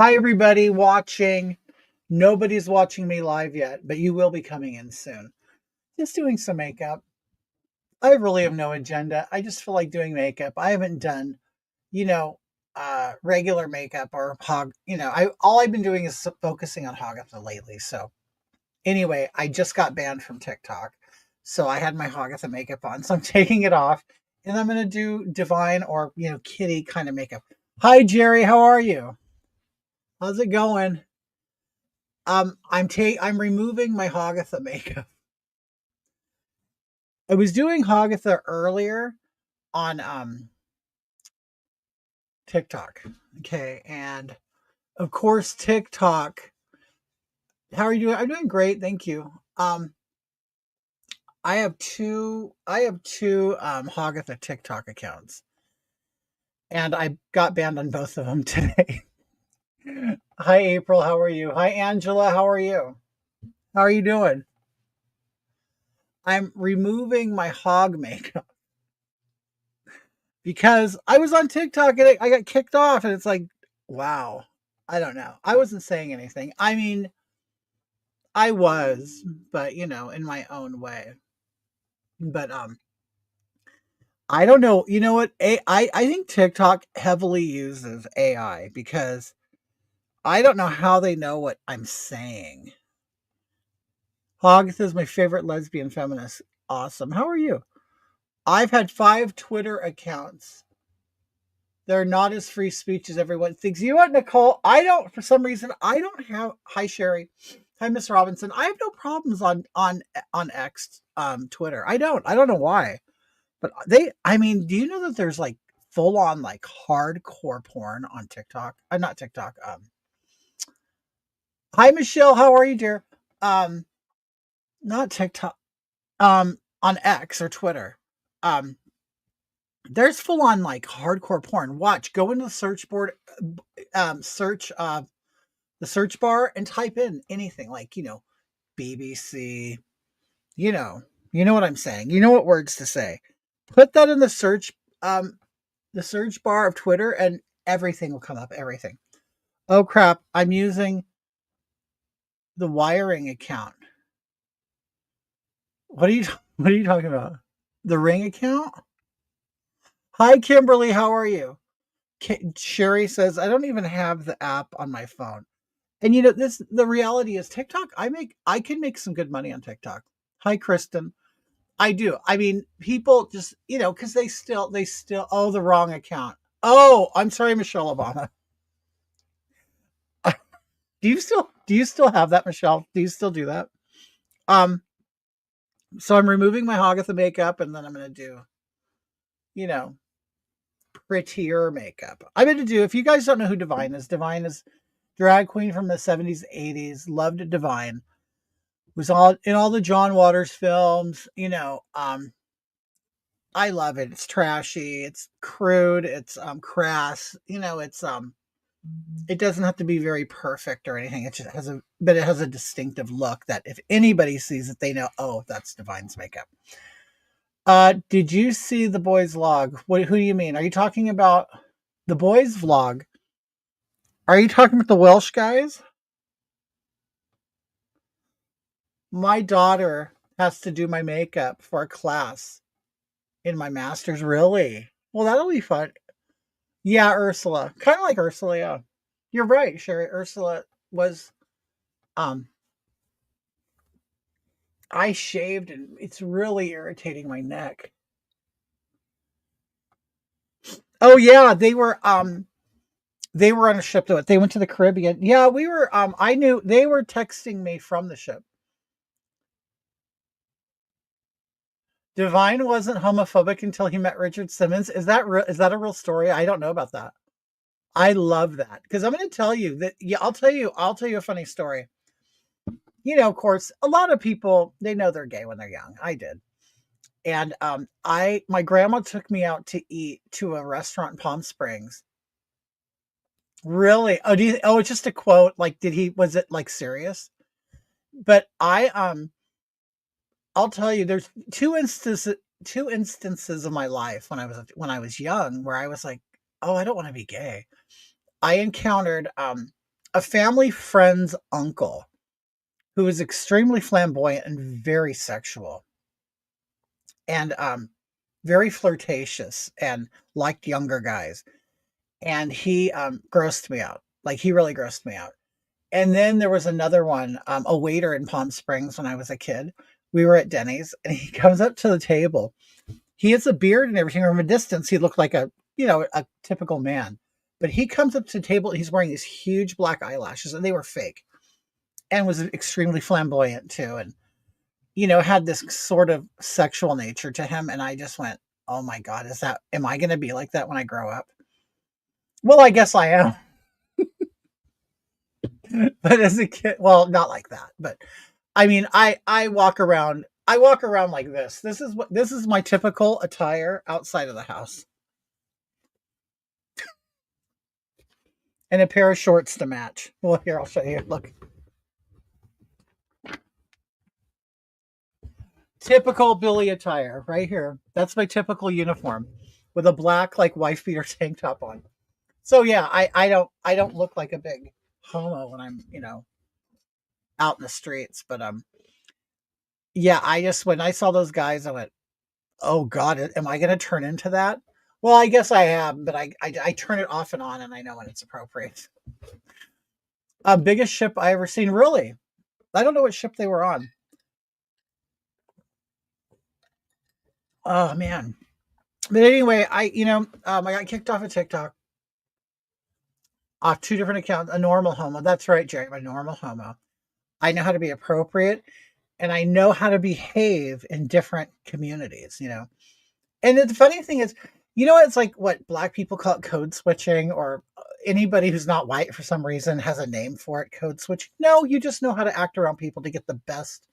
Hi, everybody watching. Nobody's watching me live yet, but you will be coming in soon. Just doing some makeup. I really have no agenda. I just feel like doing makeup. I haven't done, you know, regular makeup or hog. I all I've been doing is focusing on Hagatha lately. So anyway, I just got banned from TikTok, so I had my Hagatha makeup on. So I'm taking it off, and I'm gonna do divine or kitty kind of makeup. Hi, Jerry. How are you? How's it going? I'm removing my Hagatha makeup. I was doing Hagatha earlier on TikTok. Okay, and of course TikTok. How are you doing? I'm doing great, thank you. I have two Hagatha TikTok accounts, and I got banned on both of them today. Hi April, how are you? Hi Angela, how are you? How are you doing? I'm removing my hog makeup because I was on TikTok and I got kicked off, and it's like, wow, I don't know. I wasn't saying anything. I mean, I was, but in my own way. But I don't know. You know what? I think TikTok heavily uses AI because I don't know how they know what I'm saying. Hoggith is my favorite lesbian feminist. Awesome. How are you? I've had 5 Twitter accounts. They're not as free speech as everyone thinks. You know what, Nicole? I don't, for some reason, I don't have. Hi, Sherry. Hi, Miss Robinson. I have no problems on X, Twitter. I don't know why, but I mean, do you know that there's like full on like hardcore porn on TikTok? Not TikTok. Hi, Michelle. How are you, dear? Um, Not TikTok. On X or Twitter. Um, there's full on like hardcore porn. Watch. Go into the search board. Search the search bar and type in anything like BBC. You know, you know what I'm saying. You know what words to say. Put that in the search bar of Twitter, and everything will come up. Everything. Oh crap! I'm using the wiring account. What are you What are you talking about? The Ring account? Hi, Kimberly. How are you? Sherry says I don't even have the app on my phone. And this the reality is TikTok. I can make some good money on TikTok. Hi, Kristen. I do. I mean, people just because they still the wrong account. Oh, I'm sorry, Michelle Obama. Do you still have that, Michelle? Do you still do that? Um, so I'm removing my Hagatha makeup, and then I'm gonna do you know prettier makeup. I'm gonna do. If you guys don't know who Divine is drag queen from the 70s, 80s. Loved Divine. Was all in all the John Waters films. I love it. It's trashy. It's crude. It's crass. It doesn't have to be very perfect or anything. It just but it has a distinctive look that if anybody sees it, they know, oh, that's Divine's makeup. Did you see the boys' vlog? Who do you mean? Are you talking about the boys' vlog? Are you talking about the Welsh guys? My daughter has to do my makeup for a class in my master's. Really? Well, that'll be fun. Yeah, Ursula. Kind of like Ursula, yeah. You're right, Sherry. Ursula was um I shaved and it's really irritating my neck. Oh yeah, they were on a ship though. They went to the Caribbean. Yeah, we were I knew they were texting me from the ship. Divine wasn't homophobic until he met Richard Simmons. Is that a real story? I don't know about that. I love that because I'm going to tell you that. Yeah, I'll tell you a funny story. Of course, a lot of people they know they're gay when they're young. I did, and my grandma took me out to eat to a restaurant in Palm Springs. Really? Oh, it's just a quote. Like, was it like serious? But I'll tell you, there's two instances of my life when I was young where I was like, oh, I don't want to be gay. I encountered a family friend's uncle who was extremely flamboyant and very sexual and very flirtatious and liked younger guys. And he grossed me out. Like he really grossed me out. And then there was another one, a waiter in Palm Springs when I was a kid. We were at Denny's and he comes up to the table. He has a beard and everything. From a distance, he looked like a typical man. But he comes up to the table. He's wearing these huge black eyelashes and they were fake and was extremely flamboyant too. And, had this sort of sexual nature to him. And I just went, oh my God, am I going to be like that when I grow up? Well, I guess I am. But as a kid, well, not like that, but I mean, I walk around like this. This is my typical attire outside of the house. And a pair of shorts to match. Well, here, I'll show you. Look. Typical Billy attire right here. That's my typical uniform with a black like wife beater tank top on. So yeah, I don't look like a big homo when I'm, out in the streets, but yeah, when I saw those guys, I went, oh God, am I going to turn into that? Well, I guess I am, but I turn it off and on, and I know when it's appropriate. Biggest ship I ever seen, really. I don't know what ship they were on. Oh man. But anyway, I got kicked off of TikTok off two different accounts. A normal homo. That's right, Jerry. I'm a normal homo. I know how to be appropriate and I know how to behave in different communities. And the funny thing is, it's like what black people call it code switching, or anybody who's not white for some reason has a name for it, code switching. No, you just know how to act around people to get the best,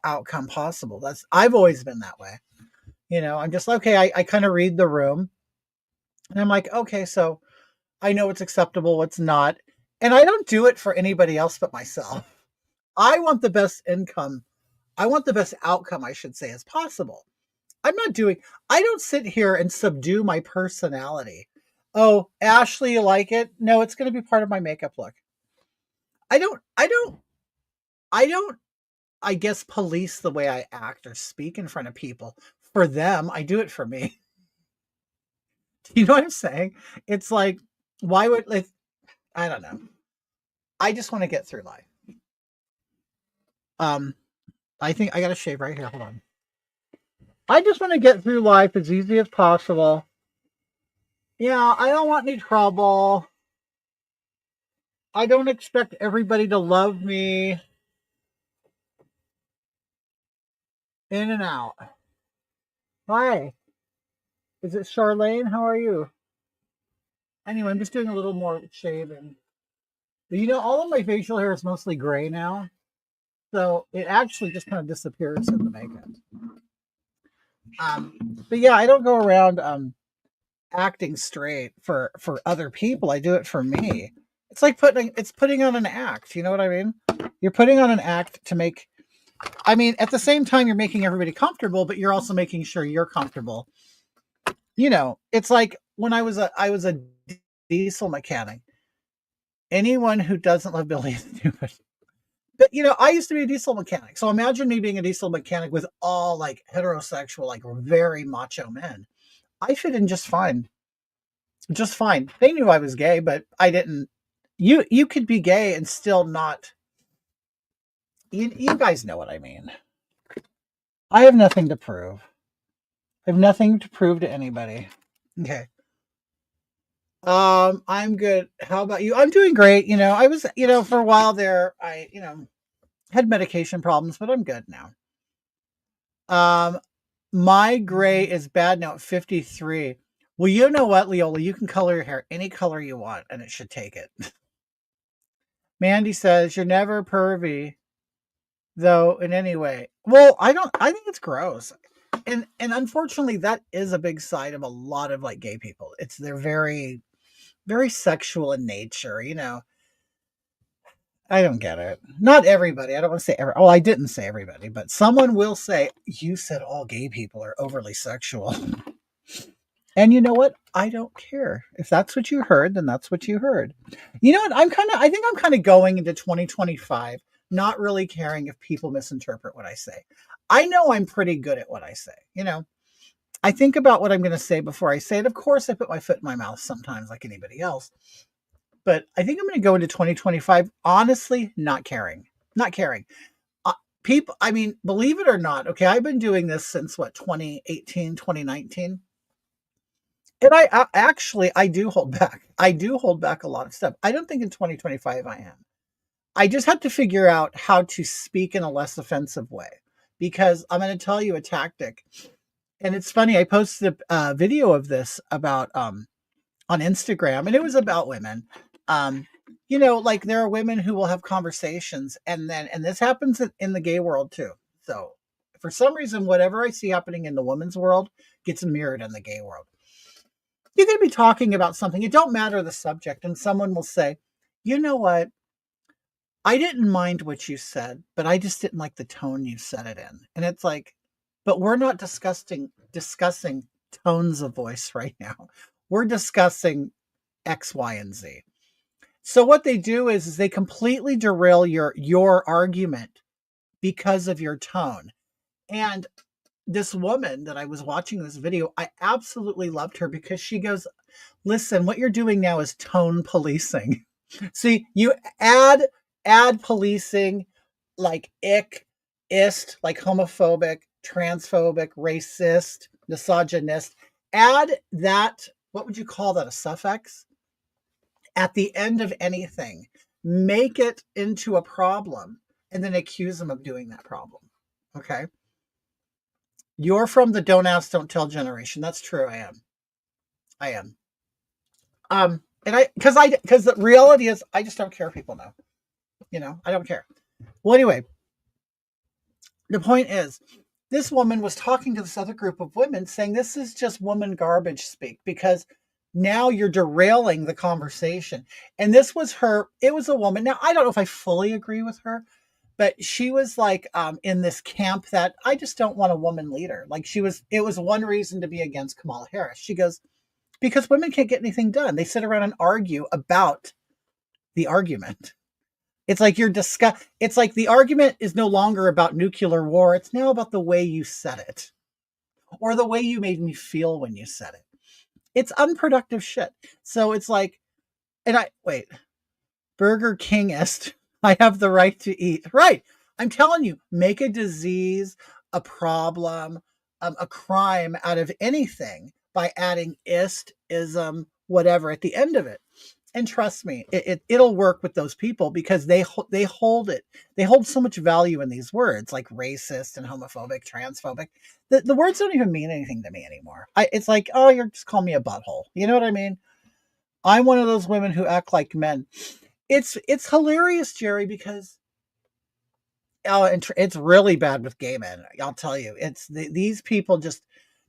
outcome possible. I've always been that way. I'm just like, okay, I kind of read the room and I'm like, okay, so I know what's acceptable, what's not. And I don't do it for anybody else but myself. I want the best income. I want the best outcome, I should say, as possible. I don't sit here and subdue my personality. Oh, Ashley, you like it? No, it's going to be part of my makeup look. I don't, I guess, police the way I act or speak in front of people. For them, I do it for me. You know what I'm saying? It's like, why would, like, I don't know. I just want to get through life. I think I got to shave right here. Hold on. I just want to get through life as easy as possible. Yeah, I don't want any trouble. I don't expect everybody to love me. In and out. Hi. Is it Charlene? How are you? Anyway, I'm just doing a little more shaving. But all of my facial hair is mostly gray now. So it actually just kind of disappears in the makeup. But yeah, I don't go around acting straight for other people. I do it for me. It's like putting on an act. You know what I mean? You're putting on an act to make. I mean, at the same time, you're making everybody comfortable, but you're also making sure you're comfortable. It's like when I was a diesel mechanic. Anyone who doesn't love Billy is stupid. But I used to be a diesel mechanic. So imagine me being a diesel mechanic with all like heterosexual, like very macho men. I fit in just fine. Just fine. They knew I was gay, but I didn't. You could be gay and still not. You guys know what I mean. I have nothing to prove. I have nothing to prove to anybody. Okay. I'm good. How about you? I'm doing great. I was, for a while there, I, had medication problems, but I'm good now. My gray is bad now at 53. Well, you know what, Leola? You can color your hair any color you want, and it should take it. Mandy says you're never pervy, though, in any way. Well, I think it's gross. And unfortunately, that is a big side of a lot of like gay people. They're very, very sexual in nature, I don't get it. Not everybody. I don't want to say I didn't say everybody, but someone will say, you said all gay people are overly sexual. And you know what? I don't care. If that's what you heard, then that's what you heard. You know what? I think I'm kind of going into 2025 not really caring if people misinterpret what I say. I know I'm pretty good at what I say. I think about what I'm going to say before I say it. Of course, I put my foot in my mouth sometimes, like anybody else. But I think I'm going to go into 2025 honestly not caring. Not caring. Uh, People, I mean, believe it or not, okay, I've been doing this since what, 2018, 2019. And I do hold back. I do hold back a lot of stuff. I don't think in 2025 I am. I just have to figure out how to speak in a less offensive way, because I'm going to tell you a tactic. And it's funny, I posted a video of this about on Instagram, and it was about women. Um, like there are women who will have conversations, and this happens in the gay world too. So for some reason, whatever I see happening in the women's world gets mirrored in the gay world. You're going to be talking about something, it don't matter the subject, and someone will say, you know what, I didn't mind what you said, but I just didn't like the tone you said it in. And it's like, but we're not discussing tones of voice right now. We're discussing X, Y, and Z. So what they do is they completely derail your argument because of your tone. And this woman that I was watching this video, I absolutely loved her because she goes, listen, what you're doing now is tone policing. See, you add policing like ick, ist, like homophobic, transphobic, racist, misogynist. Add that, what would you call that, a suffix? At the end of anything. Make it into a problem and then accuse them of doing that problem. Okay? You're from the don't ask, don't tell generation. That's true. I am. I am. And because the reality is, I just don't care if people know. I don't care. Well, anyway, the point is, this woman was talking to this other group of women saying this is just woman garbage speak because now you're derailing the conversation. And this was her, it was a woman. Now, I don't know if I fully agree with her, but she was like in this camp that I just don't want a woman leader. Like it was one reason to be against Kamala Harris. She goes, because women can't get anything done. They sit around and argue about the argument. It's like it's like the argument is no longer about nuclear war. It's now about the way you said it or the way you made me feel when you said it. It's unproductive shit. So it's like, wait, Burger Kingist, I have the right to eat. Right. I'm telling you, make a disease, a problem, a crime out of anything by adding ist, ism, whatever at the end of it. And trust me, it'll work with those people because they hold it. They hold so much value in these words like racist and homophobic, transphobic. The words don't even mean anything to me anymore. It's like, oh, you're just calling me a butthole. You know what I mean? I'm one of those women who act like men. It's hilarious, Jerry, because it's really bad with gay men. I'll tell you, these people just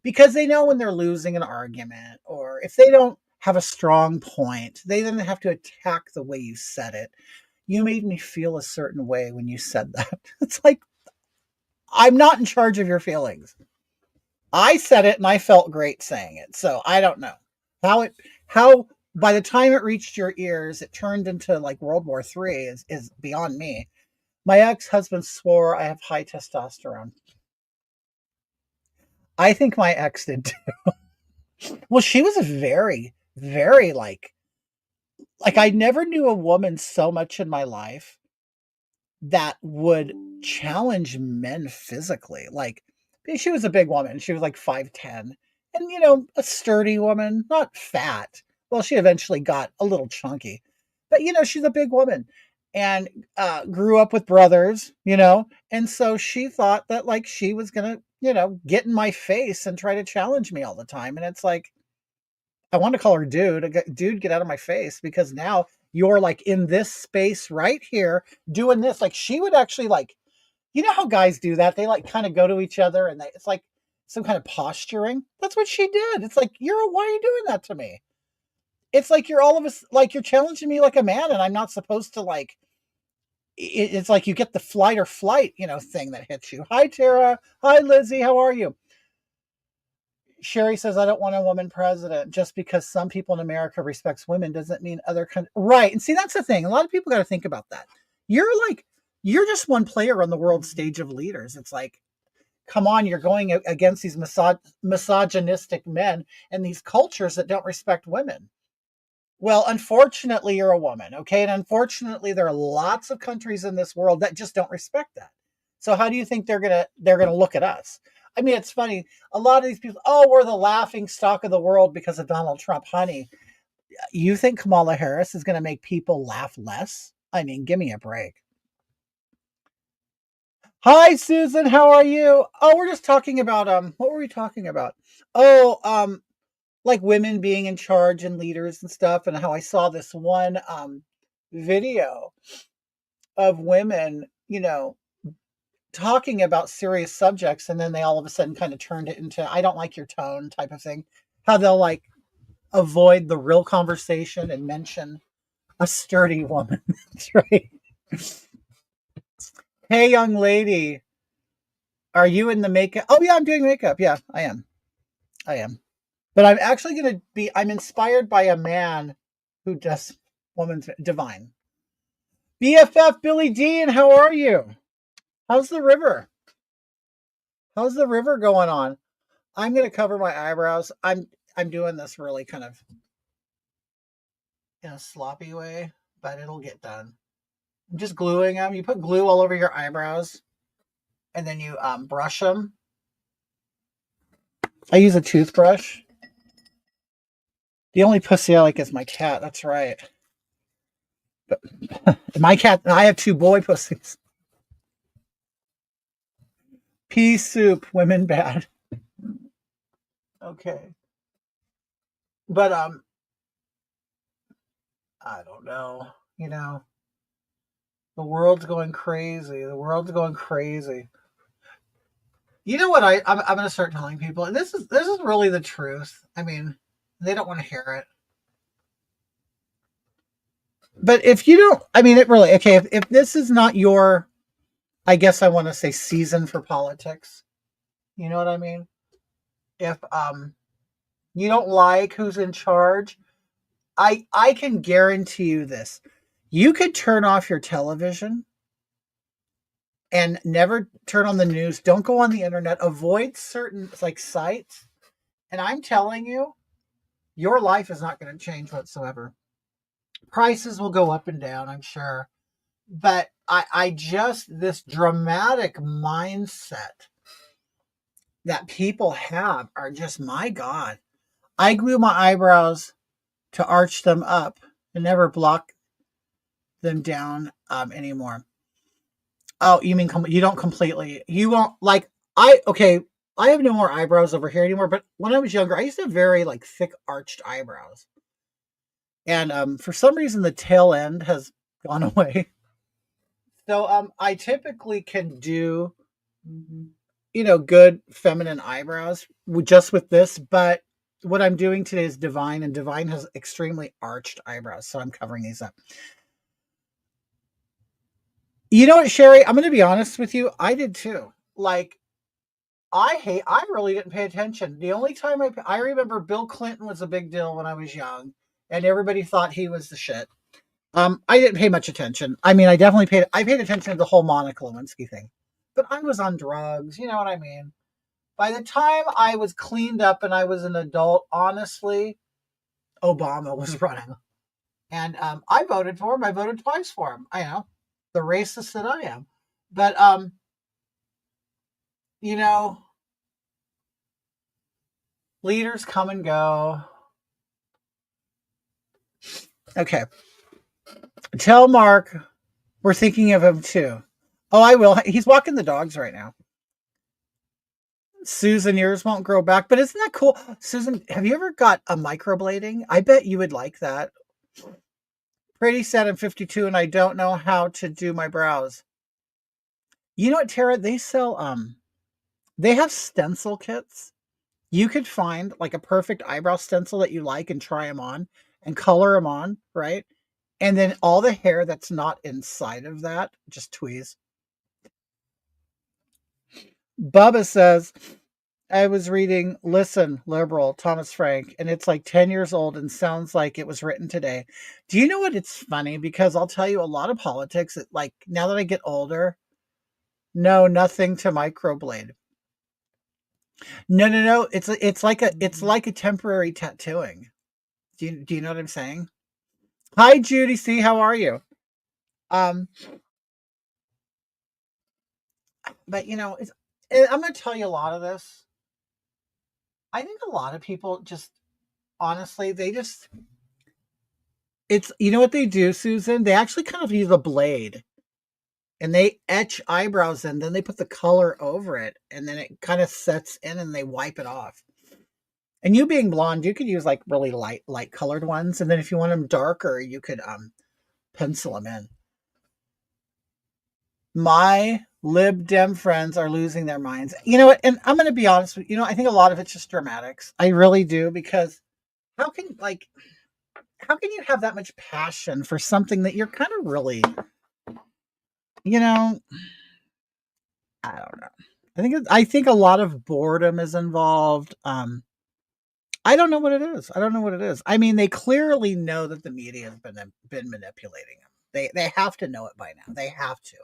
because they know when they're losing an argument or if they don't have a strong point, they then have to attack the way you said it. You made me feel a certain way when you said that. It's like I'm not in charge of your feelings. I said it and I felt great saying it. So I don't know how by the time it reached your ears, it turned into like World War III is beyond me. My ex-husband swore I have high testosterone. I think my ex did too. Well, she was a very, very I never knew a woman so much in my life that would challenge men physically. Like she was a big woman. She was like 5'10", and a sturdy woman, not fat. Well, she eventually got a little chunky, but she's a big woman and grew up with brothers, and so she thought that like she was gonna, get in my face and try to challenge me all the time. And it's like, I want to call her dude, get out of my face because now you're like in this space right here doing this. Like she would actually like, how guys do that? They like kind of go to each other and it's like some kind of posturing. That's what she did. It's like, why are you doing that to me? It's like you're all of us, like you're challenging me like a man and I'm not supposed to like, it's like you get the flight or flight, thing that hits you. Hi, Tara. Hi, Lizzie. How are you? Sherry says, I don't want a woman president. Just because some people in America respects women doesn't mean other countries. Right. And see, that's the thing. A lot of people got to think about that. You're like, you're just one player on the world stage of leaders. It's like, come on, you're going against these misogynistic men and these cultures that don't respect women. Well, unfortunately, you're a woman, okay? And unfortunately, there are lots of countries in this world that just don't respect that. So how do you think they're gonna look at us? I mean, it's funny. A lot of these people, oh, we're the laughing stock of the world because of Donald Trump. Honey, you think Kamala Harris is gonna make people laugh less? I mean, give me a break. Hi, Susan. How are you? Oh, we're just talking about what were we talking about? Oh, like women being in charge and leaders and stuff, and how I saw this one video of women, talking about serious subjects, and then they all of a sudden kind of turned it into I don't like your tone type of thing. How they'll like avoid the real conversation and mention a sturdy woman. That's right. Hey, young lady, are you in the makeup? Oh yeah, I'm doing makeup. Yeah, I am. I am. But I'm actually going to be, I'm inspired by a man who does woman's divine. BFF Billy Dean, how are you? How's the river? How's the river going on? I'm going to cover my eyebrows. I'm doing this really kind of in a sloppy way, but it'll get done. I'm just gluing them. You put glue all over your eyebrows and then you brush them. I use a toothbrush. The only pussy I like is my cat. That's right. But my cat, I have two boy pussies. Pea soup, women bad. Okay. But I don't know. The world's going crazy. The world's going crazy. You know what I'm going to start telling people, and this is really the truth. I mean, they don't want to hear it. But if you don't, I mean, it really, okay, if this is not your, I guess I want to say season for politics, you know what I mean? If you don't like who's in charge, I can guarantee you this. You could turn off your television and never turn on the news. Don't go on the internet. Avoid certain like sites. And I'm telling you, your life is not going to change whatsoever. Prices will go up and down, I'm sure. But I just, this dramatic mindset that people have are just, my God. I glue my eyebrows to arch them up and never block them down anymore. Oh, you mean you don't completely, you won't like, okay, I have no more eyebrows over here anymore, but when I was younger, I used to have very like thick arched eyebrows. And for some reason, the tail end has gone away. So I typically can do, good feminine eyebrows just with this, but what I'm doing today is Divine, and Divine has extremely arched eyebrows, so I'm covering these up. You know what, Sherry? I'm going to be honest with you. I did too. Like, I really didn't pay attention. The only time I remember Bill Clinton was a big deal when I was young, and everybody thought he was the shit. I didn't pay much attention. I mean, I paid attention to the whole Monica Lewinsky thing, but I was on drugs. You know what I mean? By the time I was cleaned up and I was an adult, honestly, Obama was running. And I voted for him. I voted twice for him. I know, the racist that I am. But, leaders come and go. Okay. Tell Mark we're thinking of him too. Oh, I will. He's walking the dogs right now. Susan, yours won't grow back, but isn't that cool? Susan, have you ever got a microblading? I bet you would like that. Pretty sad I'm 52 and I don't know how to do my brows. You know what, Tara? They sell they have stencil kits. You could find like a perfect eyebrow stencil that you like and try them on and color them on, right? And then all the hair that's not inside of that, just tweeze. Bubba says, I was reading Listen, Liberal, Thomas Frank, and it's like 10 years old and sounds like it was written today. Do you know what? It's funny because I'll tell you a lot of politics, like now that I get older, no, nothing to microblade. No, no, no. It's like a temporary tattooing. Do you know what I'm saying? Hi, Judy. C. How are you? Um, but I'm going to tell you a lot of this. I think a lot of people just honestly, they just it's you know what they do, Susan? They actually kind of use a blade and they etch eyebrows and then they put the color over it and then it kind of sets in and they wipe it off. And you being blonde, you could use like really light colored ones, and then if you want them darker, you could pencil them in. My Lib Dem friends are losing their minds. You know what? And I'm going to be honest with I think a lot of it's just dramatics. I really do, because how can like how can you have that much passion for something that you're kind of really, you know, I don't know. I think a lot of boredom is involved. I don't know what it is. I don't know what it is. I mean, they clearly know that the media has been manipulating them. They have to know it by now. They have to.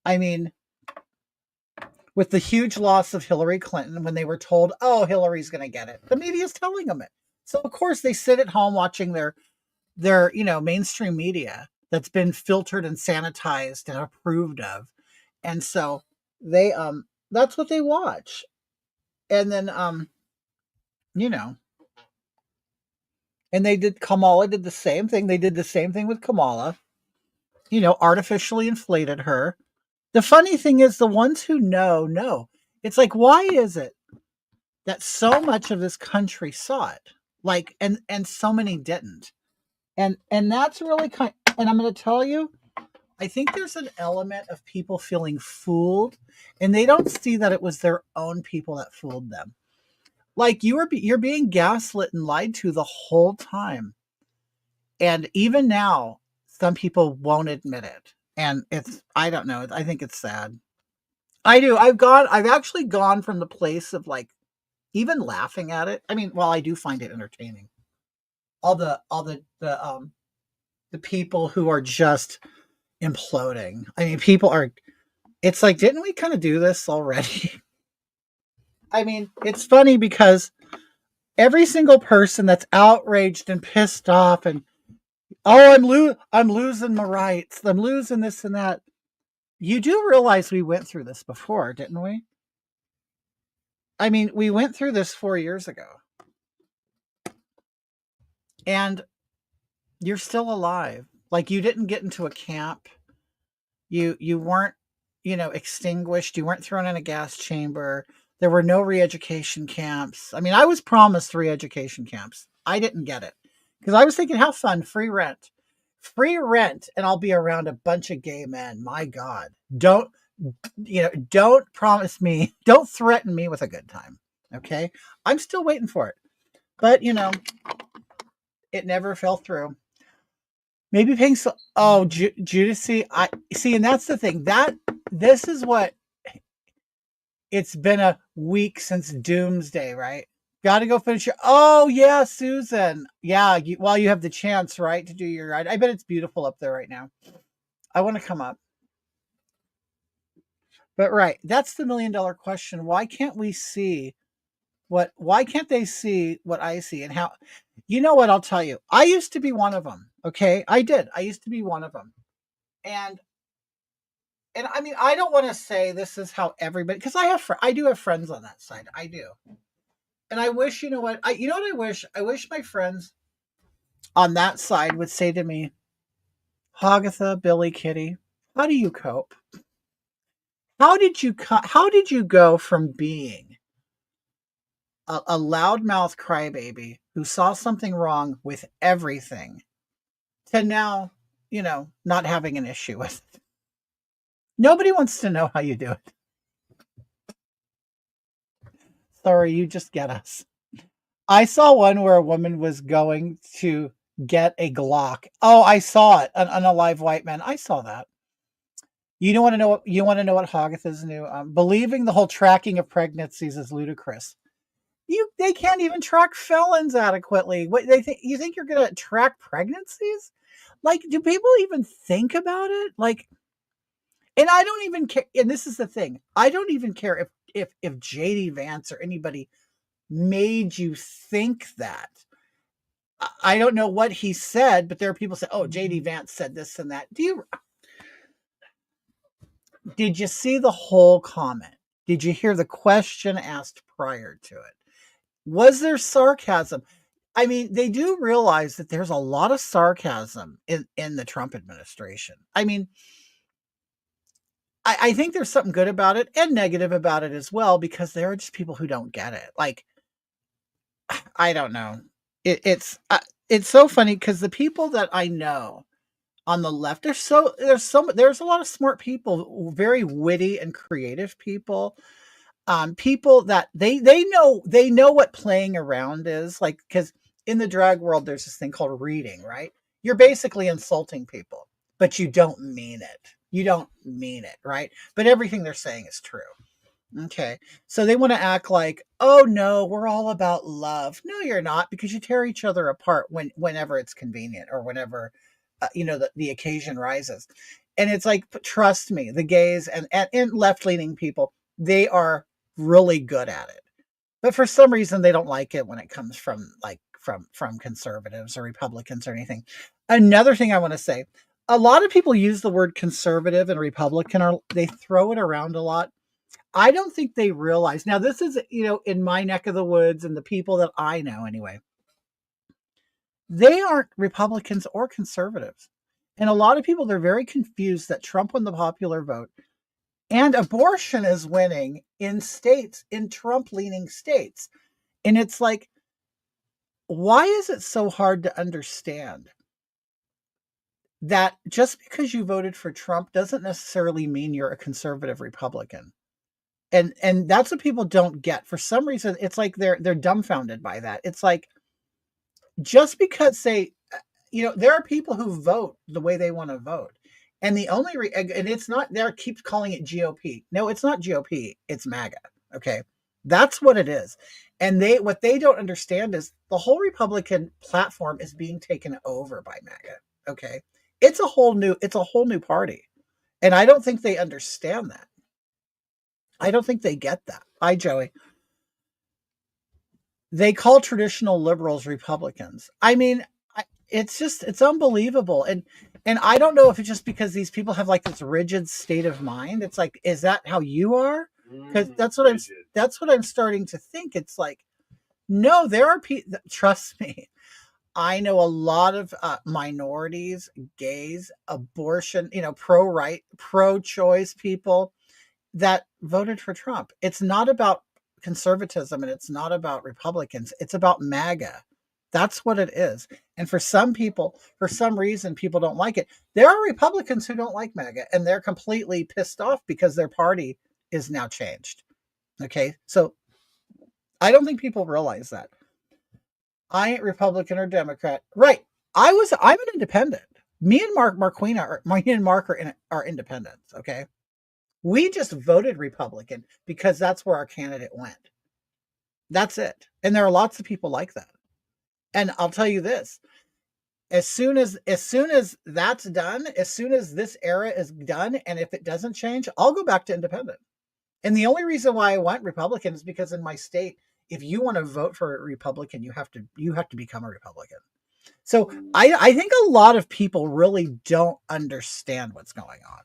I mean, with the huge loss of Hillary Clinton, when they were told, "Oh, Hillary's going to get it," the media is telling them it. So of course they sit at home watching their mainstream media that's been filtered and sanitized and approved of, and so they that's what they watch. And then you know and they did Kamala did the same thing. They did the same thing with Kamala, artificially inflated her. The funny thing is, the ones who know. It's like, why is it that so much of this country saw it, like, and so many didn't? And that's really and I'm going to tell you, I think there's an element of people feeling fooled, and they don't see that it was their own people that fooled them. Like, you're being gaslit and lied to the whole time. And even now, some people won't admit it. And I don't know, I think it's sad. I do. I've actually gone from the place of like even laughing at it. I mean, well, I do find it entertaining. All the people who are just imploding. I mean, it's like, didn't we kind of do this already? I mean, it's funny because every single person that's outraged and pissed off and, oh, I'm losing my rights. I'm losing this and that. You do realize we went through this before, didn't we? I mean, we went through this 4 years ago. And you're still alive. Like, you didn't get into a camp. You weren't, extinguished. You weren't thrown in a gas chamber. There were no re-education camps. I mean, I was promised re-education camps. I didn't get it because I was thinking, how fun, free rent, and I'll be around a bunch of gay men. My God, don't promise me, don't threaten me with a good time. Okay, I'm still waiting for it, but it never fell through. Maybe paying so. Oh, Judas, I see, and that's the thing. This is what it's been a week since Doomsday, right? Got to go finish your. Oh yeah, Susan. Yeah, while you have the chance, right, to do your ride. I bet it's beautiful up there right now. I want to come up, but right, that's the $1 million question. Why can't we see what? Why can't they see what I see and how? You know what? I'll tell you. I used to be one of them. Okay, I did. I used to be one of them, and I mean, I don't want to say this is how everybody, because I do have friends on that side. I do. And I wish, I wish? I wish my friends on that side would say to me, Hagatha, Billy, Kitty, how do you cope? How did you go from being a loudmouth crybaby who saw something wrong with everything to now, not having an issue with it? Nobody wants to know how you do it. Sorry, you just get us. I saw one where a woman was going to get a Glock. Oh, I saw it. An unalive white man. I saw that. You don't want to know what you want to know what Hagatha's new. Believing the whole tracking of pregnancies is ludicrous. They can't even track felons adequately. What they think? You think you're going to track pregnancies? Like, do people even think about it? Like, and I don't even care. And this is the thing. I don't even care if JD Vance or anybody made you think that. I don't know what he said, but there are people say, "Oh, JD Vance said this and that." Did you see the whole comment? Did you hear the question asked prior to it? Was there sarcasm? I mean, they do realize that there's a lot of sarcasm in the Trump administration. I mean, I think there's something good about it and negative about it as well, because there are just people who don't get it. Like, I don't know. It's so funny because the people that I know on the left, there's a lot of smart people, very witty and creative people, people that they know what playing around is like, because in the drag world there's this thing called reading, right? You're basically insulting people, but you don't mean it, right? But everything they're saying is true. Okay. So they want to act like, oh no, we're all about love. No, you're not, because you tear each other apart whenever it's convenient, or whenever the occasion rises. And it's like, trust me, the gays and left-leaning people, they are really good at it. But for some reason they don't like it when it comes from from conservatives or Republicans or anything. Another thing I want to say, a lot of people use the word conservative and Republican, or they throw it around a lot. I don't think they realize. Now, this is, in my neck of the woods and the people that I know anyway, they aren't Republicans or conservatives. And a lot of people, they're very confused that Trump won the popular vote and abortion is winning in states, in Trump leaning states. And it's like, why is it so hard to understand that just because you voted for Trump doesn't necessarily mean you're a conservative Republican? And that's what people don't get. For some reason, it's like they're dumbfounded by that. It's like, just because there are people who vote the way they want to vote, and and it's not, there keeps calling it GOP. No, it's not GOP, it's MAGA. Okay, that's what it is. And what they don't understand is the whole Republican platform is being taken over by MAGA. Okay, it's a whole new party, and I don't think they understand that. I don't think they get that. Hi, Joey. They call traditional liberals Republicans. I mean, it's unbelievable. And I don't know if it's just because these people have like this rigid state of mind. It's like, is that how you are? Because that's what I'm starting to think. It's like, no, there are people. Trust me, I know a lot of minorities, gays, abortion, pro-choice people that voted for Trump. It's not about conservatism and it's not about Republicans. It's about MAGA. That's what it is. And for some people, for some reason, people don't like it. There are Republicans who don't like MAGA and they're completely pissed off because their party is now changed. Okay. So I don't think people realize that. I ain't Republican or Democrat. Right. I'm an independent. Me and Mark are independents. Okay. We just voted Republican because that's where our candidate went. That's it. And there are lots of people like that. And I'll tell you this, as soon as that's done, as soon as this era is done, and if it doesn't change, I'll go back to independent. And the only reason why I went Republican is because in my state, if you want to vote for a Republican, you have to become a Republican. So I think a lot of people really don't understand what's going on.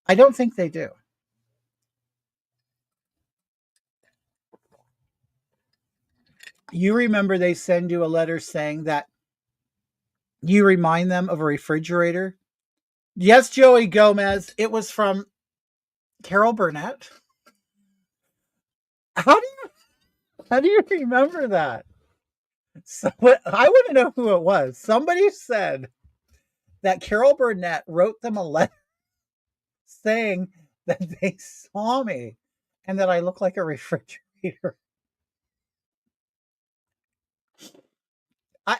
I don't think they do. You remember they send you a letter saying that you remind them of a refrigerator? Yes, Joey Gomez. It was from Carol Burnett. How do you remember that? So, I want to know who it was. Somebody said that Carol Burnett wrote them a letter saying that they saw me and that I look like a refrigerator.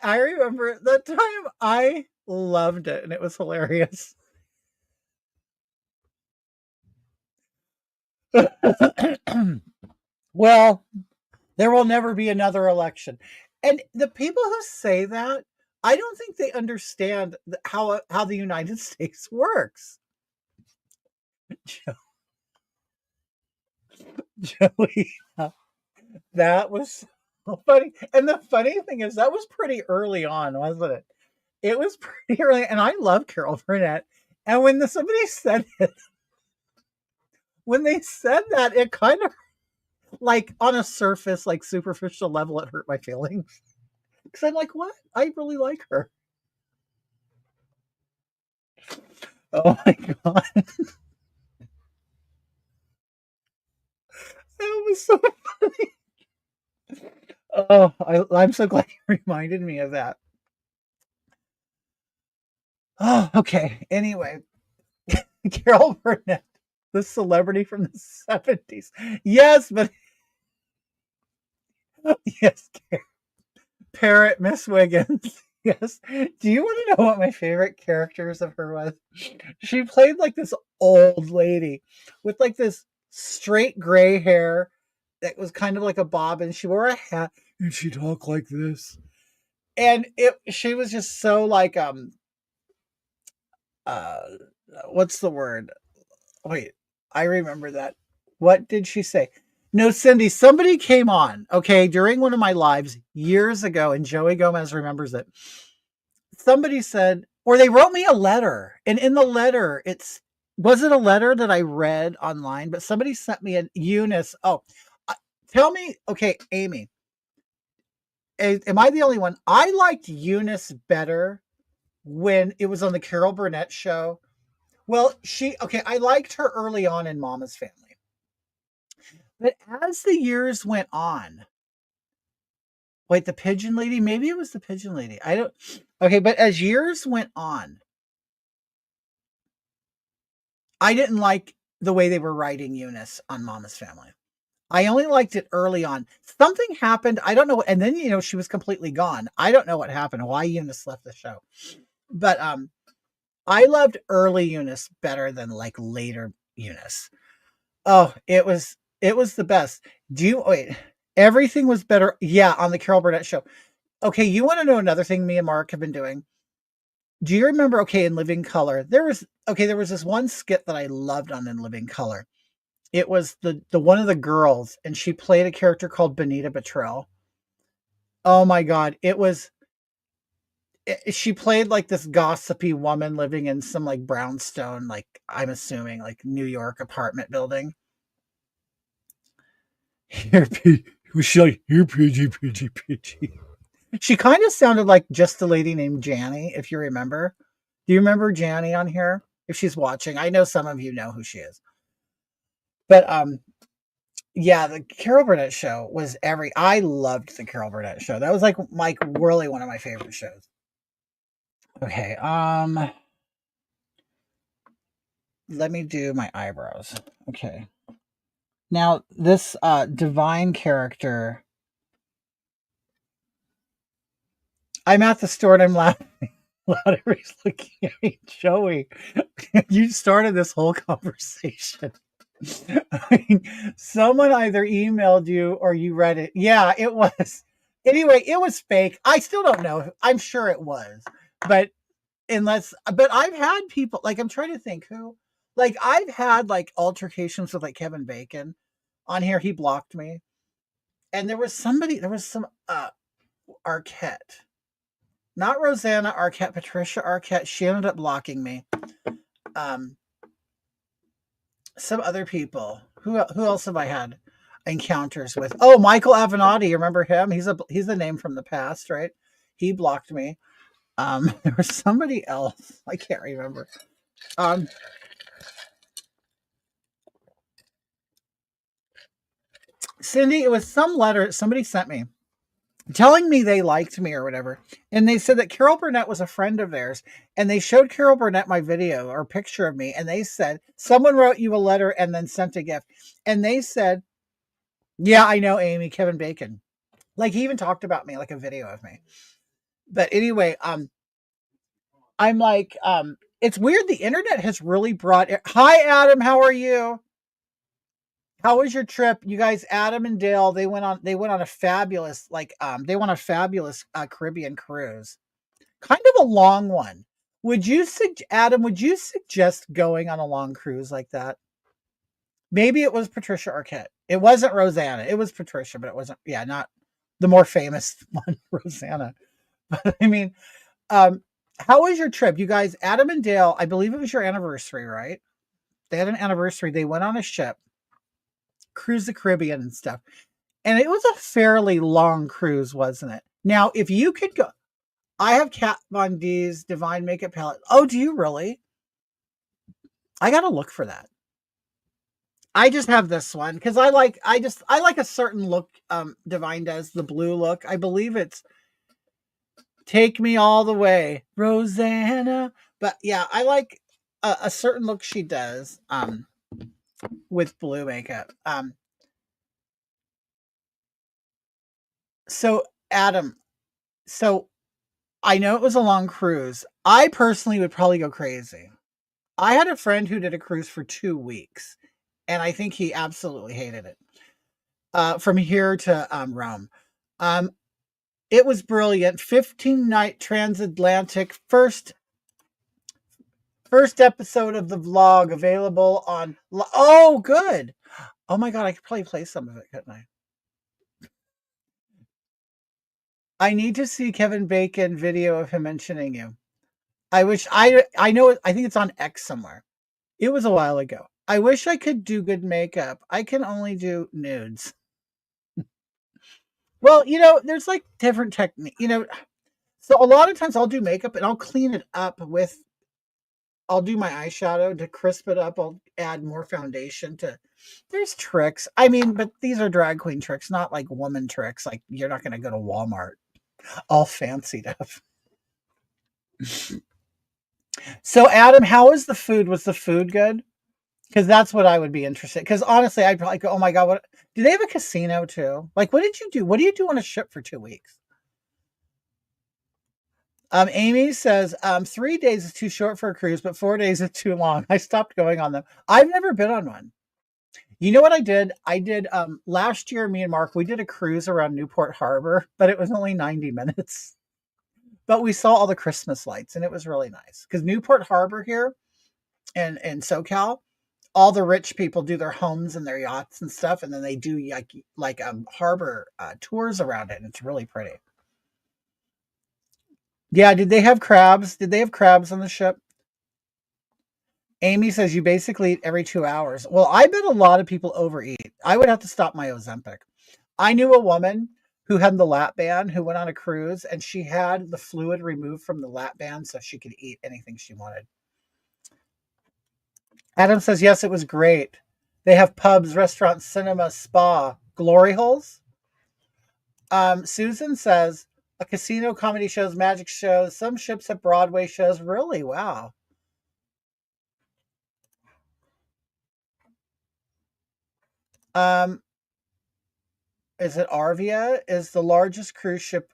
I remember the time. I loved it and it was hilarious. Well, there will never be another election. And the people who say that, I don't think they understand how the United States works. Joey, that was so funny. And the funny thing is, that was pretty early on, wasn't it? It was pretty early, and I love Carol Burnett. And somebody said it, when they said that, it kind of like on a surface, like superficial level, it hurt my feelings because I'm like, what? I really like her. Oh my god, that was so funny. Oh, I'm so glad you reminded me of that. Oh, okay. Anyway, Carol Burnett, the celebrity from the 70s. Yes, but yes, Parrot Miss Wiggins. Yes. Do you want to know what my favorite characters of her was? She played like this old lady with like this straight gray hair that was kind of like a bob, and she wore a hat and she talked like this. And she was just so like uh what's the word? Wait, I remember that. What did she say? No, Cindy, somebody came on, okay, during one of my lives years ago, and Joey Gomez remembers it. Somebody said, or they wrote me a letter, and in the letter, was it a letter that I read online? But somebody sent me an Eunice. Oh, tell me, okay, Amy, am I the only one? I liked Eunice better when it was on the Carol Burnett show. Well, okay, I liked her early on in Mama's Family. But as the years went on, wait, the pigeon lady? Maybe it was the pigeon lady. I don't. Okay, but as years went on, I didn't like the way they were writing Eunice on Mama's Family. I only liked it early on. Something happened. I don't know. And then, she was completely gone. I don't know what happened, why Eunice left the show. But I loved early Eunice better than like later Eunice. Oh, it was the best. Wait, everything was better. Yeah, on the Carol Burnett show. Okay, you want to know another thing me and Mark have been doing? Do you remember, okay, in Living Color, there was this one skit that I loved on In Living Color. It was the one of the girls, and she played a character called Benita Betrell. Oh my god, she played like this gossipy woman living in some like brownstone, like I'm assuming like New York apartment building. Here, here, PG. She kind of sounded like just a lady named Janny, if you remember. Do you remember Janny on here? If she's watching, I know some of you know who she is. But yeah, the Carol Burnett show was I loved the Carol Burnett show. That was like really one of my favorite shows. Okay, let me do my eyebrows. Okay. Now this divine character, I'm at the store and I'm laughing loud. Everybody's looking at me, Joey. You started this whole conversation. I mean, someone either emailed you or you read it. Yeah, it was. Anyway, it was fake. I still don't know. I'm sure it was. But but I've had people, like, I'm trying to think who, like, I've had like altercations with like Kevin Bacon on here. He blocked me. And there was some Arquette. Not Rosanna Arquette, Patricia Arquette. She ended up blocking me. Um, some other people. Who else have I had encounters with? Oh, Michael Avenatti. You remember him? He's a name from the past, right? He blocked me. There was somebody else. I can't remember. Um, Cindy, it was some letter somebody sent me telling me they liked me or whatever. And they said that Carol Burnett was a friend of theirs. And they showed Carol Burnett my video or picture of me. And they said, someone wrote you a letter and then sent a gift. And they said, yeah, I know, Amy, Kevin Bacon. Like, he even talked about me, like a video of me. But anyway, I'm like, it's weird. The internet has really brought it. Hi, Adam. How are you? How was your trip? You guys, Adam and Dale, they went on a fabulous Caribbean cruise. Kind of a long one. Adam, would you suggest going on a long cruise like that? Maybe it was Patricia Arquette. It wasn't Rosanna. It was Patricia, but it wasn't, yeah, not the more famous one, Rosanna. But I mean, um, how was your trip? You guys, Adam and Dale, I believe it was your anniversary, right? They had an anniversary. They went on a ship, cruised the Caribbean and stuff. And it was a fairly long cruise, wasn't it? Now, if you could go, I have Kat Von D's Divine Makeup Palette. Oh, do you really? I got to look for that. I just have this one because I like a certain look. Divine does the blue look. I believe it's Take Me All the Way, Rosanna. But yeah, I like a certain look she does with blue makeup. So Adam, so I know it was a long cruise. I personally would probably go crazy. I had a friend who did a cruise for 2 weeks, and I think he absolutely hated it. From here to Rome. Um, it was brilliant. 15-night transatlantic first episode of the vlog available on. Oh, good. Oh my god, I could probably play some of it, couldn't I? I need to see Kevin Bacon video of him mentioning you. I wish I know I think it's on X somewhere. It was a while ago. I wish I could do good makeup. I can only do nudes. Well, there's like different technique. So a lot of times I'll do makeup and I'll clean it up with. I'll do my eyeshadow to crisp it up. I'll add more foundation to. There's tricks. I mean, but these are drag queen tricks, not like woman tricks. Like you're not going to go to Walmart all fancied up. So Adam, how is the food? Was the food good? Because that's what I would be interested. Because honestly, I'd probably go, oh my god, what? Do they have a casino too? Like, what did you do? What do you do on a ship for 2 weeks? Amy says 3 days is too short for a cruise, but 4 days is too long. I stopped going on them. I've never been on one. You know what I did? I did last year. Me and Mark, we did a cruise around Newport Harbor, but it was only 90 minutes. But we saw all the Christmas lights, and it was really nice because Newport Harbor here in SoCal, all the rich people do their homes and their yachts and stuff, and then they do like harbor tours around it, and it's really pretty. Yeah, did they have crabs? Did they have crabs on the ship? Amy says you basically eat every 2 hours. Well, I bet a lot of people overeat. I would have to stop my Ozempic. I knew a woman who had the lap band who went on a cruise and she had the fluid removed from the lap band so she could eat anything she wanted. Adam says, yes, it was great. They have pubs, restaurants, cinema, spa, glory holes. Susan says, a casino, comedy shows, magic shows. Some ships have Broadway shows. Really? Wow. Um, is it Arvia? Is the largest cruise ship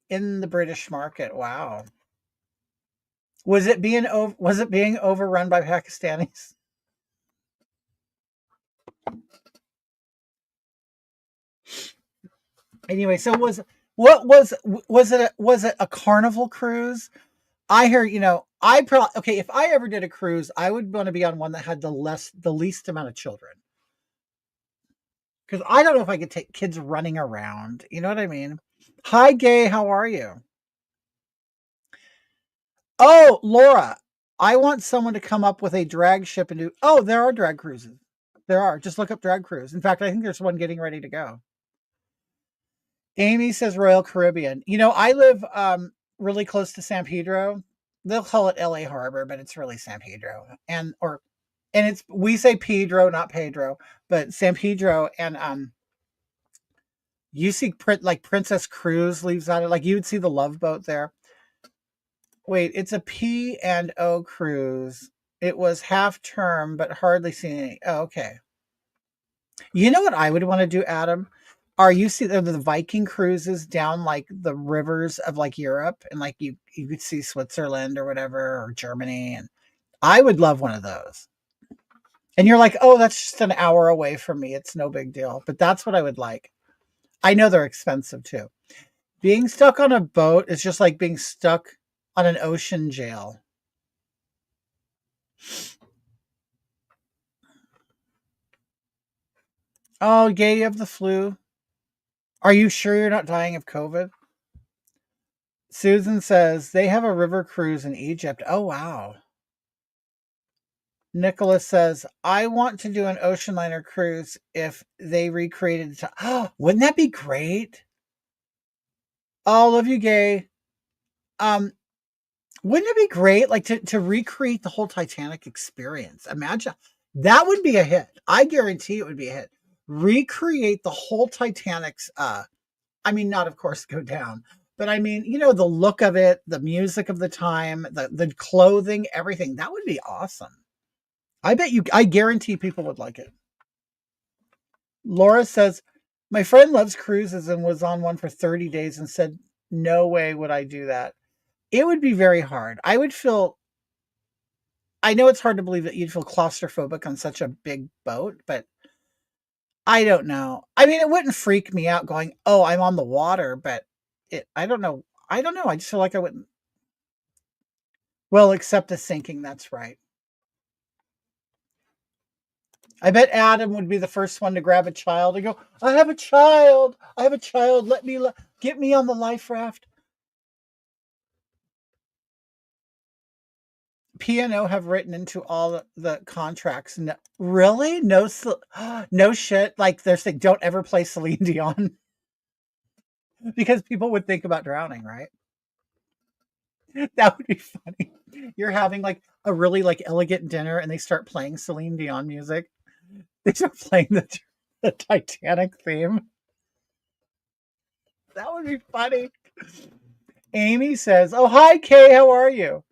in the British market? Wow. Was it being overrun by Pakistanis? Anyway, so was it a carnival cruise? I hear, I probably okay, if I ever did a cruise, I would want to be on one that had the least amount of children. Because I don't know if I could take kids running around. You know what I mean? Hi, Gay. How are you? Oh, Laura, I want someone to come up with a drag ship and do. Oh, there are drag cruises. There are. Just look up drag cruise. In fact, I think there's one getting ready to go. Amy says Royal Caribbean. I live really close to San Pedro. They'll call it LA Harbor, but it's really San Pedro. And it's we say Pedro, not Pedro, but San Pedro. And you see like Princess Cruise leaves out of like you would see the Love Boat there. Wait, it's a P&O cruise. It was half term, but hardly seen any. Oh, okay. You know what I would want to do, Adam? Are you see the Viking cruises down like the rivers of like Europe and like you could see Switzerland or whatever or Germany, and I would love one of those. And you're like, oh, that's just an hour away from me. It's no big deal. But that's what I would like. I know they're expensive too. Being stuck on a boat is just like being stuck on an ocean jail. Oh, yeah, you have the flu. Are you sure you're not dying of COVID? Susan says they have a river cruise in Egypt. Oh, wow. Nicholas says, I want to do an ocean liner cruise if they recreated it. Oh, wouldn't that be great? Oh, love you, gay. Um, wouldn't it be great, like to recreate the whole Titanic experience? Imagine that would be a hit. I guarantee it would be a hit. Recreate the whole Titanic's I mean, not of course go down, but I mean, the look of it, the music of the time, the clothing, everything. That would be awesome. I guarantee people would like it. Laura says, my friend loves cruises and was on one for 30 days and said, no way would I do that. It would be very hard. I know it's hard to believe that you'd feel claustrophobic on such a big boat, but I don't know. I mean, it wouldn't freak me out going, oh, I'm on the water, but I don't know. I don't know. I just feel like I wouldn't. Well, except the sinking. That's right. I bet Adam would be the first one to grab a child and go, I have a child. I have a child. Get me on the life raft. P&O have written into all the contracts. No, really? No, no shit. Like they're saying, don't ever play Celine Dion because people would think about drowning, right? That would be funny. You're having like a really like elegant dinner and they start playing Celine Dion music. They start playing the Titanic theme. That would be funny. Amy says, "Oh, hi Kay, how are you?"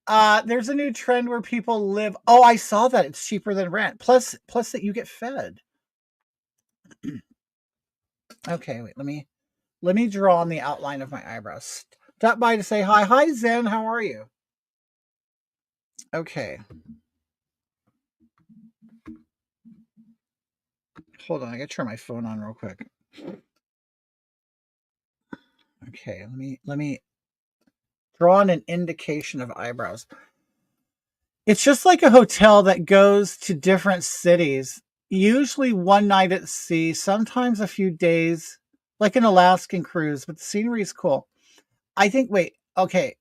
There's a new trend where people live. Oh, I saw that. It's cheaper than rent. Plus that you get fed. Okay, wait, let me draw on the outline of my eyebrows. Stop by to say hi. Hi Zen, how are you? Okay. Hold on, I gotta turn my phone on real quick. Okay, let me draw on an indication of eyebrows. It's just like a hotel that goes to different cities, usually one night at sea, sometimes a few days, like an Alaskan cruise, but the scenery is cool. I think, wait, okay.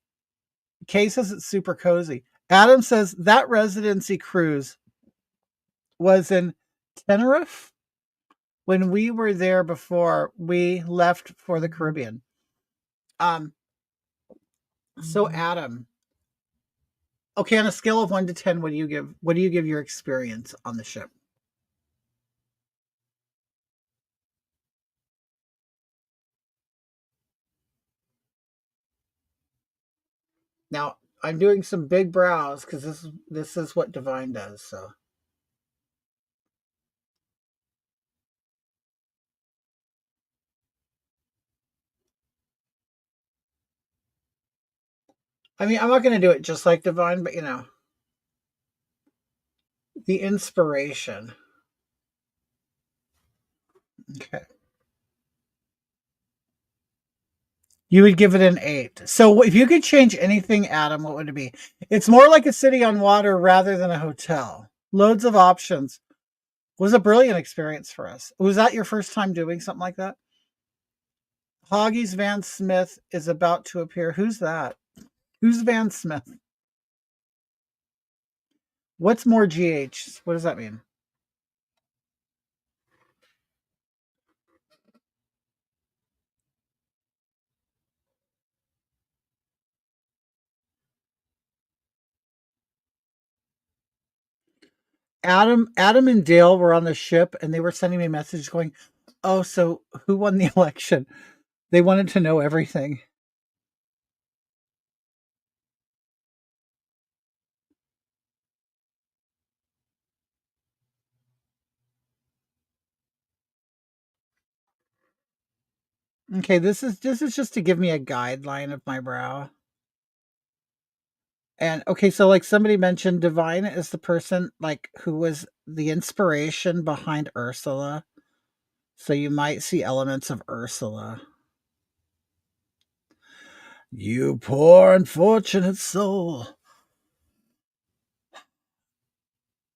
Kay says it's super cozy. Adam says that residency cruise was in Tenerife when we were there before we left for the Caribbean. Um, so Adam, okay, on a scale of 1 to 10, what do you give your experience on the ship? Now I'm doing some big brows because this is what Divine does. So I mean, I'm not going to do it just like Divine, but the inspiration. Okay. You would give it an 8. So if you could change anything, Adam, what would it be? It's more like a city on water rather than a hotel. Loads of options. Was a brilliant experience for us. Was that your first time doing something like that? Hoggy's Van Smith is about to appear. Who's that? Who's Van Smith? What's more GH? What does that mean? Adam and Dale were on the ship and they were sending me a message going, "Oh, so who won the election?" They wanted to know everything. Okay, this is just to give me a guideline of my brow. And okay, so like somebody mentioned, Divine is the person like who was the inspiration behind Ursula. So you might see elements of Ursula. You poor unfortunate soul.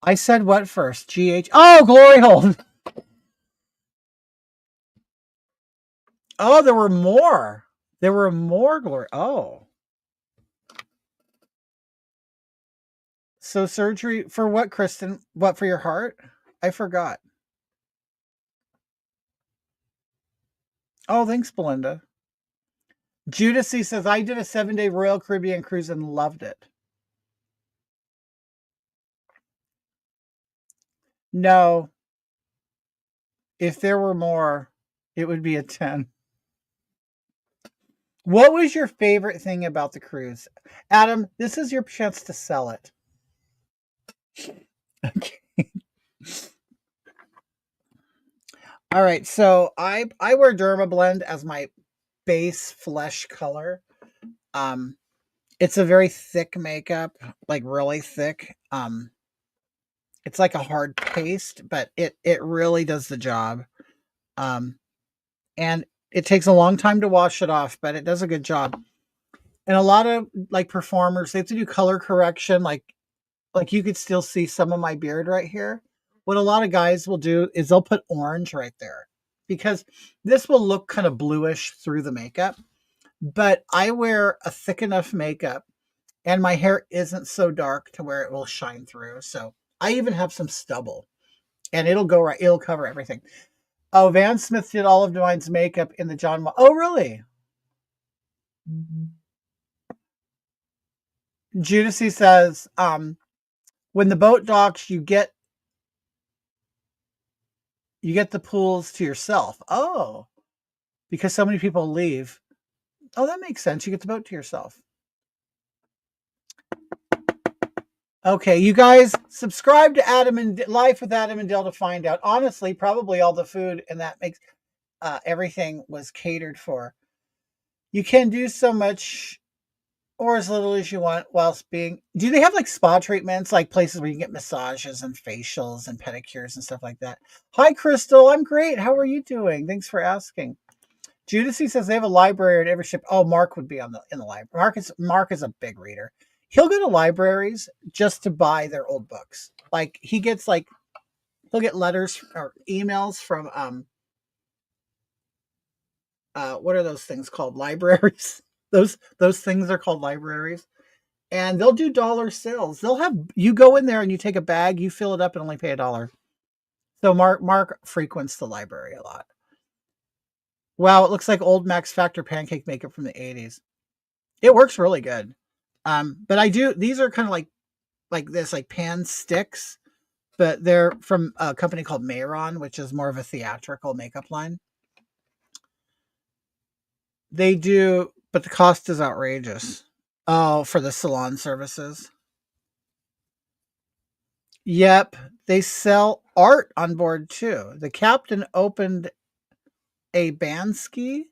I said what first? GH. Oh, Glory Hole. Oh, there were more. There were more glory. Oh. So surgery for what, Kristen? What, for your heart? I forgot. Oh, thanks, Belinda. Judicy says, I did a 7-day Royal Caribbean cruise and loved it. No, if there were more, it would be a 10. What was your favorite thing about the cruise? Adam, this is your chance to sell it. Okay. All right. So I wear Dermablend as my base flesh color. Um, it's a very thick makeup, like really thick. It's like a hard paste, but it really does the job. Um, and it takes a long time to wash it off, but it does a good job. And a lot of like performers, they have to do color correction. Like you could still see some of my beard right here. What a lot of guys will do is they'll put orange right there because this will look kind of bluish through the makeup. But I wear a thick enough makeup and my hair isn't so dark to where it will shine through. So I even have some stubble and it'll go right, it'll cover everything. Oh, Van Smith did all of Divine's makeup in the John. Oh, really? Judicy says, when the boat docks, you get the pools to yourself. Oh, because so many people leave. Oh, that makes sense. You get the boat to yourself. Okay, you guys subscribe to Adam and Life with Adam and Dale to find out. Honestly, probably all the food and that makes everything was catered for. You can do so much or as little as you want whilst being. Do they have like spa treatments, like places where you can get massages and facials and pedicures and stuff like that? Hi, Crystal. I'm great. How are you doing? Thanks for asking. Judicy says they have a library at every ship. Oh, Mark would be in the library. Mark is a big reader. He'll go to libraries just to buy their old books. Like he'll get letters or emails from what are those things called? Libraries. Those things are called libraries. And they'll do dollar sales. They'll have you go in there and you take a bag, you fill it up and only pay $1. So Mark frequents the library a lot. Wow, it looks like old Max Factor pancake makeup from the 80s. It works really good. But these are kind of like this, like pan sticks, but they're from a company called Mayron, which is more of a theatrical makeup line. They do, but the cost is outrageous. Oh, for the salon services. Yep, they sell art on board too. The captain opened a Bansky.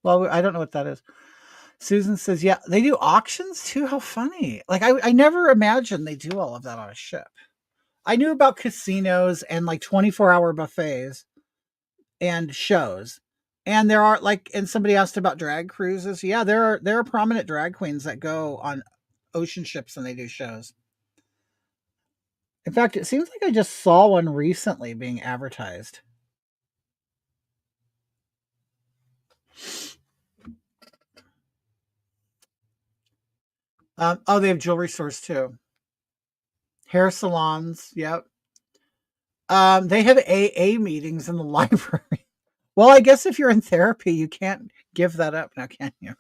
Well, I don't know what that is. Susan says, yeah, they do auctions too. How funny. Like, I never imagined they do all of that on a ship. I knew about casinos and like 24-hour buffets and shows. And there are and somebody asked about drag cruises. Yeah, there are prominent drag queens that go on ocean ships and they do shows. In fact, it seems like I just saw one recently being advertised. Oh, they have jewelry stores too. Hair salons. Yep. They have AA meetings in the library. Well, I guess if you're in therapy, you can't give that up now, can you?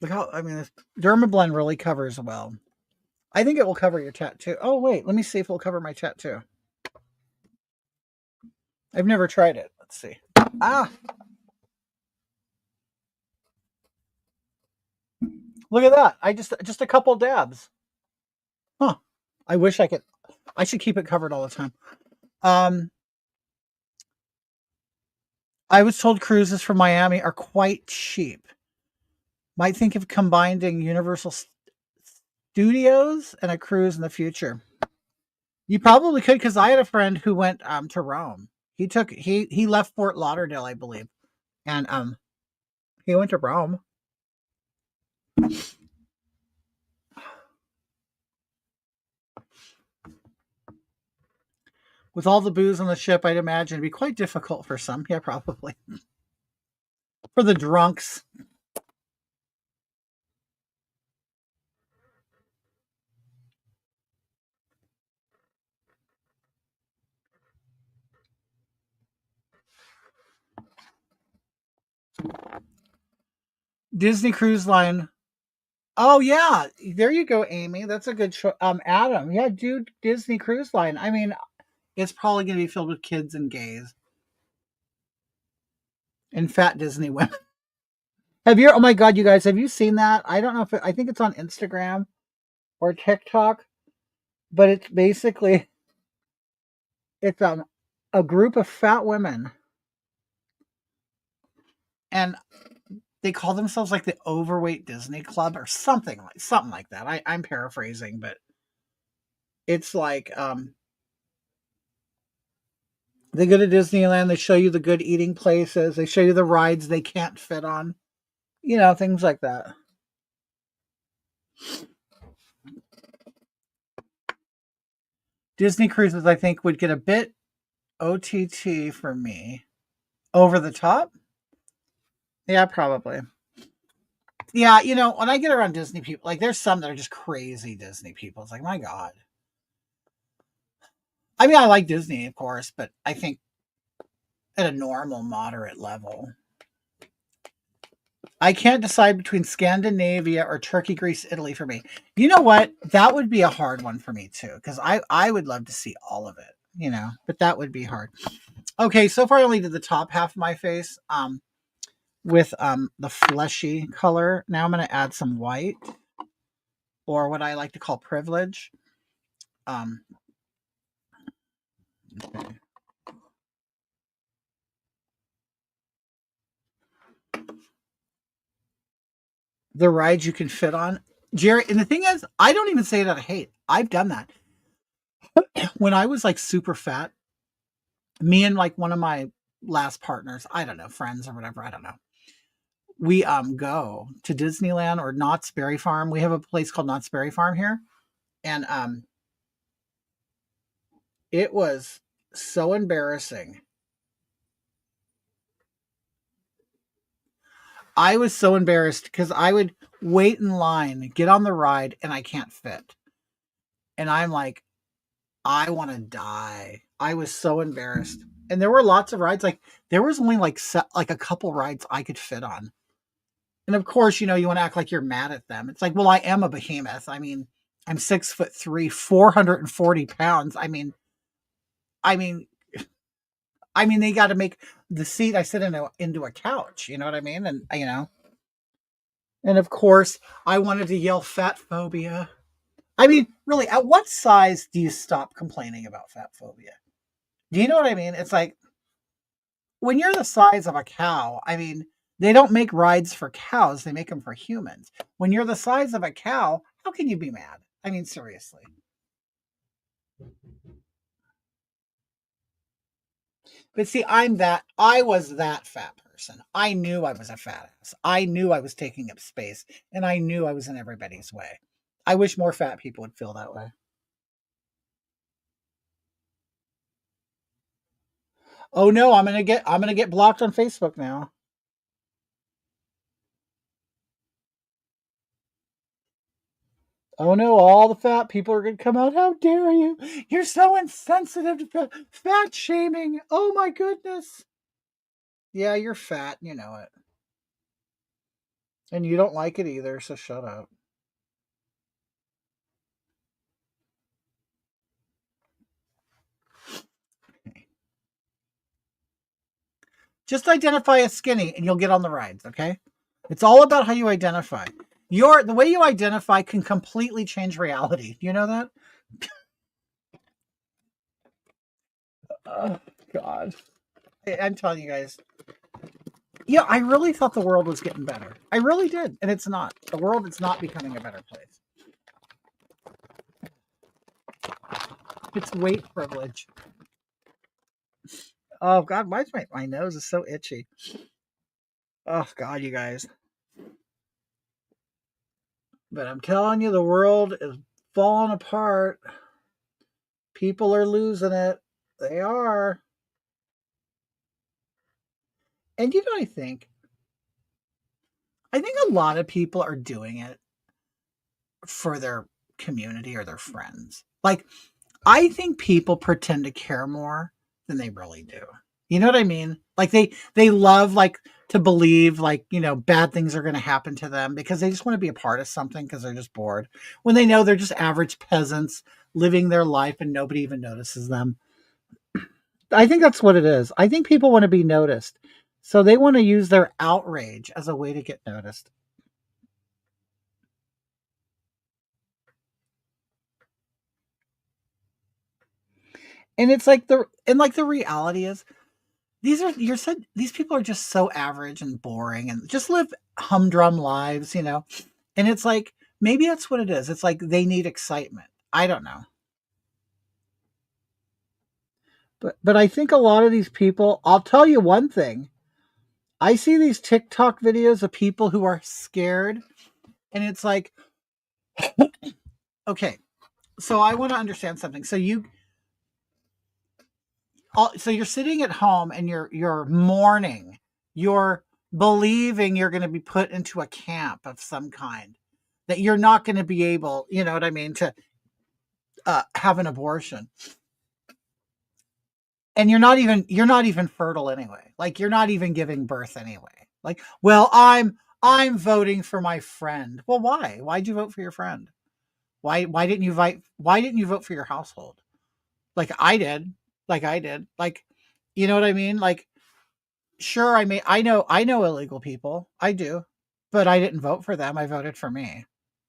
Look how this Dermablend really covers well. I think it will cover your tattoo. Oh wait, let me see if it'll cover my tattoo. I've never tried it. Let's see. Ah, look at that. I just a couple dabs. Huh. I wish I could. I should keep it covered all the time. Um, I was told cruises from Miami are quite cheap. Might think of combining Universal Studios and a cruise in the future. You probably could, because I had a friend who went to Rome. He left Fort Lauderdale, I believe, and he went to Rome. With all the booze on the ship, I'd imagine it'd be quite difficult for some. Yeah, probably. For the drunks. Disney Cruise Line. Oh yeah, there you go, Amy. That's a good choice. Adam, yeah, dude, Disney Cruise Line. I mean, it's probably going to be filled with kids and gays and fat Disney women. Have you? Oh my God, you guys, have you seen that? I don't know if I think it's on Instagram or TikTok, but it's basically it's a group of fat women, and they call themselves like the Overweight Disney Club or something like that. I'm paraphrasing, but it's like they go to Disneyland, they show you the good eating places, they show you the rides they can't fit on, things like that. Disney cruises, I think, would get a bit OTT for me. Over the top? Yeah, probably. Yeah, when I get around Disney people, like there's some that are just crazy Disney people. It's like, my God. I mean, I like Disney, of course, but I think at a normal, moderate level. I can't decide between Scandinavia or Turkey, Greece, Italy for me. You know what? That would be a hard one for me too, because I would love to see all of it, but that would be hard. Okay, so far I only did the top half of my face with the fleshy color. Now I'm going to add some white, or what I like to call privilege. Okay. The rides you can fit on. Jerry, and the thing is, I don't even say it out of hate. I've done that. When I was like super fat, me and like one of my last partners, I don't know, friends or whatever, I don't know. We go to Disneyland or Knott's Berry Farm. We have a place called Knott's Berry Farm here. And it was so embarrassing. I was so embarrassed because I would wait in line, get on the ride, and I can't fit. And I'm like, I want to die. I was so embarrassed. And there were lots of rides. Like there was only like a couple rides I could fit on. And of course, you want to act like you're mad at them. It's like, well, I am a behemoth. I mean, I'm 6'3", 440 pounds. I mean, they got to make the seat I sit into a couch. You know what I mean? And and of course, I wanted to yell "fat phobia." I mean, really, at what size do you stop complaining about fat phobia? Do you know what I mean? It's like when you're the size of a cow, I mean, they don't make rides for cows, they make them for humans. When you're the size of a cow, how can you be mad? I mean, seriously. But see, I was that fat person. I knew I was a fat ass. I knew I was taking up space, and I knew I was in everybody's way. I wish more fat people would feel that way. Oh no, I'm gonna get blocked on Facebook now. Oh no, all the fat people are going to come out. How dare you? You're so insensitive to fat shaming. Oh my goodness. Yeah, you're fat. You know it. And you don't like it either, so shut up. Just identify as skinny and you'll get on the rides, okay? It's all about how you identify. The way you identify can completely change reality. Do you know that? Oh, God. I'm telling you guys, Yeah, I really thought the world was getting better. I really did, and it's not. The world is not becoming a better place. It's weight privilege. Oh God, why is my nose is so itchy? Oh God, you guys. But I'm telling you, the world is falling apart. People are losing it. They are. And you know what I think? I think a lot of people are doing it for their community or their friends. Like, I think people pretend to care more than they really do. You know what I mean? Like they love like to believe like, bad things are going to happen to them because they just want to be a part of something because they're just bored. When they know they're just average peasants living their life and nobody even notices them. I think that's what it is. I think people want to be noticed. So they want to use their outrage as a way to get noticed. And it's like the reality is these people are just so average and boring and just live humdrum lives. And it's like maybe that's what it is. It's like they need excitement. I don't know. But I think a lot of these people, I'll tell you one thing. I see these TikTok videos of people who are scared and it's like, okay, so I want to understand something. So you're sitting at home and you're mourning. You're believing you're going to be put into a camp of some kind, that you're not going to be able, you know what I mean, to have an abortion. And you're not even fertile anyway. Like you're not even giving birth anyway. Like, well, I'm voting for my friend. Well, why? Why'd you vote for your friend? Why didn't you vote for your household? Like I did. Like I did. Like, you know what I mean? Like, sure, I know illegal people. I do. But I didn't vote for them. I voted for me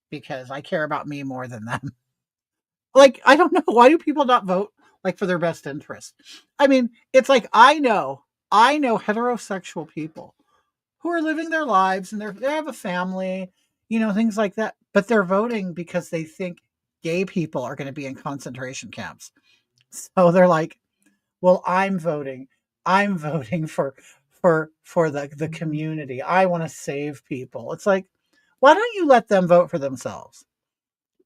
because I care about me more than them. Like, I don't know. Why do people not vote like for their best interest? I mean, it's like I know heterosexual people who are living their lives and they have a family, things like that. But they're voting because they think gay people are going to be in concentration camps. So they're like, well, I'm voting for the community. I want to save people. It's like, why don't you let them vote for themselves?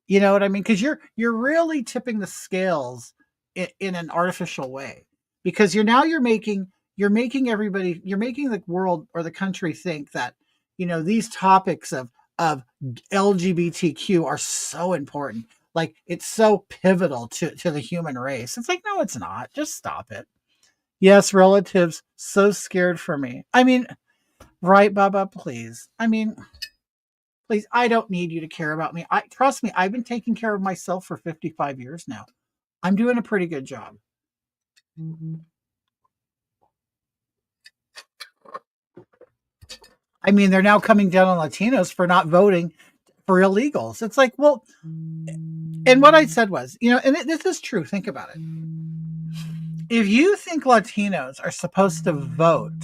You know what I mean? Because you're really tipping the scales in an artificial way. Because you're making the world or the country think that these topics of LGBTQ are so important. Like it's so pivotal to the human race. It's like, no, it's not. Just stop it. Yes, relatives so scared for me. I mean, right, Baba, please. I mean, please, I don't need you to care about me. I trust me, I've been taking care of myself for 55 years now. I'm doing a pretty good job. I mean, they're now coming down on Latinos for not voting for illegals. It's like, well, and what I said was, and this is true. Think about it. If you think Latinos are supposed to vote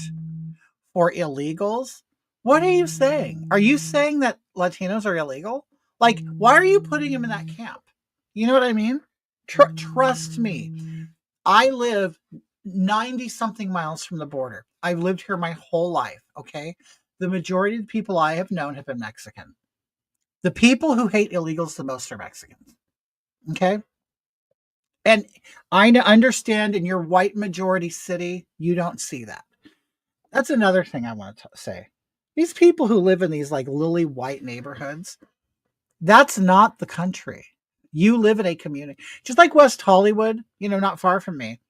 for illegals, what are you saying? Are you saying that Latinos are illegal? Like, why are you putting them in that camp? You know what I mean? Trust me. I live 90 something miles from the border. I've lived here my whole life. Okay. The majority of the people I have known have been Mexican. The people who hate illegals the most are Mexicans. Okay. And I understand in your white majority city, you don't see that. That's another thing I want to say. These people who live in these like lily white neighborhoods, that's not the country. You live in a community, just like West Hollywood, not far from me.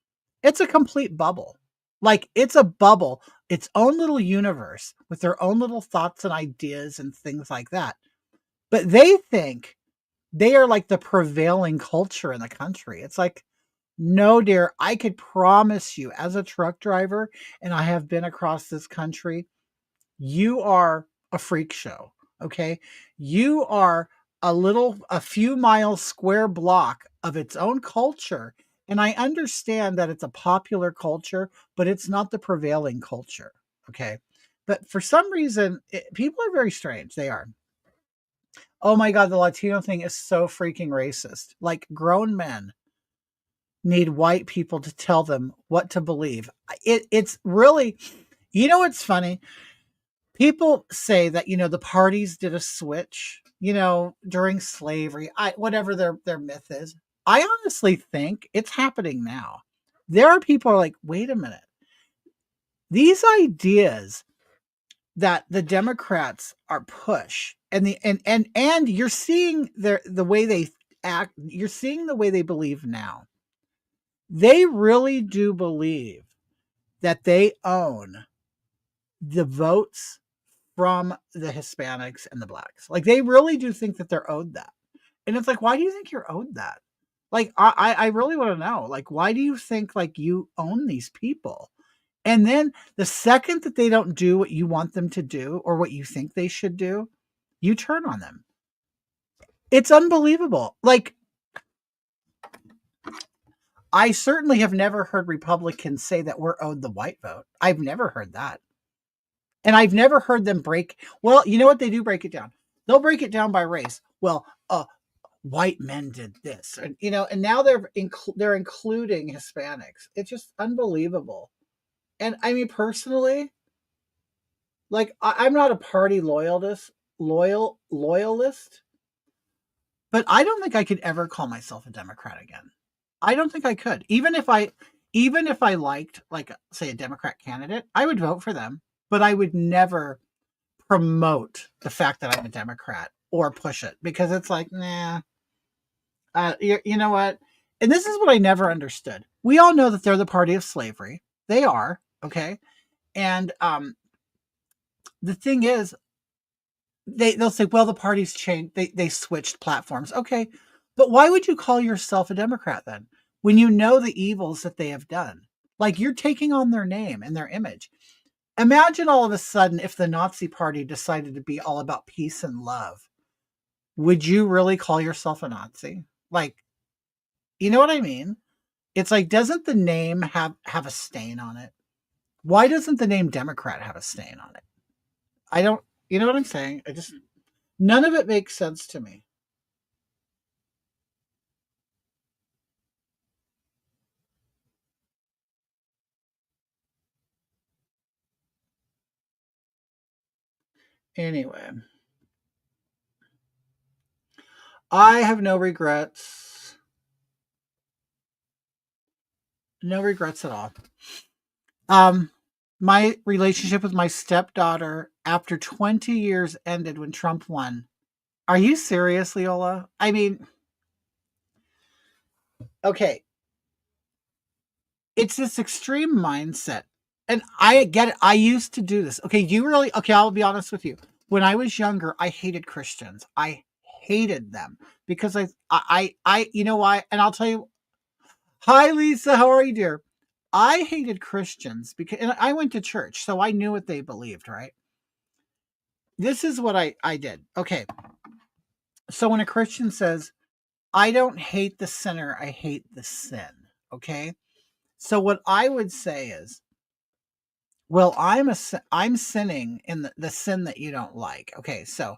It's a complete bubble. Like it's a bubble, its own little universe with their own little thoughts and ideas and things like that. But they think they are like the prevailing culture in the country. It's like, no, dear, I could promise you as a truck driver, and I have been across this country, you are a freak show. Okay. You are a few miles square block of its own culture. And I understand that it's a popular culture, but it's not the prevailing culture. Okay. But for some reason, people are very strange. They are. Oh my God, the Latino thing is so freaking racist. Like grown men need white people to tell them what to believe. It's really, what's funny? People say that, the parties did a switch, during slavery, whatever their myth is. I honestly think it's happening now. There are people who are like, wait a minute. These ideas that the Democrats are push and you're seeing the way they act, you're seeing the way they believe now. They really do believe that they own the votes from the Hispanics and the blacks. Like they really do think that they're owed that. And it's like, why do you think you're owed that? Like, I really want to know, like, why do you think like you own these people? And then the second that they don't do what you want them to do or what you think they should do, you turn on them. It's unbelievable. Like, I certainly have never heard Republicans say that we're owed the white vote. I've never heard that. And I've never heard them well, you know what? They do break it down. They'll break it down by race. Well, white men did this. And, and now they're including Hispanics. It's just unbelievable. And I mean, personally, like I'm not a party loyalist, but I don't think I could ever call myself a Democrat again. I don't think I could. Even if I liked, like, say, a Democrat candidate, I would vote for them, but I would never promote the fact that I'm a Democrat or push it because it's like, nah. You know what? And this is what I never understood. We all know that they're the party of slavery. They are, okay? And the thing is, they'll say, well, the party's changed. They switched platforms. Okay. But why would you call yourself a Democrat then? When you know the evils that they have done? Like you're taking on their name and their image. Imagine all of a sudden if the Nazi party decided to be all about peace and love. Would you really call yourself a Nazi? Like, you know what I mean? It's like, doesn't the name have a stain on it? Why doesn't the name Democrat have a stain on it? I don't, you know what I'm saying? None of it makes sense to me. Anyway, I have no regrets. No regrets at all. My relationship with my stepdaughter after 20 years ended when Trump won. Are you serious, Leola? I mean, okay, it's this extreme mindset. And I get it. I used to do this. Okay, I'll be honest with you. When I was younger, I hated Christians. I hated them because you know why? And I'll tell you, hi, Lisa. How are you, dear? I hated Christians because and I went to church, so I knew what they believed, right? This is what I did. Okay. So when a Christian says, I don't hate the sinner, I hate the sin. Okay. So what I would say is, well, I'm sinning in the sin that you don't like. Okay. So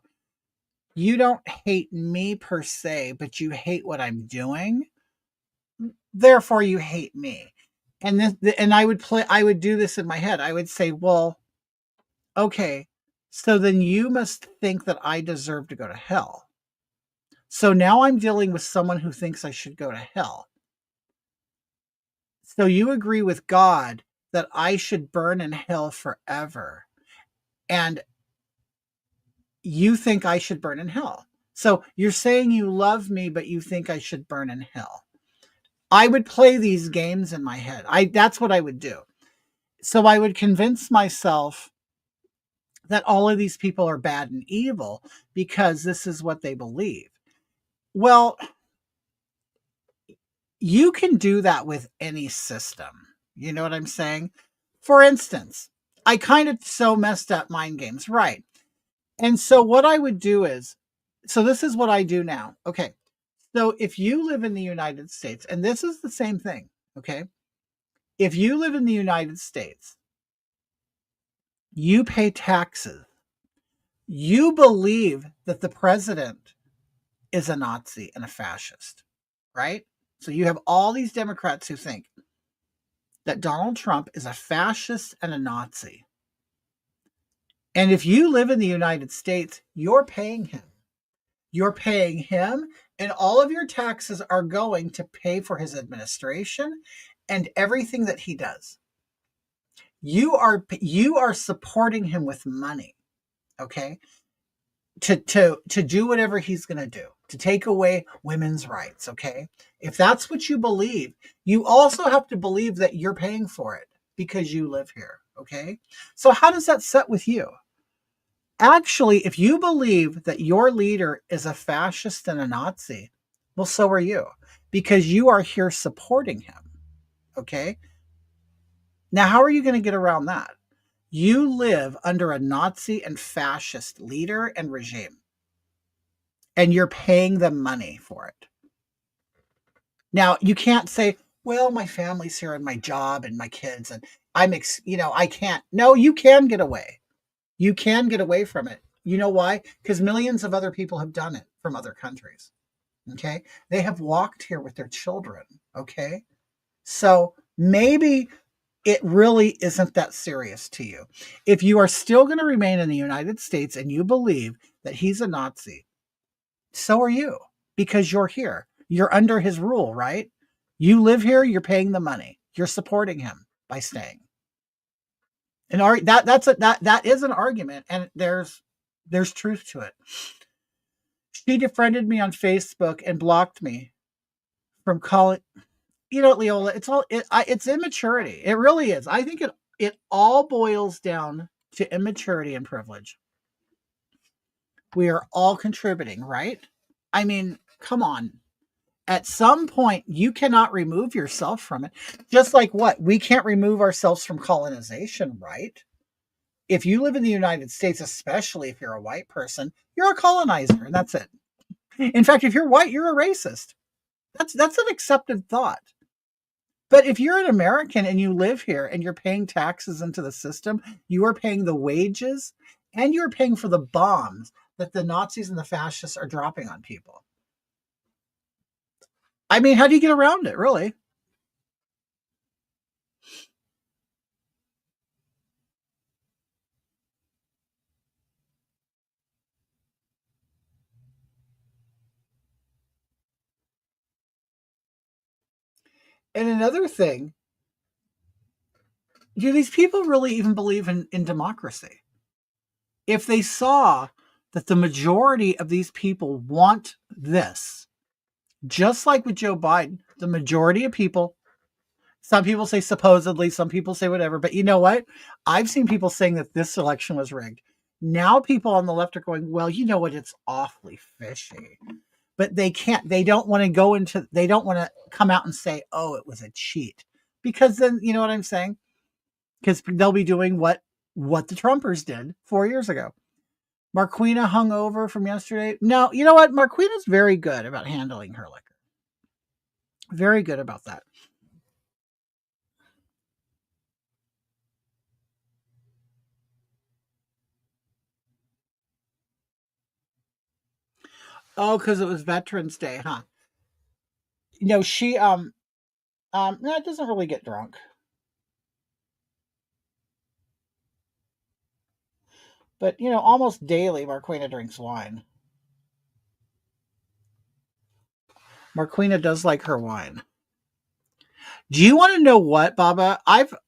you don't hate me per se, but you hate what I'm doing. Therefore you hate me. And I would do this in my head. I would say, well, okay, so then you must think that I deserve to go to hell. So now I'm dealing with someone who thinks I should go to hell. So you agree with God that I should burn in hell forever. And you think I should burn in hell. So you're saying you love me, but you think I should burn in hell. I would play these games in my head. That's what I would do. So I would convince myself that all of these people are bad and evil because this is what they believe. Well, you can do that with any system. You know what I'm saying? For instance, I kind of so messed up mind games, right? And so what I would do is, so this is what I do now. Okay. So if you live in the United States, and this is the same thing, okay? If you live in the United States, You pay taxes. You believe that the president is a Nazi and a fascist, right? So you have all these Democrats who think that Donald Trump is a fascist and a Nazi. And if you live in the United States, you're paying him. You're paying him, and all of your taxes are going to pay for his administration and everything that he does. You are supporting him with money, okay? To do whatever he's going to do, to take away women's rights, okay? If that's what you believe, you also have to believe that you're paying for it because you live here, okay? So how does that set with you? Actually, if you believe that your leader is a fascist and a Nazi, well, so are you, because you are here supporting him, okay? Now, how are you going to get around that? You live under a Nazi and fascist leader and regime, and you're paying them money for it. Now, you can't say, well, my family's here and my job and my kids, and I can't. No, you can get away. You can get away from it. You know why? Because millions of other people have done it from other countries. Okay. They have walked here with their children. Okay. So maybe it really isn't that serious to you. If you are still going to remain in the United States and you believe that he's a Nazi, so are you, because you're here. You're under his rule, right? You live here, you're paying the money. You're supporting him by staying. And that is an argument, and there's truth to it. She defriended me on Facebook and blocked me from calling. You know, Leola, it's immaturity. It really is. I think it all boils down to immaturity and privilege. We are all contributing, right? I mean, come on. At some point, you cannot remove yourself from it. Just like what? We can't remove ourselves from colonization, right? If you live in the United States, especially if you're a white person, you're a colonizer, and that's it. In fact, if you're white, you're a racist. That's an accepted thought. But if you're an American and you live here and you're paying taxes into the system, you are paying the wages and you're paying for the bombs that the Nazis and the fascists are dropping on people. I mean, how do you get around it, really? And another thing, do these people really even believe in democracy? If they saw that the majority of these people want this, just like with Joe Biden, the majority of people, some people say supposedly, some people say whatever, but you know what? I've seen people saying that this election was rigged. Now people on the left are going, well, you know what? It's awfully fishy. But they can't, they don't want to come out and say, oh, it was a cheat. Because then, you know what I'm saying? Because they'll be doing what the Trumpers did 4 years ago. Marquina hung over from yesterday. No, you know what? Marquina's very good about handling her liquor. Very good about that. Oh, because it was Veterans Day, huh? No, she no, it doesn't really get drunk. But you know, almost daily Marquina drinks wine. Marquina does like her wine. Do you want to know what, Baba?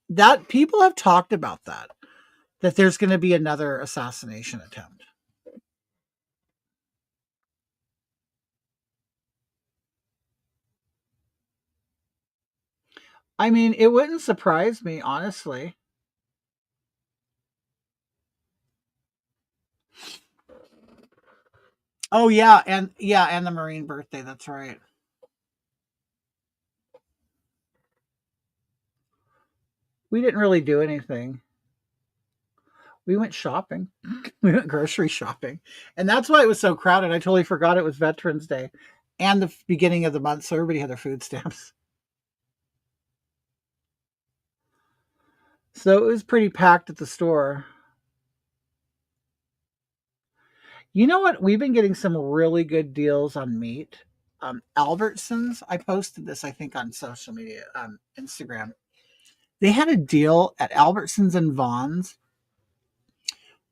That people have talked about that there's going to be another assassination attempt. I mean, it wouldn't surprise me, honestly. Oh and the Marine birthday, that's right. We didn't really do anything. We went shopping. We went grocery shopping. And that's why it was so crowded. I totally forgot it was Veterans Day and the beginning of the month, so everybody had their food stamps. So it was pretty packed at the store. You know what? We've been getting some really good deals on meat. Albertsons, I posted this, I think, on social media, Instagram. They had a deal at Albertsons and Vaughn's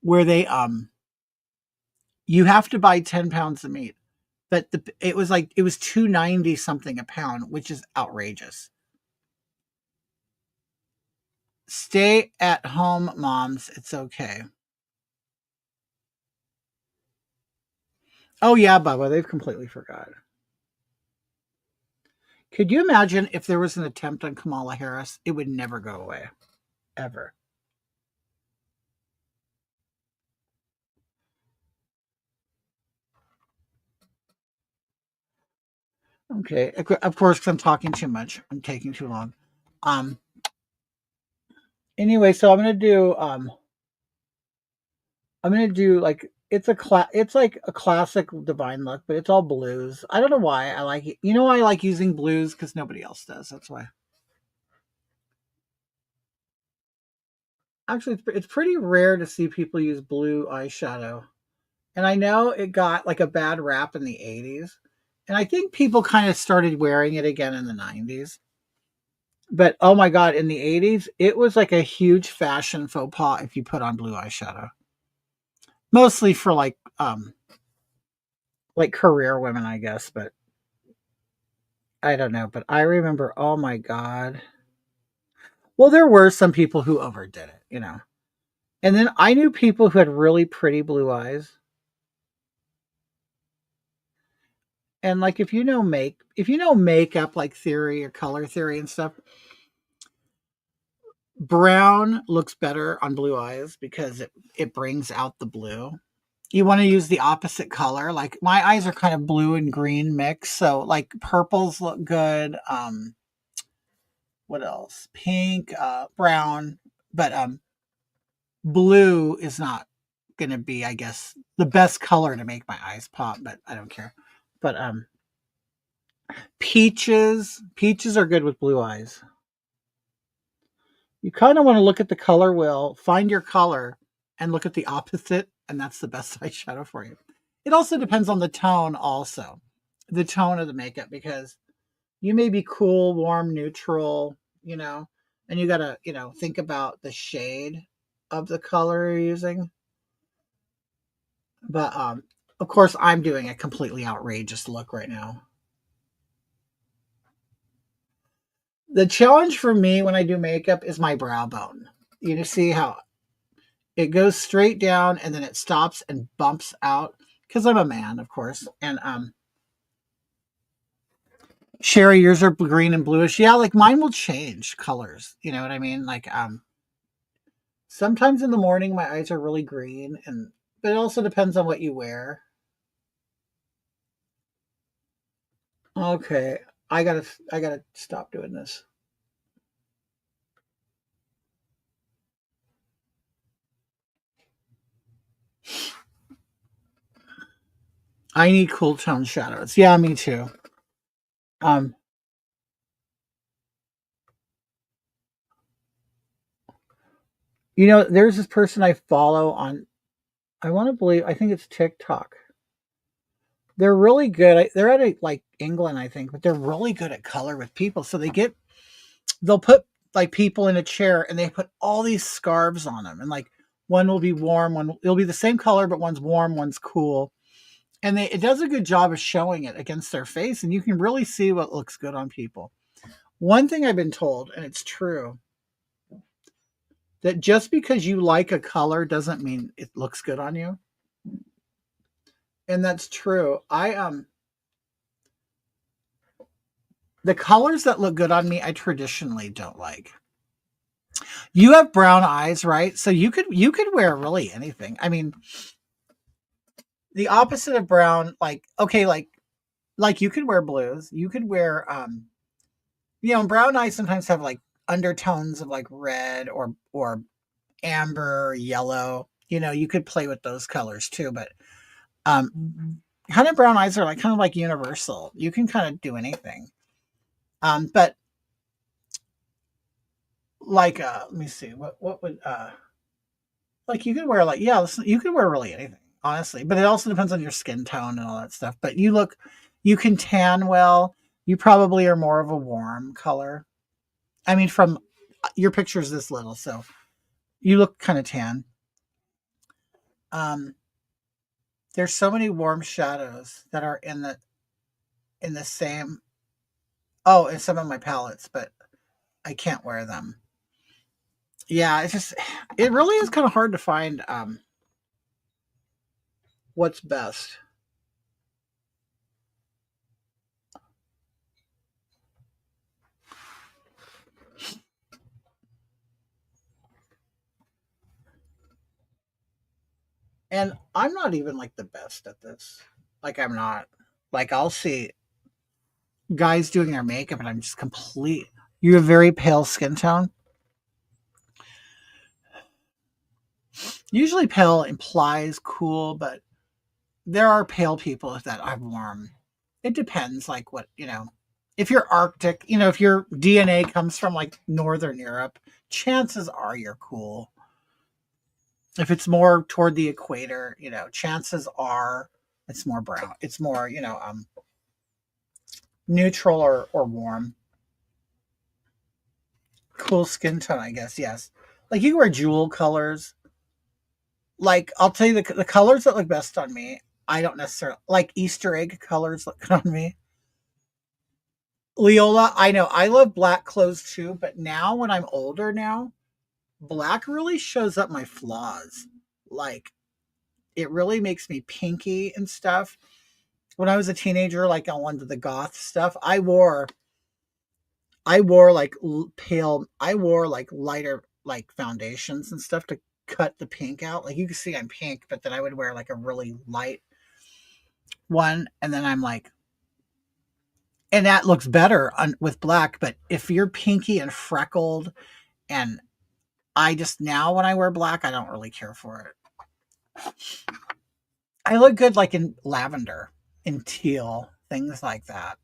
where you have to buy 10 pounds of meat, but it was 290 something a pound, which is outrageous. Stay at home, moms. It's okay. Oh yeah, Bubba, they've completely forgot. Could you imagine if there was an attempt on Kamala Harris? It would never go away, ever. Okay, of course, because I'm talking too much. I'm taking too long. Um. Anyway, so I'm gonna do like it's like a classic divine look, but it's all blues. I don't know why I like it. You know why I like using blues? Because nobody else does. That's why. Actually, it's pretty rare to see people use blue eyeshadow. And I know it got like a bad rap in the 80s. And I think people kind of started wearing it again in the 90s. But oh my God, in the 80s, it was like a huge fashion faux pas if you put on blue eyeshadow. Mostly for like career women, I guess, but I don't know. But I remember, oh my God. Well, there were some people who overdid it, you know. And then I knew people who had really pretty blue eyes. And like if you know makeup like theory or color theory and stuff, brown looks better on blue eyes because it brings out the blue. You want to use the opposite color. Like my eyes are kind of blue and green mix, so like purples look good. What else? Pink, brown, but blue is not going to be, I guess, the best color to make my eyes pop, but I don't care. But peaches are good with blue eyes. You kind of want to look at the color wheel, find your color, and look at the opposite, and that's the best eyeshadow for you. It also depends on the tone, also the tone of the makeup, because you may be cool, warm, neutral, you know, and you gotta, think about the shade of the color you're using. But of course, I'm doing a completely outrageous look right now. The challenge for me when I do makeup is my brow bone. You see how it goes straight down and then it stops and bumps out because I'm a man, of course. And Sherry, yours are green and bluish. Yeah, like mine will change colors. You know what I mean? Like sometimes in the morning my eyes are really green, and but it also depends on what you wear. Okay, I gotta stop doing this. I need cool tone shadows. Yeah, me too. Um, there's this person I follow on. I want to believe. I think it's TikTok. They're really good. They're at like England, I think, but they're really good at color with people. So they'll put like people in a chair and they put all these scarves on them, and like one will be warm, it'll be the same color, but one's warm, one's cool, and it does a good job of showing it against their face, and you can really see what looks good on people. One thing I've been told, and it's true, that just because you like a color doesn't mean it looks good on you, and that's true. The colors that look good on me, I traditionally don't like. You have brown eyes, right? So you could wear really anything. I mean, the opposite of brown, like okay, like you could wear blues. You could wear brown eyes sometimes have like undertones of like red or amber, or yellow. You could play with those colors too, but kind of brown eyes are like kind of like universal. You can kind of do anything. But let me see what would like you could wear like yeah, listen, you could wear really anything. honestly. But it also depends on your skin tone and all that stuff. But you can tan well. You probably are more of a warm color. I mean, from your picture's this little, so you look kind of tan. Um, there's so many warm shadows that are in the same. Oh, and some of my palettes, but I can't wear them. Yeah, it really is kind of hard to find what's best. And I'm not even like the best at this. Like I'm not. Like I'll see guys doing their makeup and I'm just complete. You have very pale skin tone. Usually pale implies cool, but there are pale people that are warm. It depends like what, if you're Arctic, if your DNA comes from like Northern Europe, chances are you're cool. If it's more toward the equator, chances are it's more brown. It's more, neutral or warm. Cool skin tone, I guess. Yes. Like you wear jewel colors. Like I'll tell you the colors that look best on me. I don't necessarily like Easter egg colors look good on me. Leola, I know I love black clothes too, but now when I'm older now, black really shows up my flaws. Like it really makes me pinky and stuff. When I was a teenager, like I wanted the goth stuff, I wore like pale, I wore like lighter like foundations and stuff to cut the pink out. Like you can see I'm pink, but then I would wear like a really light one, and then I'm like, and that looks better with black. But if you're pinky and freckled, and I just now when I wear black, I don't really care for it. I look good like in lavender, in teal, things like that.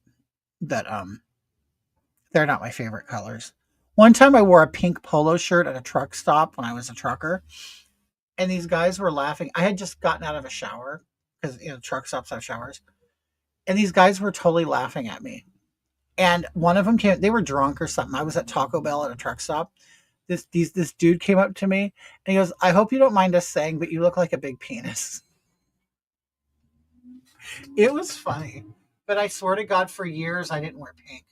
But they're not my favorite colors. One time I wore a pink polo shirt at a truck stop when I was a trucker, and these guys were laughing. I had just gotten out of a shower because truck stops have showers, and these guys were totally laughing at me. And one of them came. They were drunk or something. I was at Taco Bell at a truck stop. This dude came up to me and he goes, "I hope you don't mind us saying, but you look like a big penis." It was funny, but I swear to God, for years I didn't wear pink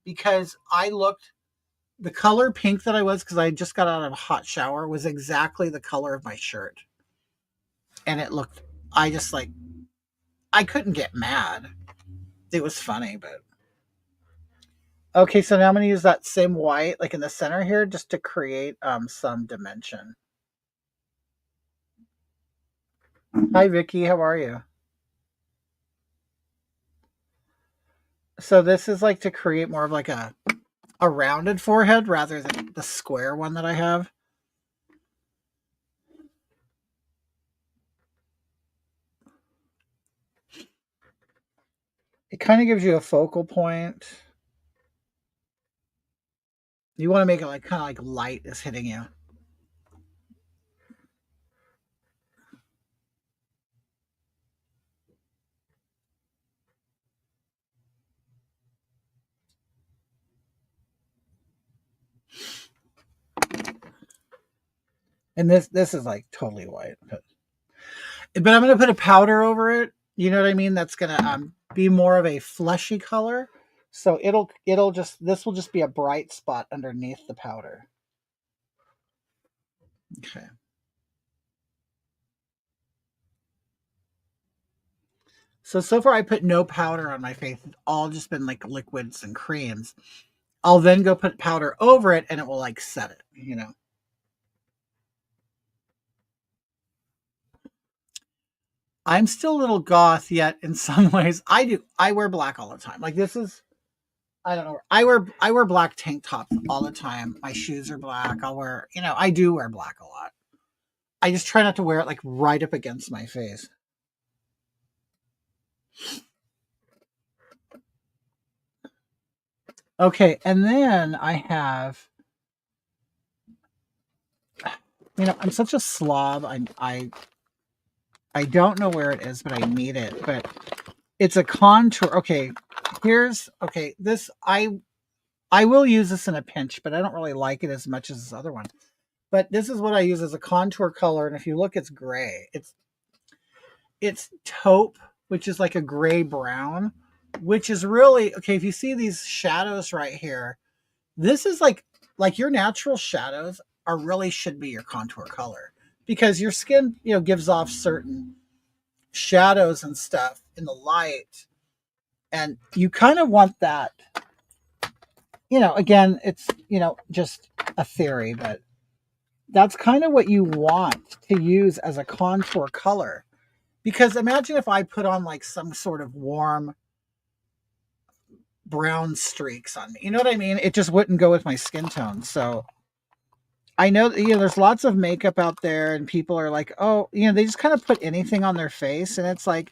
because I looked the color pink that I was because I just got out of a hot shower was exactly the color of my shirt, and it looked. I just like I couldn't get mad. It was funny, but okay. So now I'm gonna use that same white, like in the center here, just to create some dimension. Hi, Vicky. How are you? So this is like to create more of like a rounded forehead rather than the square one that I have. It kind of gives you a focal point. You want to make it like kind of like light is hitting you. And this is like totally white, but I'm gonna put a powder over it. You know what I mean? That's gonna be more of a fleshy color. So it'll just this will just be a bright spot underneath the powder. Okay. So far I put no powder on my face. It's all just been like liquids and creams. I'll then go put powder over it and it will like set it. I'm still a little goth yet in some ways. I wear black all the time. Like this is I don't know. I wear black tank tops all the time. My shoes are black. I do wear black a lot. I just try not to wear it like right up against my face. Okay, and then I have I'm such a slob. I I don't know where it is, but I need it. But it's a contour. Okay, this I will use this in a pinch, but I don't really like it as much as this other one. But this is what I use as a contour color, and if you look, it's gray. It's taupe, which is like a gray brown, which is really okay. If you see these shadows right here, this is like your natural shadows are really should be your contour color because your skin, gives off certain shadows and stuff in the light, and you kind of want that. Again, it's just a theory, but that's kind of what you want to use as a contour color. Because imagine if I put on like some sort of warm brown streaks on me. You know what I mean? It just wouldn't go with my skin tone. So I know that, there's lots of makeup out there and people are like, oh, they just kind of put anything on their face. And it's like,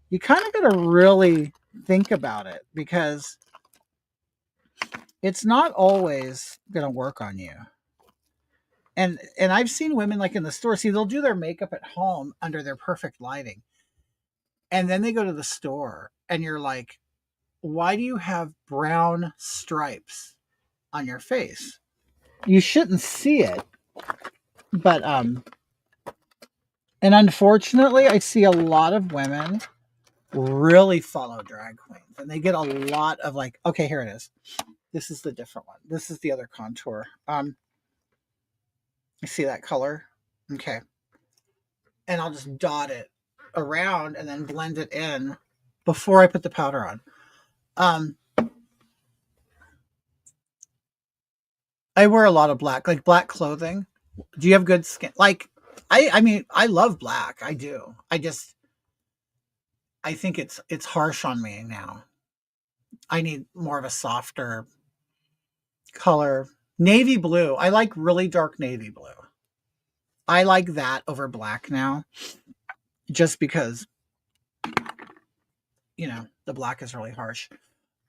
you kind of got to really think about it because it's not always going to work on you. And I've seen women like in the store, see, they'll do their makeup at home under their perfect lighting. And then they go to the store and you're like, why do you have brown stripes on your face? You shouldn't see it. But and unfortunately, I see a lot of women really follow drag queens and they get a lot of like, okay, here it is. This is the different one. This is the other contour. You see that color? Okay. And I'll just dot it around and then blend it in before I put the powder on. I wear a lot of black, like black clothing. Do you have good skin? Like, I mean, I love black. I do. I think it's harsh on me now. I need more of a softer color. Navy blue. I like really dark navy blue. I like that over black now, just because, the black is really harsh.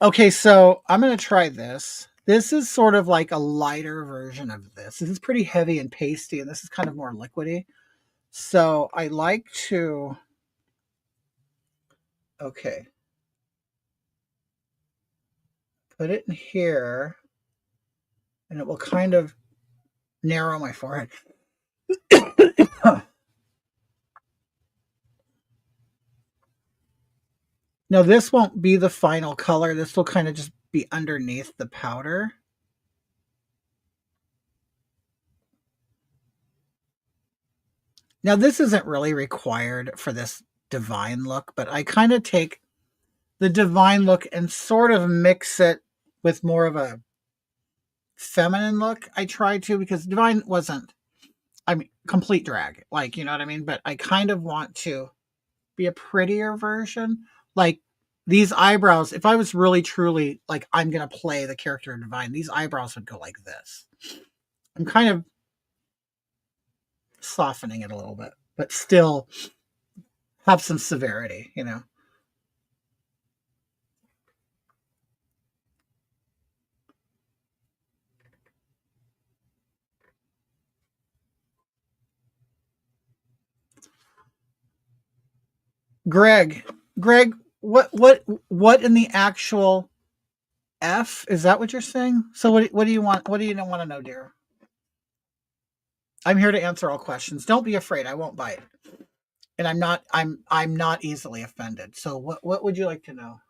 Okay, so I'm going to try this. This is sort of like a lighter version of this. This is pretty heavy and pasty, and this is kind of more liquidy. So I like to, okay, put it in here, and it will kind of narrow my forehead. Now, this won't be the final color. This will kind of just be underneath the powder. Now, this isn't really required for this divine look, but I kind of take the divine look and sort of mix it with more of a feminine look. I tried to, because divine wasn't, complete drag. Like, you know what I mean? But I kind of want to be a prettier version. Like these eyebrows, if I was really truly like, I'm going to play the character of divine, these eyebrows would go like this. I'm kind of softening it a little bit, but still have some severity, Greg, what in the actual F? Is that what you're saying? So what do you want? What do you want to know, dear? I'm here to answer all questions. Don't be afraid. I won't bite. And I'm not easily offended. So what would you like to know?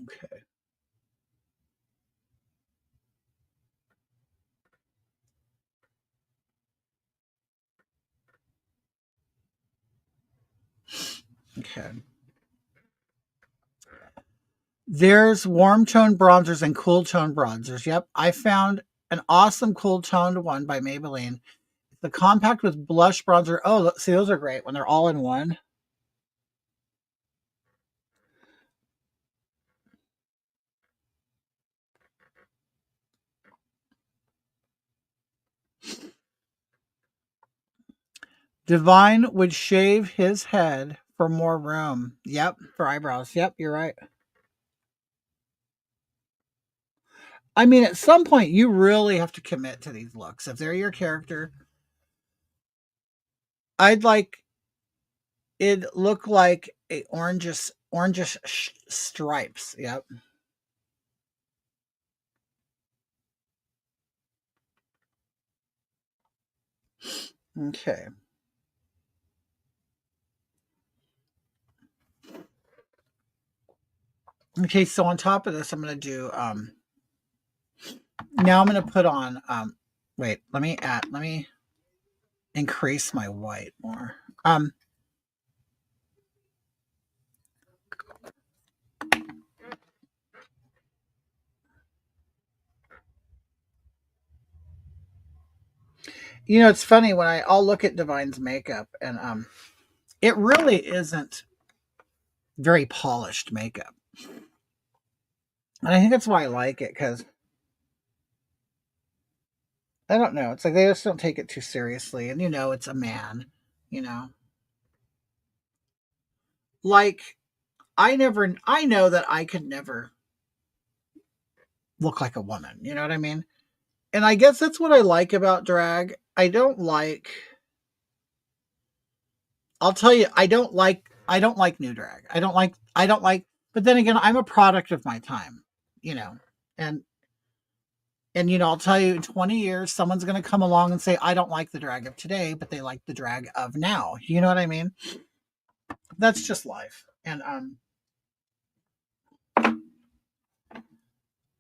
Okay. Okay. There's warm tone bronzers and cool tone bronzers. Yep. I found an awesome cool toned one by Maybelline. The compact with blush bronzer. Oh, see, those are great when they're all in one. Divine would shave his head for more room. Yep, for eyebrows. Yep, you're right. I mean, at some point, you really have to commit to these looks. If they're your character, I'd like it look like a orangish stripes. Yep. Okay. Okay, so on top of this, I'm gonna do now I'm gonna put on wait, let me increase my white more. You know, it's funny when I'll look at Divine's makeup and it really isn't very polished makeup. And I think that's why I like it, because I don't know. It's like they just don't take it too seriously. And you know, it's a man, you know. Like I know that I could never look like a woman. You know what I mean? And I guess that's what I like about drag. I'll tell you, I don't like new drag. I don't like but then again, I'm a product of my time, you know. And you know, I'll tell you in 20 years someone's going to come along and say I don't like the drag of today, but they like the drag of now. You know what I mean? That's just life. And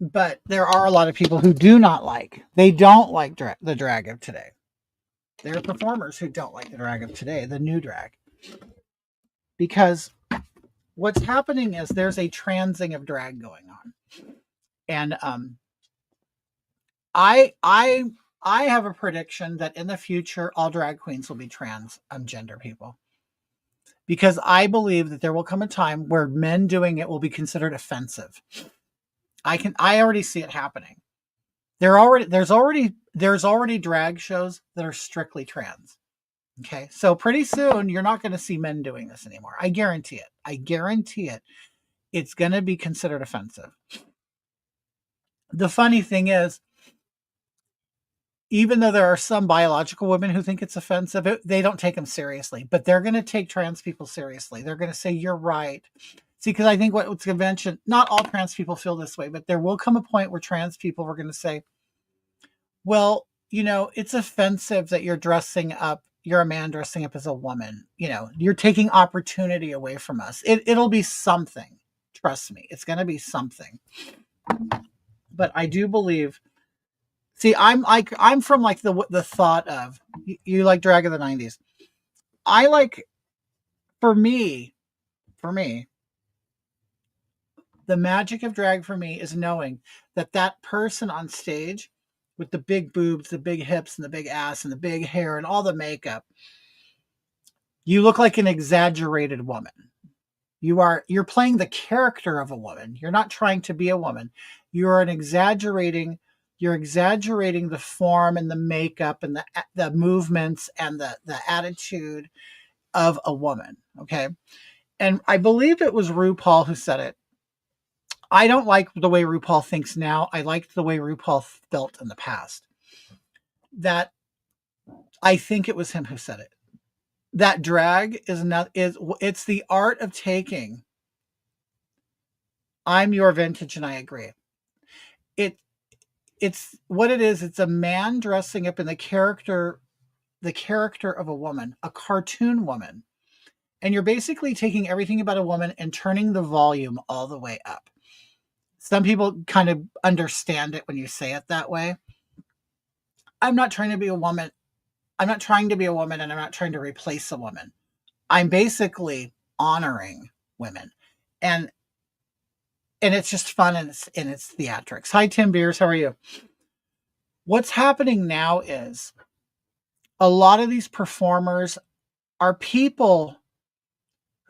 but there are a lot of people who do not like. They don't like the drag of today. There are performers who don't like the drag of today, the new drag. Because what's happening is there's a transing of drag going on. And I I have a prediction that in the future all drag queens will be trans gender people. Because I believe that there will come a time where men doing it will be considered offensive. I already see it happening. There's already drag shows that are strictly trans. Okay. So pretty soon you're not going to see men doing this anymore. I guarantee it. I guarantee it. It's going to be considered offensive. The funny thing is, even though there are some biological women who think it's offensive, they don't take them seriously, but they're going to take trans people seriously. They're going to say, you're right. See, because I think what's convention, not all trans people feel this way, but there will come a point where trans people are going to say, well, you know, it's offensive that you're a man dressing up as a woman. You know, you're taking opportunity away from us. It'll be something. Trust me, it's going to be something. But I do believe, see, I'm from like the thought of, you like drag of the 90s. I like, for me, the magic of drag for me is knowing that that person on stage with the big boobs, the big hips, and the big ass, and the big hair, and all the makeup, you look like an exaggerated woman. You're playing the character of a woman. You're not trying to be a woman. You're exaggerating the form and the makeup and the movements and the attitude of a woman. Okay. And I believe it was RuPaul who said it. I don't like the way RuPaul thinks now. I liked the way RuPaul felt in the past. That I think it was him who said it. That drag it's the art of taking. I'm your vintage, and I agree. It it's what it is. It's a man dressing up in the character of a woman, a cartoon woman. And you're basically taking everything about a woman and turning the volume all the way up. Some people kind of understand it when you say it that way. I'm not trying to be a woman. I'm not trying to be a woman, and I'm not trying to replace a woman. I'm basically honoring women. And it's just fun, and it's theatrics. Hi, Tim Beers. How are you? What's happening now is a lot of these performers are people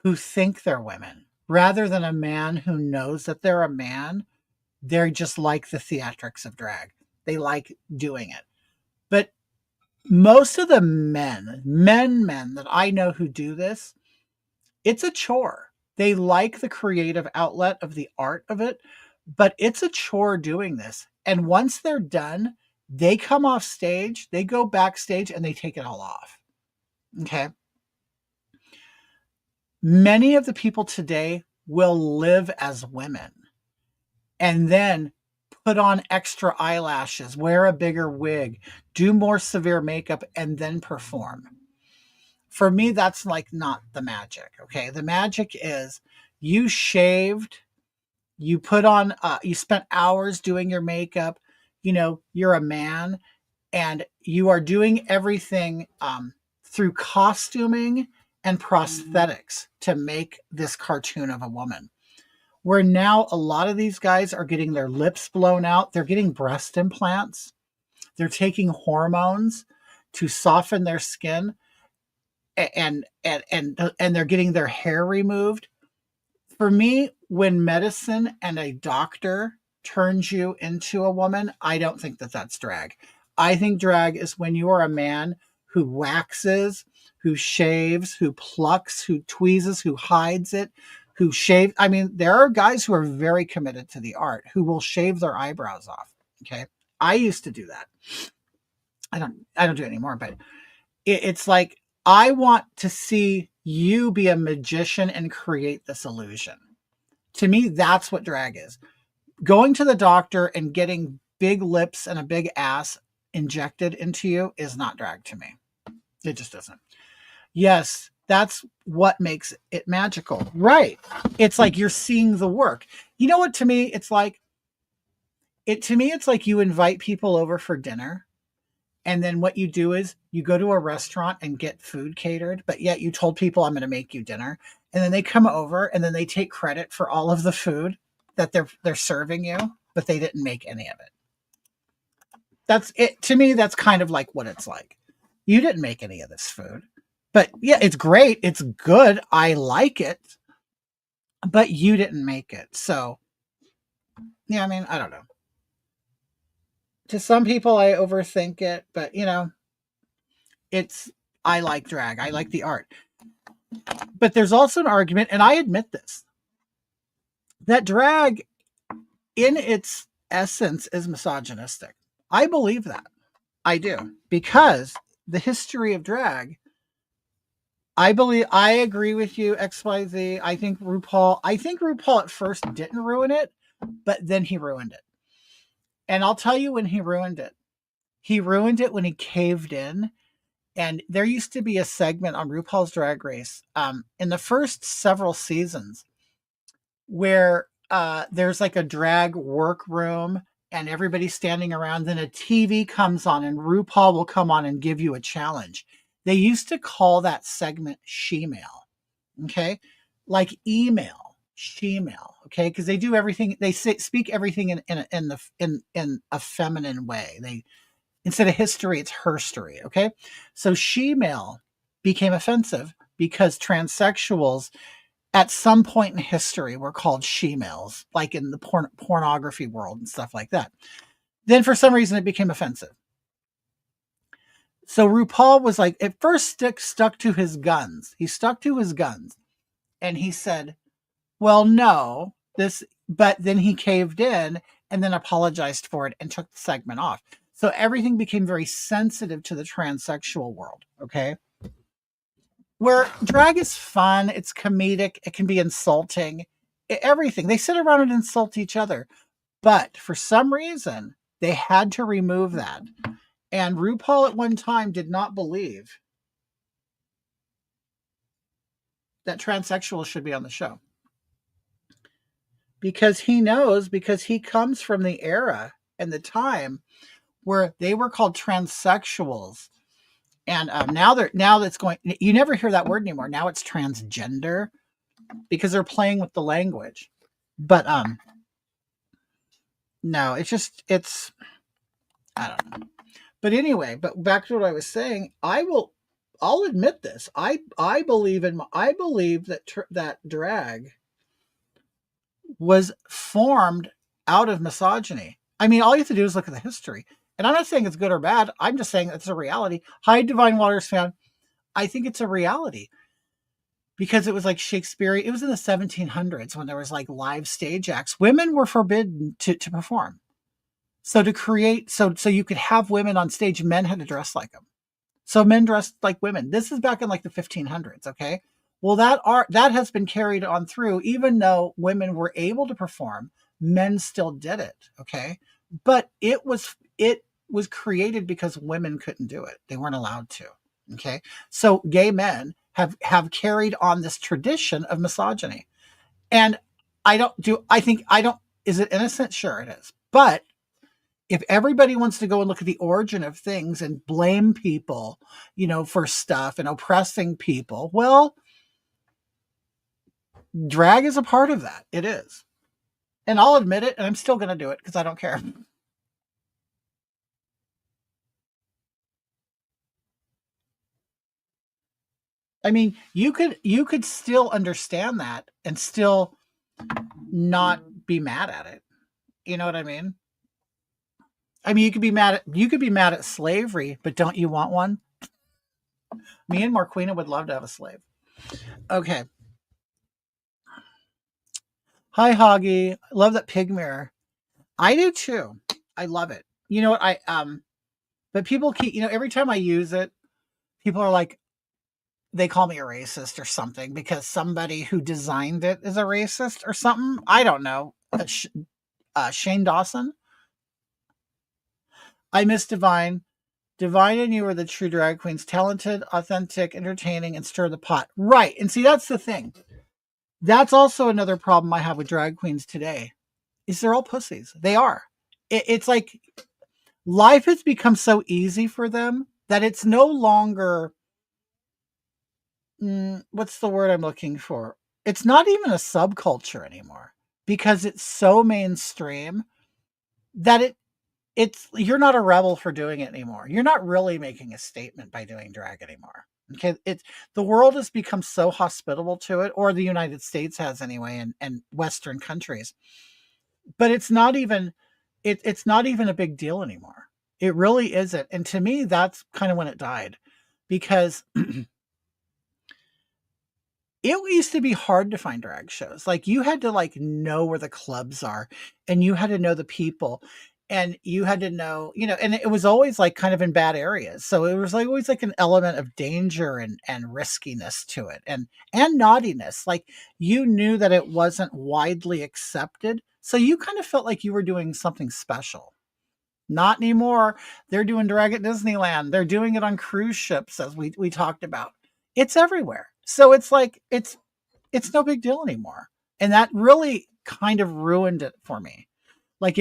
who think they're women rather than a man who knows that they're a man. They're just like the theatrics of drag. They like doing it. But most of the men that I know who do this, it's a chore. They like the creative outlet of the art of it, but it's a chore doing this. And once they're done, they come off stage, they go backstage, and they take it all off. Okay. Many of the people today will live as women and then put on extra eyelashes, wear a bigger wig, do more severe makeup, and then perform. For me, that's like not the magic. Okay. The magic is you shaved, you put on, you spent hours doing your makeup, you're a man, and you are doing everything through costuming and prosthetics to make this cartoon of a woman. Where now a lot of these guys are getting their lips blown out, they're getting breast implants, they're taking hormones to soften their skin, and they're getting their hair removed. For me, when medicine and a doctor turns you into a woman, I don't think that that's drag. I think drag is when you are a man who waxes, who shaves, who plucks, who tweezes, who hides it, who shave. I mean, there are guys who are very committed to the art who will shave their eyebrows off. Okay. I used to do that. I don't do it anymore, but it's like, I want to see you be a magician and create this illusion. To me, that's what drag is. Going to the doctor and getting big lips and a big ass injected into you is not drag to me. It just isn't. Yes, that's what makes it magical. Right. It's like you're seeing the work. You know what, to me, it's like you invite people over for dinner. And then what you do is you go to a restaurant and get food catered, but yet you told people I'm going to make you dinner. And then they come over and then they take credit for all of the food that they're serving you, but they didn't make any of it. That's it. To me, that's kind of like what it's like. You didn't make any of this food, but yeah, it's great. It's good. I like it, but you didn't make it. So yeah, I mean, I don't know. To some people, I overthink it, but I like drag. I like the art. But there's also an argument, and I admit this, that drag in its essence is misogynistic. I believe that. I do. Because the history of drag, I agree with you, XYZ. I think RuPaul at first didn't ruin it, but then he ruined it. And I'll tell you when he ruined it. He ruined it when he caved in. And there used to be a segment on RuPaul's Drag Race in the first several seasons where there's like a drag workroom and everybody's standing around. Then a TV comes on and RuPaul will come on and give you a challenge. They used to call that segment she-mail. Okay. Like email, she-mail. Okay. Because they do everything. They speak everything in a feminine way. Instead of history, it's herstory. Okay. So she-mail became offensive because transsexuals at some point in history were called she-males, like in the pornography world and stuff like that. Then for some reason it became offensive. So RuPaul was like, at first stuck to his guns. He stuck to his guns and he said, well, no, but then he caved in and then apologized for it and took the segment off. So everything became very sensitive to the transsexual world. Okay. Where drag is fun, it's comedic, it can be insulting, everything. They sit around and insult each other. But for some reason, they had to remove that. And RuPaul at one time did not believe that transsexuals should be on the show. Because he comes from the era and the time where they were called transsexuals. And now that's going, you never hear that word anymore. Now it's transgender because they're playing with the language. But no, it's I don't know. But anyway, but back to what I was saying, I'll admit this. I believe that drag was formed out of misogyny. I mean, all you have to do is look at the history. And I'm not saying it's good or bad. I'm just saying it's a reality. Hi, Divine Waters fan. I think it's a reality. because it was like Shakespeare. It was in the 1700s when there was like live stage acts. Women were forbidden to perform. So to create, so you could have women on stage, men had to dress like them. So men dressed like women. This is back in like the 1500s. Okay. Well, that has been carried on through, even though women were able to perform, men still did it. Okay. But it was created because women couldn't do it. They weren't allowed to. Okay. So gay men have carried on this tradition of misogyny. And I don't, is it innocent? Sure it is. But if everybody wants to go and look at the origin of things and blame people, for stuff and oppressing people, well, drag is a part of that. It is. And I'll admit it, and I'm still going to do it because I don't care. I mean, you could still understand that and still not be mad at it. You know what I mean? I mean, you could be mad at slavery, but don't you want one? Me and Marquina would love to have a slave. Okay. Hi, Hoggy. I love that pig mirror. I do too. I love it. You know what? But people keep, every time I use it, people are like, they call me a racist or something because somebody who designed it is a racist or something. I don't know. Shane Dawson. I miss Divine. Divine and you are the true drag queens, talented, authentic, entertaining, and stir the pot. Right. And see, that's the thing. That's also another problem I have with drag queens today is they're all pussies. They are. It's like life has become so easy for them that it's no longer, what's the word I'm looking for? It's not even a subculture anymore because it's so mainstream that it's you're not a rebel for doing it anymore. You're not really making a statement by doing drag anymore. Okay, the world has become so hospitable to it, or the United States has anyway, and Western countries. But it's not even a big deal anymore. It really isn't. And to me, that's kind of when it died, because it used to be hard to find drag shows. Like you had to like know where the clubs are, and you had to know the people, and you had to know, and it was always like kind of in bad areas. So it was like always like an element of danger and riskiness to it, and naughtiness. Like you knew that it wasn't widely accepted. So you kind of felt like you were doing something special. Not anymore. They're doing drag at Disneyland. They're doing it on cruise ships, as we talked about. It's everywhere. So it's like it's no big deal anymore. And that really kind of ruined it for me. Like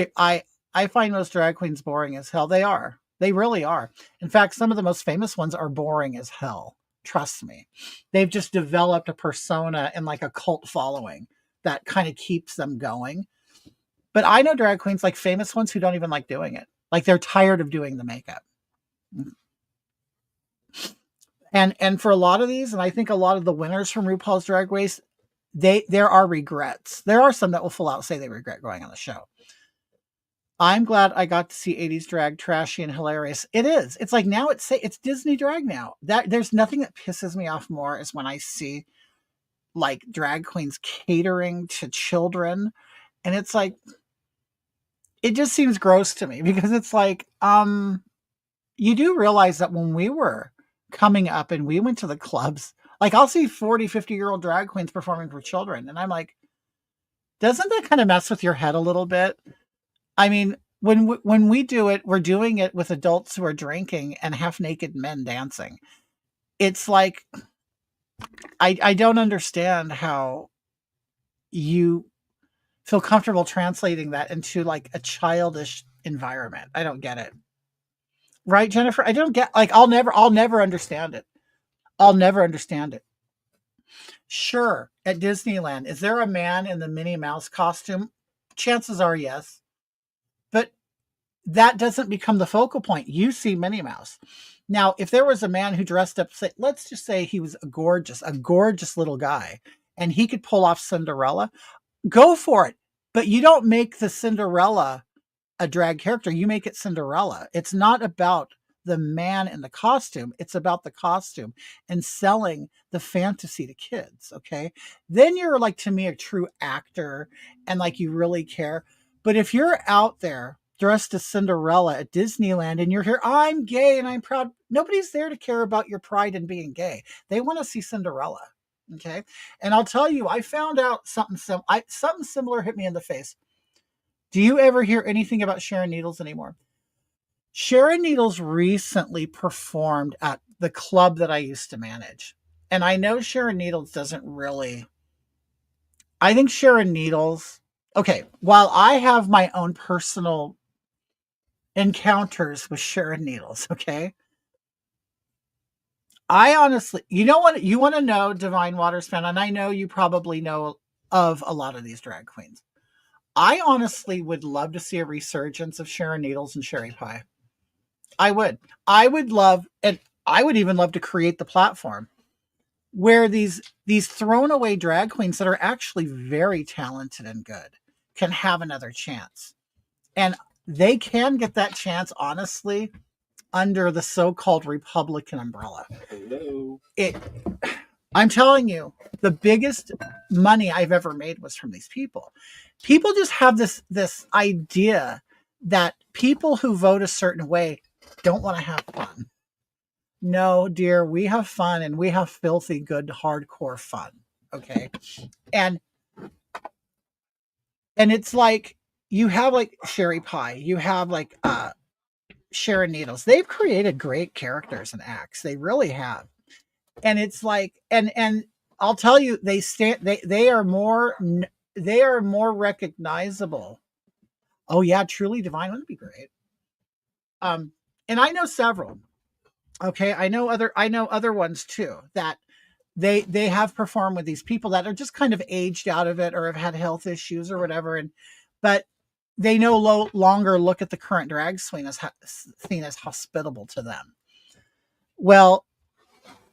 I find most drag queens boring as hell. They are. They really are. In fact, some of the most famous ones are boring as hell. Trust me. They've just developed a persona and like a cult following that kind of keeps them going. But I know drag queens, like famous ones, who don't even like doing it. Like they're tired of doing the makeup. And for a lot of these, and I think a lot of the winners from RuPaul's Drag Race, there are regrets. There are some that will full out say they regret going on the show. I'm glad I got to see 80s drag trashy and hilarious. It is. It's like now it's Disney drag now. That there's nothing that pisses me off more is when I see like drag queens catering to children, and it's like it just seems gross to me because it's like you do realize that when we were coming up and we went to the clubs, like I'll see 40, 50-year-old drag queens performing for children, and I'm like, doesn't that kind of mess with your head a little bit? I mean, when we do it, we're doing it with adults who are drinking and half naked men dancing. It's like I don't understand how you feel comfortable translating that into like a childish environment. I don't get it. Right, Jennifer? I don't get like I'll never understand it. I'll never understand it. Sure, at Disneyland, is there a man in the Minnie Mouse costume? Chances are yes. But that doesn't become the focal point. You see Minnie Mouse. Now, if there was a man who dressed up, say, let's just say he was a gorgeous little guy, and he could pull off Cinderella, go for it. But you don't make the Cinderella a drag character. You make it Cinderella. It's not about the man in the costume. It's about the costume and selling the fantasy to kids. Okay. Then you're like, to me, a true actor and like you really care. But if you're out there dressed as Cinderella at Disneyland and you're here, I'm gay and I'm proud, nobody's there to care about your pride in being gay. They want to see Cinderella. Okay. And I'll tell you, I found out something similar hit me in the face. Do you ever hear anything about Sharon Needles anymore? Sharon Needles recently performed at the club that I used to manage. And I know Sharon Needles doesn't really, I think Sharon Needles, okay, while I have my own personal encounters with Sharon Needles, okay, I honestly, you know what, you want to know, Divine Waters fan, and I know you probably know of a lot of these drag queens. I honestly would love to see a resurgence of Sharon Needles and Sherry Pie. I would. I would love, and I would even love to create the platform where these thrown away drag queens that are actually very talented and good can have another chance. And they can get that chance, honestly, under the so-called Republican umbrella. Hello. I'm telling you, the biggest money I've ever made was from these people. People just have this idea that people who vote a certain way don't want to have fun. No, dear, we have fun and we have filthy good hardcore fun. Okay. And it's like you have like Sherry Pie, you have like Sharon Needles. They've created great characters and acts. They really have. And it's like and I'll tell you, they are more recognizable. Oh yeah, Truly Divine would be great. And I know several. Okay, I know other ones too that they have performed with these people that are just kind of aged out of it or have had health issues or whatever, and but they no longer look at the current drag scene as hospitable to them. Well,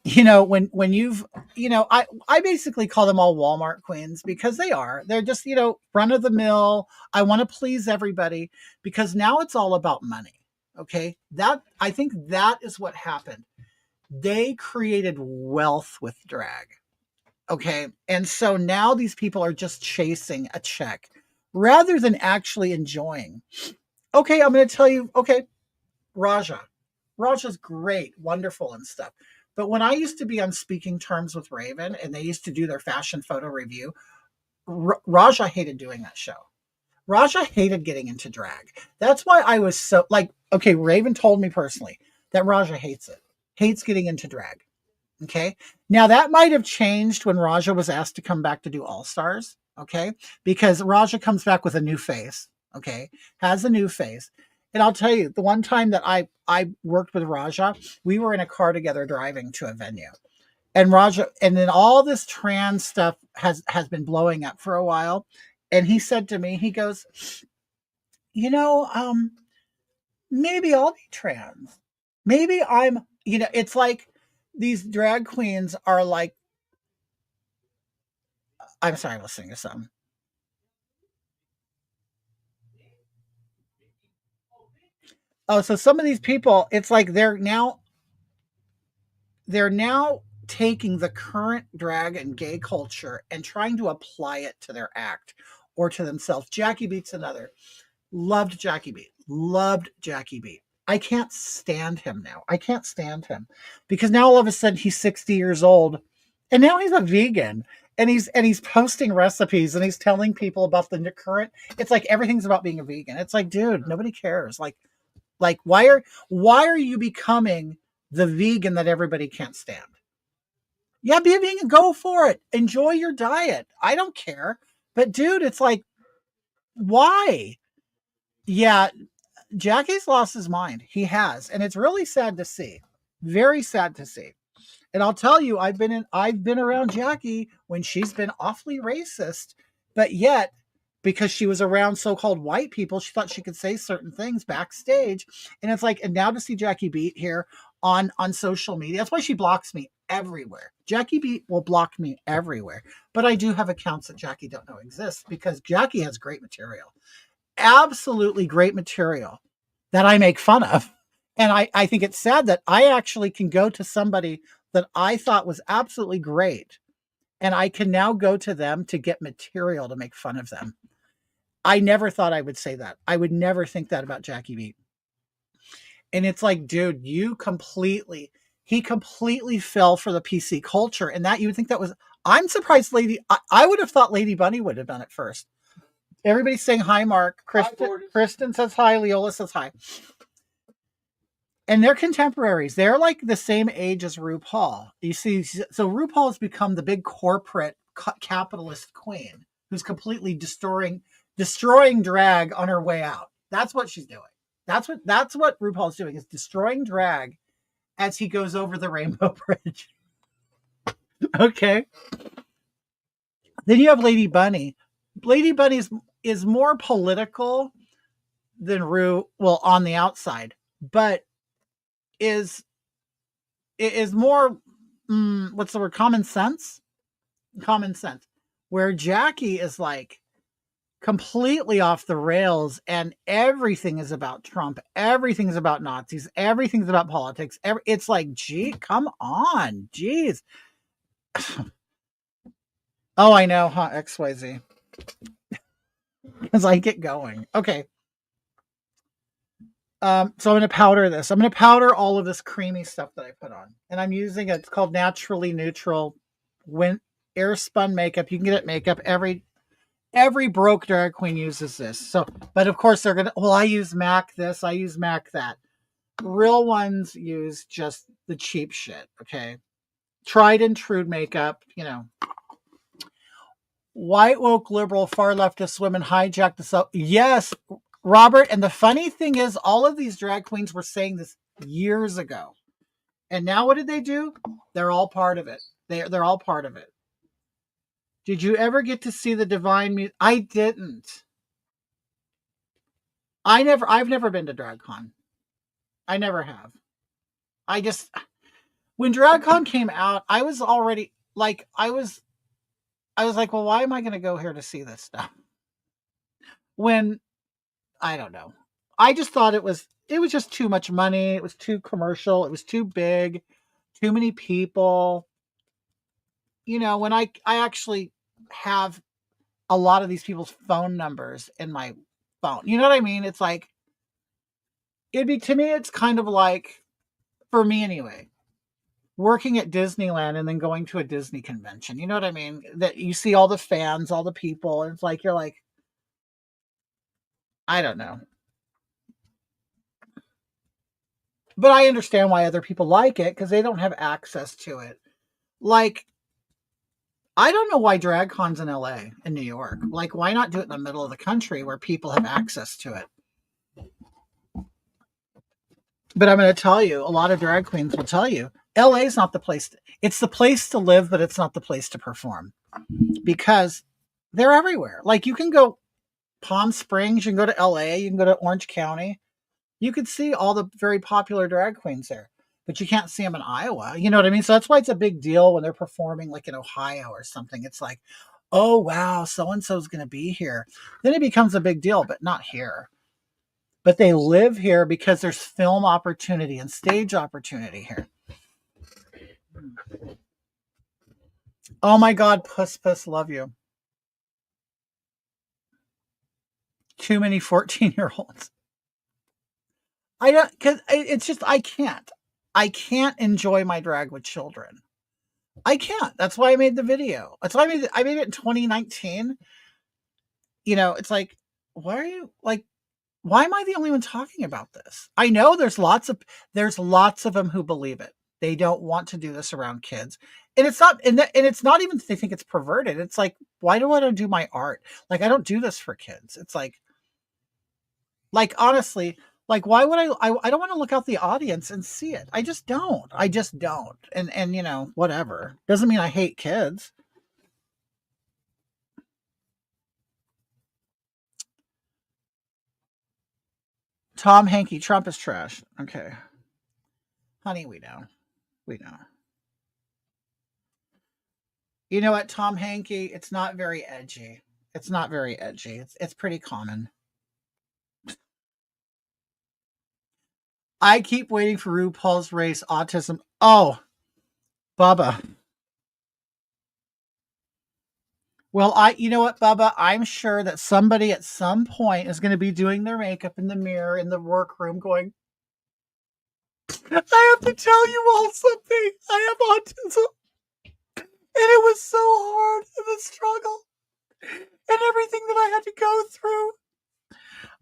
when you've, I basically call them all Walmart queens because they're just, run of the mill. I want to please everybody because now it's all about money. Okay. I think that is what happened. They created wealth with drag. Okay. And so now these people are just chasing a check rather than actually enjoying. Okay. I'm going to tell you, okay, Raja. Raja's great, wonderful and stuff. But when I used to be on speaking terms with Raven and they used to do their fashion photo review, Raja hated doing that show. Raja hated getting into drag. That's why I was so like, okay, Raven told me personally that Raja hates it, hates getting into drag. Okay. Now that might have changed when Raja was asked to come back to do All Stars. Okay. Because Raja comes back with a new face. Okay. Has a new face. And I'll tell you, the one time that I worked with Raja, we were in a car together driving to a venue. And Raja, and then all this trans stuff has been blowing up for a while. And he said to me, he goes, maybe I'll be trans. Maybe it's like these drag queens are like, I'm sorry, I'm listening to something. Oh, so some of these people, it's like they're now taking the current drag and gay culture and trying to apply it to their act or to themselves. Jackie Beat's another. Loved Jackie Beat. Loved Jackie Beat. I can't stand him now. I can't stand him because now all of a sudden he's 60 years old and now he's a vegan and he's posting recipes and he's telling people about the current. It's like everything's about being a vegan. It's like, dude, nobody cares. Like why are you becoming the vegan that everybody can't stand? Yeah, be a vegan, go for it. Enjoy your diet. I don't care. But dude, it's like, why? Yeah, Jackie's lost his mind. He has, and it's really sad to see. Very sad to see. And I'll tell you, I've been around Jackie when she's been awfully racist, but yet because she was around so-called white people, she thought she could say certain things backstage. And it's like, and now to see Jackie Beat here on social media, that's why she blocks me everywhere. Jackie Beat will block me everywhere. But I do have accounts that Jackie don't know exist because Jackie has great material. Absolutely great material that I make fun of. And I think it's sad that I actually can go to somebody that I thought was absolutely great, and I can now go to them to get material to make fun of them. I never thought I would say that. I would never think that about Jackie B. And it's like, dude, he completely fell for the PC culture. And that you would think that was, I'm surprised I would have thought Lady Bunny would have done it first. Everybody's saying hi, Mark. Kristen says hi. Leola says hi. And they're contemporaries. They're like the same age as RuPaul. You see, so RuPaul has become the big corporate capitalist queen who's completely destroying drag on her way out. That's what she's doing. That's what RuPaul's doing, is destroying drag as he goes over the Rainbow Bridge. Okay. Then you have Lady Bunny. Lady Bunny is more political than Ru, well, on the outside, but is more what's the word? Common sense. Where Jackie is like completely off the rails, and everything is about Trump, everything's about Nazis, everything's about politics. It's like, gee, come on, geez. Oh, I know, huh? XYZ. As I get going. Okay. So I'm going to powder this. I'm going to powder all of this creamy stuff that I put on. And I'm using it's called Naturally Neutral air spun makeup. You can get it makeup. Every broke drag queen uses this. So, but of course they're going to, well, I use MAC this, I use MAC that. Real ones use just the cheap shit. Okay. Tried and true makeup, White woke liberal far leftist women hijacked the yes, Robert. And the funny thing is, all of these drag queens were saying this years ago, and now what did they do? They're all part of it. They're all part of it. Did you ever get to see the Divine Music? I didn't. I've never been to DragCon. I never have. When DragCon came out, I was already like, I was like, well, why am I going to go here to see this stuff? When, I don't know. I just thought it was just too much money. It was too commercial. It was too big, too many people. When I actually have a lot of these people's phone numbers in my phone. You know what I mean? It's like, to me, it's kind of like, for me anyway, working at Disneyland and then going to a Disney convention. You know what I mean? That you see all the fans, all the people, and it's like, you're like, I don't know. But I understand why other people like it, because they don't have access to it. Like, I don't know why DragCon's in LA, in New York. Like, why not do it in the middle of the country where people have access to it? But I'm going to tell you, a lot of drag queens will tell you, LA is not the place. It's the place to live, but it's not the place to perform, because they're everywhere. Like, you can go Palm Springs, you can go to LA, you can go to Orange County. You could see all the very popular drag queens there, but you can't see them in Iowa. You know what I mean? So that's why it's a big deal when they're performing like in Ohio or something. It's like, oh, wow, so-and-so is going to be here. Then it becomes a big deal, but not here. But they live here because there's film opportunity and stage opportunity here. Oh my God, Puss Puss, love you. Too many 14-year-olds. I don't, because it's just, I can't enjoy my drag with children. I can't. That's why I made the video. That's why I made it in 2019. It's like, why are you like, why am I the only one talking about this? I know there's lots of them who believe it. They don't want to do this around kids. And it's not, and it's not even that they think it's perverted. It's like, why do I don't do my art? Like, I don't do this for kids. It's like honestly, like, why would I don't want to look out the audience and see it. I just don't. And whatever. Doesn't mean I hate kids. Tom Hanky, Trump is trash. Okay. Honey, we know. We know. You know what, Tom Hanky? It's not very edgy. It's not very edgy. It's pretty common. I keep waiting for RuPaul's Race Autism. Oh, Bubba. Well, you know what, Bubba? I'm sure that somebody at some point is going to be doing their makeup in the mirror in the workroom going, I have to tell you all something. I have autism. And it was so hard in the struggle and everything that I had to go through.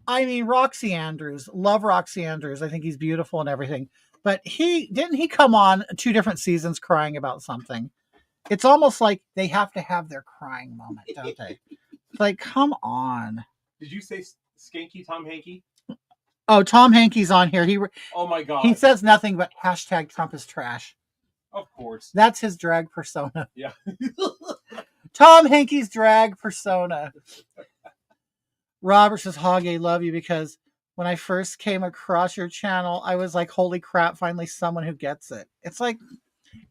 I mean, Roxy Andrews, love Roxy Andrews. I think he's beautiful and everything. But he come on 2 different seasons crying about something. It's almost like they have to have their crying moment, don't they? Like, come on. Did you say Skanky Tom Hanky? Oh, Tom Hanky's on here. Oh my God. He says nothing but hashtag Trump is trash. Of course. That's his drag persona. Yeah. Tom Hanky's drag persona. Robert says, Hoggy, love you, because when I first came across your channel, I was like, holy crap, finally someone who gets it. It's like,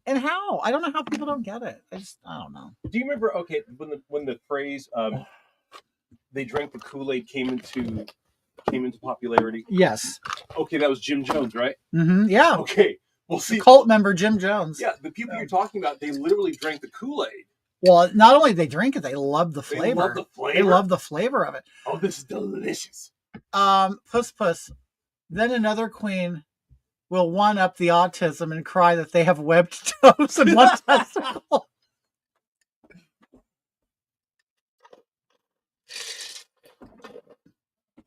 and how? I don't know how people don't get it. I don't know. Do you remember, okay, when the phrase they drank the Kool-Aid came into popularity? Yes. Okay, that was Jim Jones, right? Mm-hmm. Yeah. Okay. Well, see, the cult member Jim Jones. Yeah, the people you're talking about, they literally drank the Kool-Aid. Well, not only they drink it, they love the flavor. They love the flavor. They love the flavor of it. Oh, this is delicious. Puss. Then another queen will one up the autism and cry that they have webbed toes and one testicle.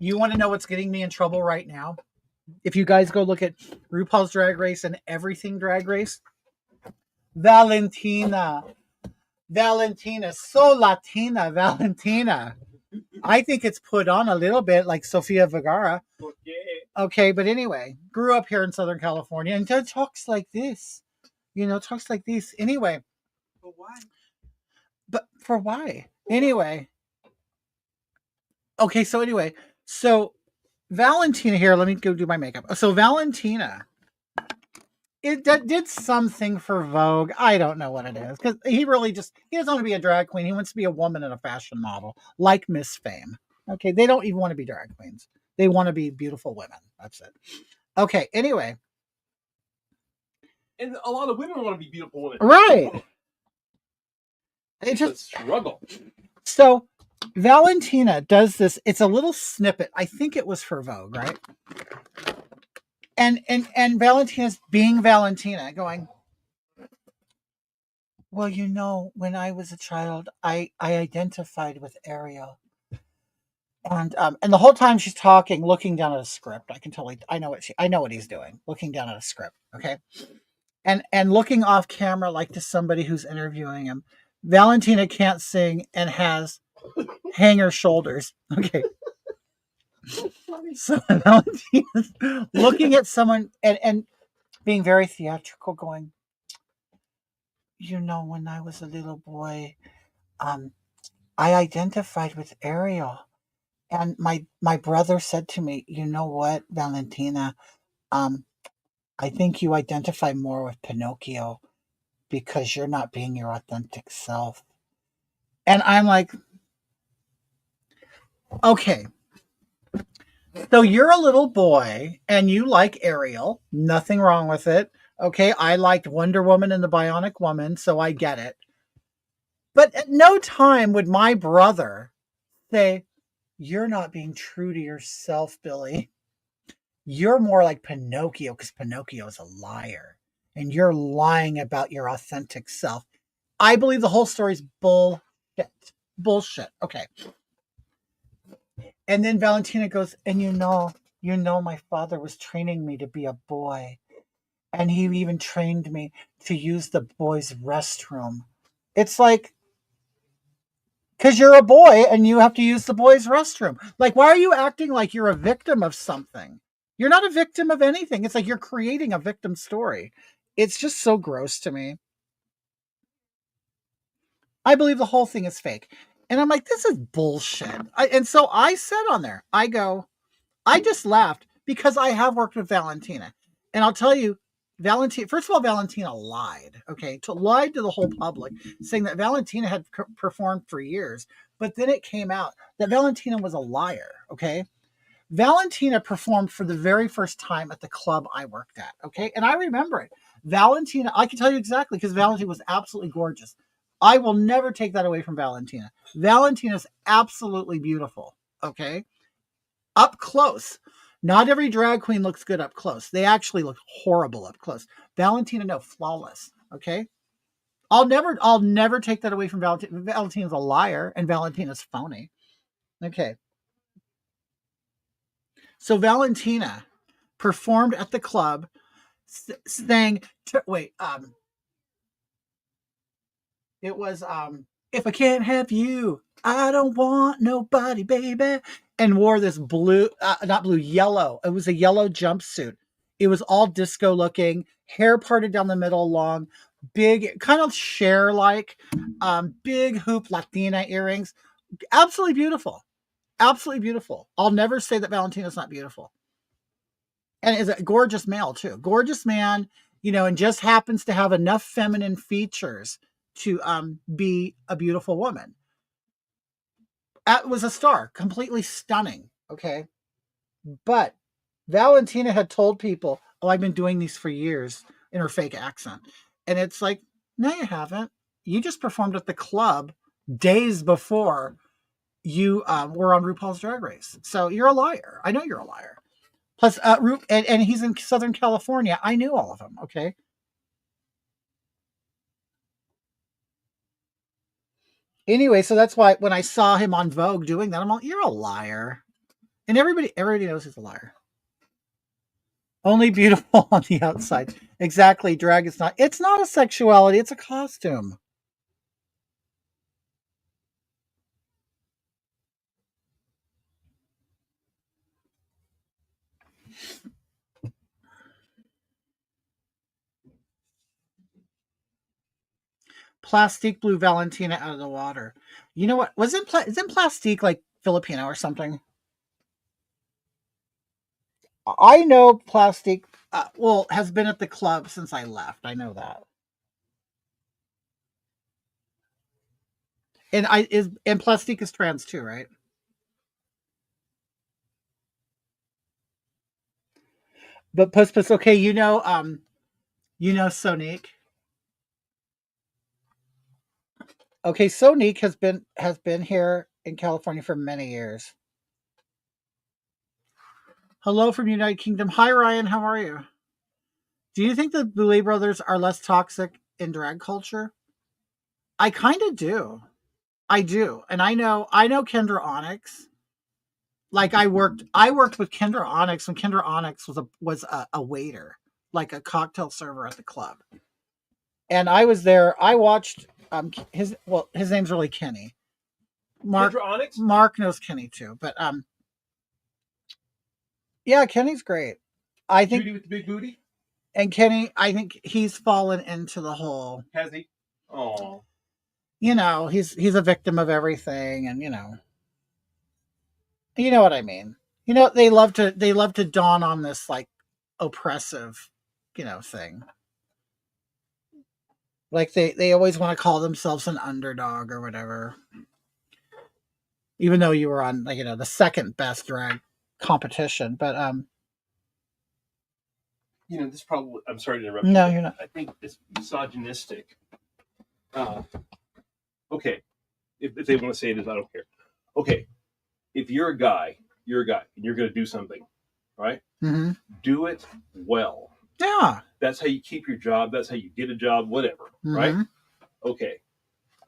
You want to know what's getting me in trouble right now? If you guys go look at RuPaul's Drag Race and everything Drag Race, Valentina, so Latina, Valentina. I think it's put on a little bit like Sofia Vergara. Okay, but anyway, grew up here in Southern California and talks like this. Talks like this. Anyway. But why? But for why? Anyway. Okay, so Valentina here, let me go do my makeup. So Valentina, it did something for Vogue. I don't know what it is, because he doesn't want to be a drag queen. He wants to be a woman and a fashion model, like Miss Fame. Okay, they don't even want to be drag queens. They want to be beautiful women. That's it. Okay, anyway. And a lot of women want to be beautiful women. Right. It's a struggle. So Valentina does this. It's a little snippet. I think it was for Vogue, right? And Valentina's being Valentina, going, well, when I was a child, I identified with Ariel. And the whole time she's talking, looking down at a script. I can tell I know what he's doing, looking down at a script, okay? And looking off camera like to somebody who's interviewing him. Valentina can't sing and has hanger shoulders. Okay. So Valentina's looking at someone and being very theatrical, going, when I was a little boy, I identified with Ariel. And my brother said to me, you know what, Valentina, I think you identify more with Pinocchio because you're not being your authentic self. And I'm like, okay. So you're a little boy and you like Ariel. Nothing wrong with it. Okay, I liked Wonder Woman and the Bionic Woman, so I get it. But at no time would my brother say, you're not being true to yourself, Billy. You're more like Pinocchio because Pinocchio is a liar. And you're lying about your authentic self. I believe the whole story's bullshit. Bullshit. Okay. And then Valentina goes, and my father was training me to be a boy. And he even trained me to use the boys' restroom. It's like, because you're a boy and you have to use the boys' restroom. Like, why are you acting like you're a victim of something? You're not a victim of anything. It's like you're creating a victim story. It's just so gross to me. I believe the whole thing is fake. And I'm like, this is bullshit. And so I said on there, I just laughed because I have worked with Valentina. And I'll tell you, first of all, Valentina lied, okay? Lied to the whole public, saying that Valentina had performed for years. But then it came out that Valentina was a liar, okay? Valentina performed for the very first time at the club I worked at. Okay. And I remember it. Valentina, I can tell you exactly because Valentina was absolutely gorgeous. I will never take that away from Valentina. Valentina's absolutely beautiful. Okay. Up close. Not every drag queen looks good up close. They actually look horrible up close. Valentina, no, flawless. Okay. I'll never take that away from Valentina. Valentina's a liar and Valentina's phony. Okay. So Valentina performed at the club, saying, "Wait, it was if I can't have you, I don't want nobody, baby," and wore this blue, not blue, yellow. It was a yellow jumpsuit. It was all disco looking, hair parted down the middle, long, big, kind of Cher like, big hoop Latina earrings. Absolutely beautiful. Absolutely beautiful. I'll never say that Valentina's not beautiful. And is a gorgeous male too. Gorgeous man, and just happens to have enough feminine features to be a beautiful woman. That was a star, completely stunning. Okay. But Valentina had told people, "Oh, I've been doing these for years," in her fake accent. And it's like, no, you haven't. You just performed at the club days before you were on RuPaul's Drag Race. So you're a liar. I know you're a liar. Plus, and he's in Southern California. I knew all of them. Okay. Anyway, so that's why when I saw him on Vogue doing that, I'm like, "You're a liar," and everybody knows he's a liar. Only beautiful on the outside. Exactly. Drag is not. It's not a sexuality. It's a costume. Plastique blew Valentina out of the water. You know what? Isn't Plastique like Filipino or something? I know Plastique. Has been at the club since I left. I know that. And Plastique is trans too, right? But Puss Puss, okay, Sonique. Okay, Sonique has been here in California for many years. Hello from United Kingdom. Hi Ryan, how are you? Do you think the Boulay brothers are less toxic in drag culture? I kind of do. I do. And I know Kendra Onyx. Like I worked with Kendra Onyx when Kendra Onyx was a waiter, like a cocktail server at the club. And I was there. I watched his name's really Kenny. Mark Kendra Onyx? Mark knows Kenny too. But yeah, Kenny's great. I think Judy with the big booty? And Kenny, I think he's fallen into the whole. Has he? Oh. He's a victim of everything, and you know what I mean. They love to dawn on this like oppressive, thing. Like they always want to call themselves an underdog or whatever. Even though you were on like the second best drag competition, but This probably, I'm sorry to interrupt no, you. you're not. I think it's misogynistic. Okay. If they want to say it is, I don't care. Okay. If you're a guy, and you're going to do something, right? Mm-hmm. Do it well. Yeah. That's how you keep your job. That's how you get a job, whatever, Mm-hmm. right? Okay.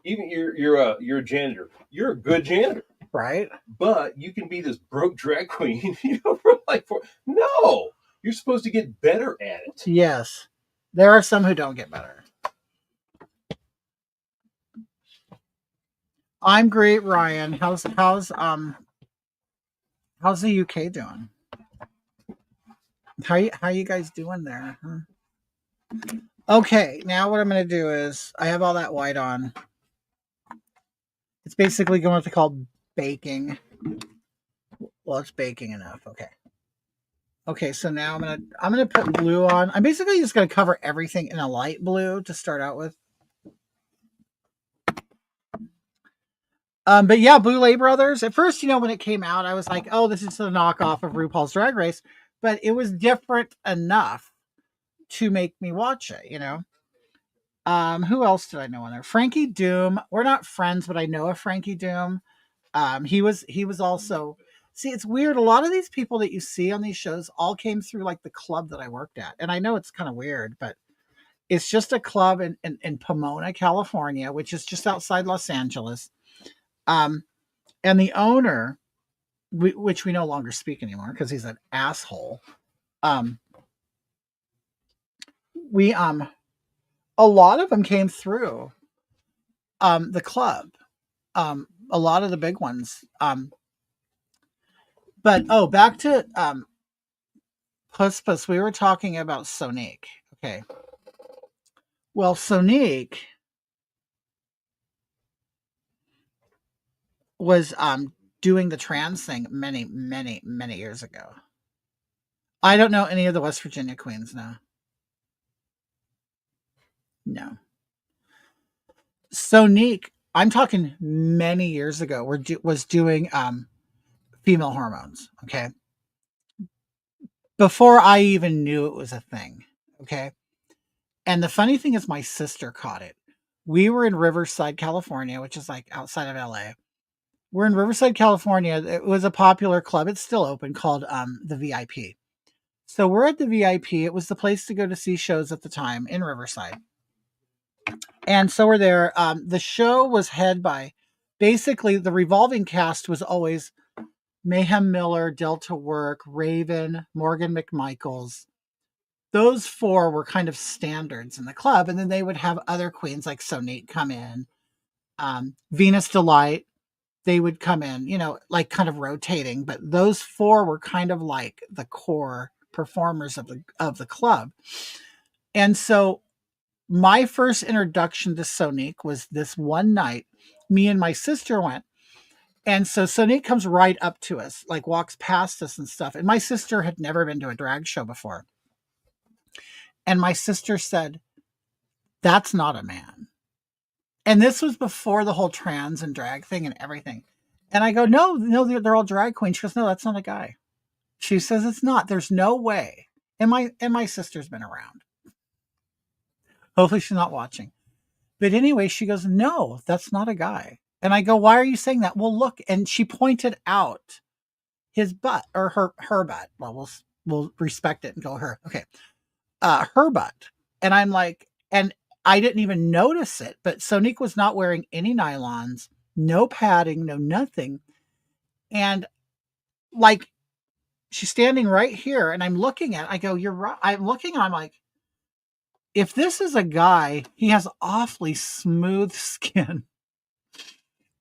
Even you're a janitor. You're a good janitor. Right. But you can be this broke drag queen, no. You're supposed to get better at it. Yes. There are some who don't get better. I'm great, Ryan. How's the UK doing? How you guys doing there? Huh? Okay, now what I'm gonna do is I have all that white on. It's basically going to call baking. Well, it's baking enough. Okay. Okay, so now I'm gonna put blue on. I'm basically just gonna cover everything in a light blue to start out with. But yeah, Boulay Brothers. At first, when it came out, I was like, "Oh, this is a knockoff of RuPaul's Drag Race," but it was different enough to make me watch it. Who else did I know on there? Frankie Doom. We're not friends, but I know a Frankie Doom. He was also. See, it's weird. A lot of these people that you see on these shows all came through like the club that I worked at, and I know it's kind of weird, but it's just a club in Pomona, California, which is just outside Los Angeles. Um, and the owner, which we no longer speak anymore because he's an asshole. Um, we A lot of them came through the club. A lot of the big ones. But back to Puss Puss. We were talking about Sonique. Okay. Well, Sonique was doing the trans thing many, many, many years ago. I don't know any of the West Virginia queens now. No. Sonique, I'm talking many years ago, was doing female hormones. Okay. Before I even knew it was a thing. Okay. And the funny thing is, my sister caught it. We were in Riverside, California, which is like outside of LA. We're in Riverside, California. It was a popular club. It's still open, called the VIP. So we're at the VIP. It was the place to go to see shows at the time in Riverside. And so we're there. The show was head by, basically, the revolving cast was always Mayhem Miller, Delta Work, Raven, Morgan McMichaels. Those four were kind of standards in the club. And then they would have other queens like Sonique come in. Venus Delight, they would come in, like kind of rotating. But those four were kind of like the core performers of the club. And so my first introduction to Sonique was this one night. Me and my sister went. And so Sonique comes right up to us, like walks past us and stuff. And my sister had never been to a drag show before. And my sister said, "That's not a man." And this was before the whole trans and drag thing and everything. And I go, "No, they're all drag queens." She goes, "No, that's not a guy." She says, "It's not. There's no way." And my sister's been around. Hopefully she's not watching. But anyway, she goes, "No, that's not a guy." And I go, "Why are you saying that?" "Well, look." And she pointed out his butt, or her butt. Well, we'll respect it and go her. Okay. Her butt. And I'm like, and I didn't even notice it, but Sonique was not wearing any nylons, no padding, no nothing. And like, she's standing right here, and I'm looking at it, I go, "You're right." I'm looking and I'm like, if this is a guy, he has awfully smooth skin.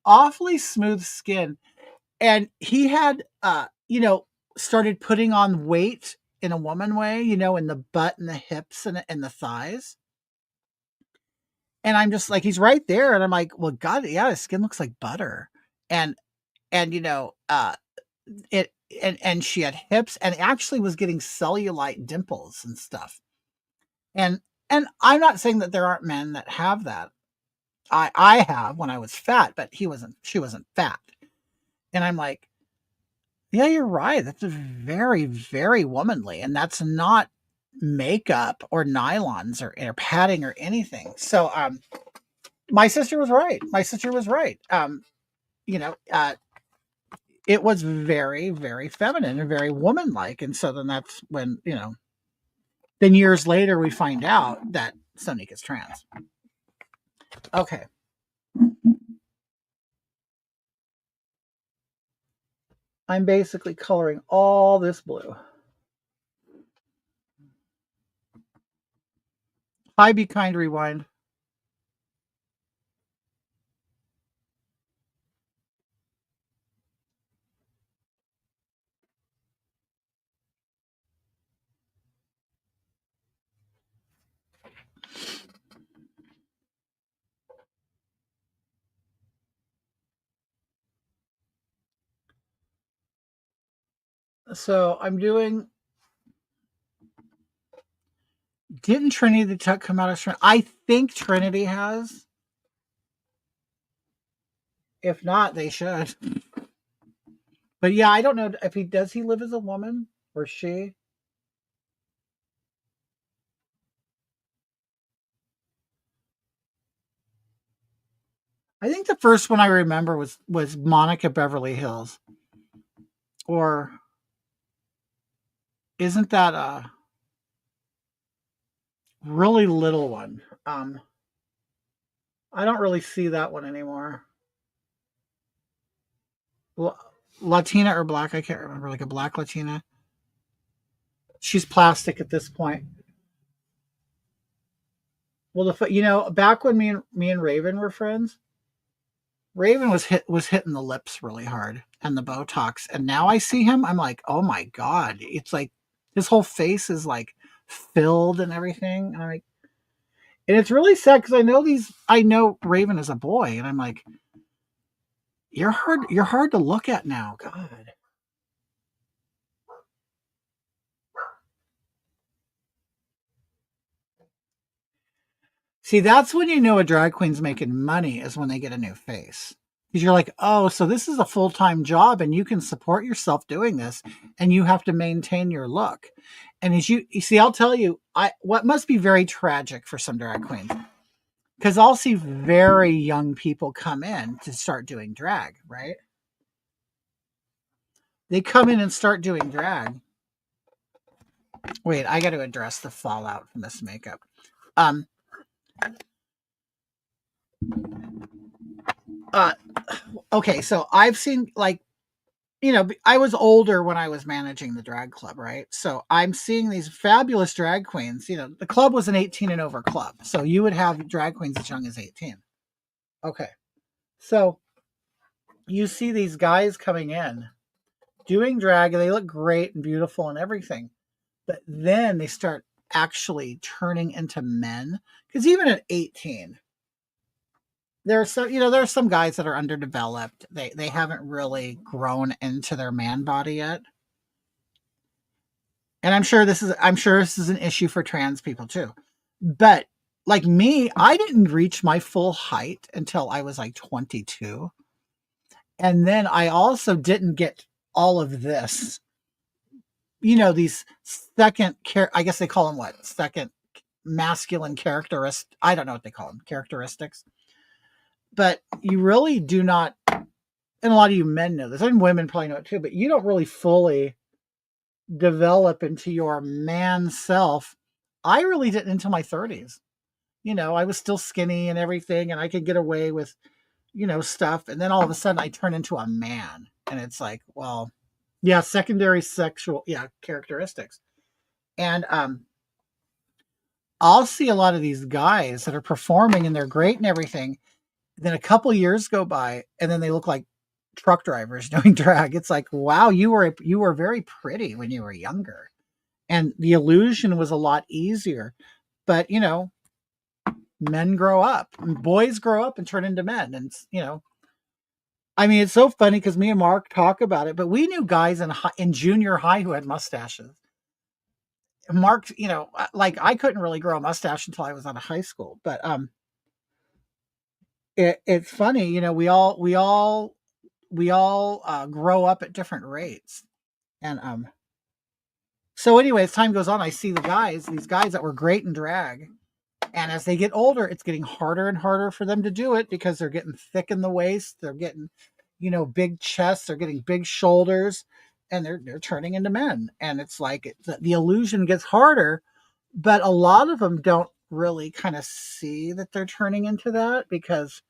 Awfully smooth skin. And he had started putting on weight in a woman way, in the butt and the hips and the thighs. And I'm just like, he's right there. And I'm like, well, God, yeah, his skin looks like butter. And it and she had hips and actually was getting cellulite dimples and stuff. And I'm not saying that there aren't men that have that. I have when I was fat, but she wasn't fat. And I'm like, yeah, you're right. That's very, very womanly. And that's not makeup or nylons or padding or anything. So my sister was right. It was very, very feminine and very woman-like. And so then that's when, then years later we find out that Sonique is trans. Okay. I'm basically coloring all this blue. Hi, Be Kind Rewind. So I'm doing. Didn't Trinity the Tuck come out of Trinity? I think Trinity has. If not, they should. But yeah, I don't know if he live as a woman or she. I think the first one I remember was Monica Beverly Hills, or isn't that a really little one? I don't really see that one anymore. Latina or black? I can't remember. Like a black Latina. She's plastic at this point. Well, back when me and Raven were friends, Raven was hitting the lips really hard and the Botox, and now I see him, I'm like, oh my god, it's like his whole face is like filled and everything. And it's really sad because I know Raven is a boy, and I'm like, you're hard to look at now. God. See, that's when you know a drag queen's making money is when they get a new face. Because you're like, oh, so this is a full time job and you can support yourself doing this and you have to maintain your look. And as you see, I'll tell you, what must be very tragic for some drag queens. Because I'll see very young people come in to start doing drag, right? They come in and start doing drag. Wait, I got to address the fallout from this makeup. Um, uh, okay, so I've seen like I was older when I was managing the drag club, right? So I'm seeing these fabulous drag queens. The club was an 18 and over club. So you would have drag queens as young as 18. Okay. So you see these guys coming in doing drag and they look great and beautiful and everything. But then they start actually turning into men. Because even at 18, there are some guys that are underdeveloped. They haven't really grown into their man body yet. And I'm sure this is an issue for trans people too. But like me, I didn't reach my full height until I was like 22. And then I also didn't get all of this. These I guess they call them what? Second masculine characteristics. I don't know what they call them, characteristics. But you really do not, and a lot of you men know this, and women probably know it too, but you don't really fully develop into your man self. I really didn't until my 30s. I was still skinny and everything, and I could get away with, stuff. And then all of a sudden I turn into a man. And it's like, well, yeah, secondary sexual, yeah, characteristics. And I'll see a lot of these guys that are performing and they're great and everything. Then a couple years go by and then they look like truck drivers doing drag. It's like, wow, you were very pretty when you were younger. And the illusion was a lot easier. But men grow up, and boys grow up and turn into men. And I mean, it's so funny because me and Mark talk about it, but we knew guys in junior high who had mustaches. Mark, like I couldn't really grow a mustache until I was out of high school. But it's funny, we all grow up at different rates. And so anyway, as time goes on, I see these guys that were great in drag. And as they get older, it's getting harder and harder for them to do it because they're getting thick in the waist. They're getting, big chests. They're getting big shoulders, and they're turning into men. And it's like the illusion gets harder, but a lot of them don't really kind of see that they're turning into that because,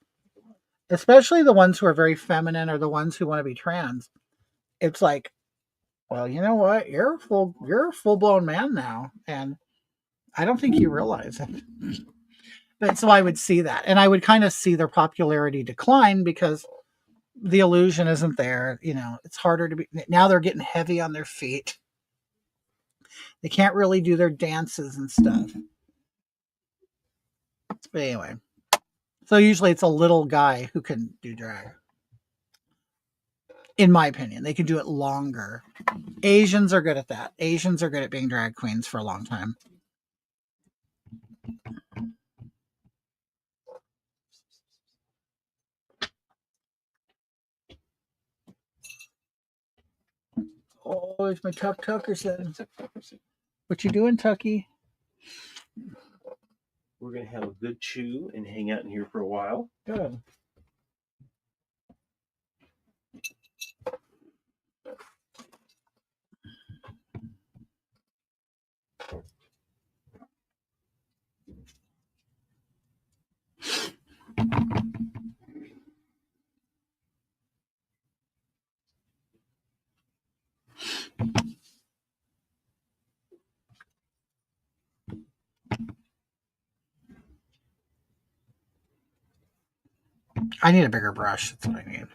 especially the ones who are very feminine or the ones who want to be trans, it's like, well, you know what? You're a full blown man now, and I don't think you realize it. But so I would see that, and I would kind of see their popularity decline because the illusion isn't there. It's harder to be now. They're getting heavy on their feet. They can't really do their dances and stuff. But anyway, so usually it's a little guy who can do drag. In my opinion, they can do it longer. Asians are good at that. Asians are good at being drag queens for a long time. Oh, it's my Tuck Tuckerson. Tuck Tuckerson. What you doing, Tucky? We're gonna have a good chew and hang out in here for a while. Good. I need a bigger brush. That's what I need.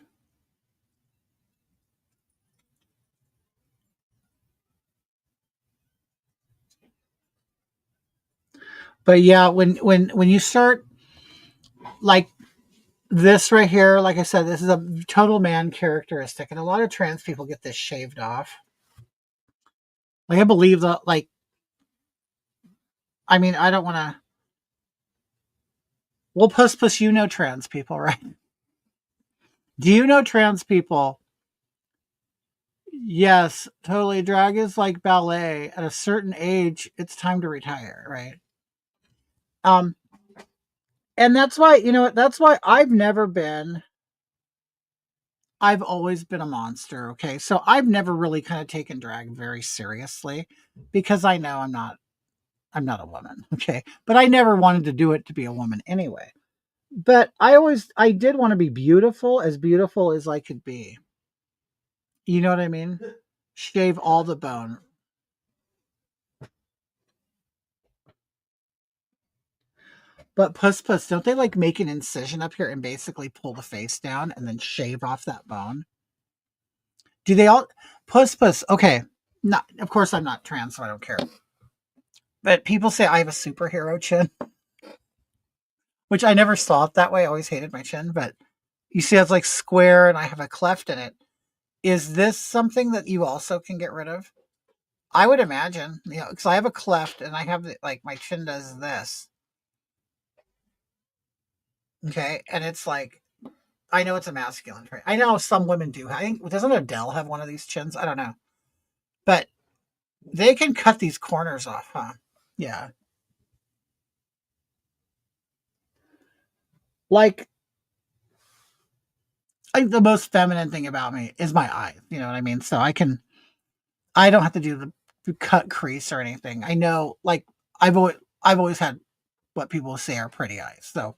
But yeah, when you start like this right here, like I said, this is a total man characteristic, and a lot of trans people get this shaved off. Like I believe that, like, I mean, I don't want to. Well, puss, you know trans people, right? Do you know trans people? Yes, totally. Drag is like ballet. At a certain age, it's time to retire, right? Um, and that's why, you know what? That's why I've always been a monster. Okay. So I've never really kind of taken drag very seriously because I know I'm not a woman. Okay. But I never wanted to do it to be a woman anyway. But I did want to be beautiful as I could be. You know what I mean? Shave all the bone. But puss, don't they like make an incision up here and basically pull the face down and then shave off that bone? Do they all puss? Okay, not of course I'm not trans, so I don't care. But people say I have a superhero chin, which I never saw it that way. I always hated my chin, but you see, it's like square and I have a cleft in it. Is this something that you also can get rid of? I would imagine, you know, because I have a cleft and I have like my chin does this. Okay, and it's like I know it's a masculine trait. I know some women do. I think doesn't Adele have one of these chins? I don't know, but they can cut these corners off, huh? Yeah. Like the most feminine thing about me is my eyes. You know what I mean? So I don't have to do the cut crease or anything. I know, like I've always had what people say are pretty eyes. So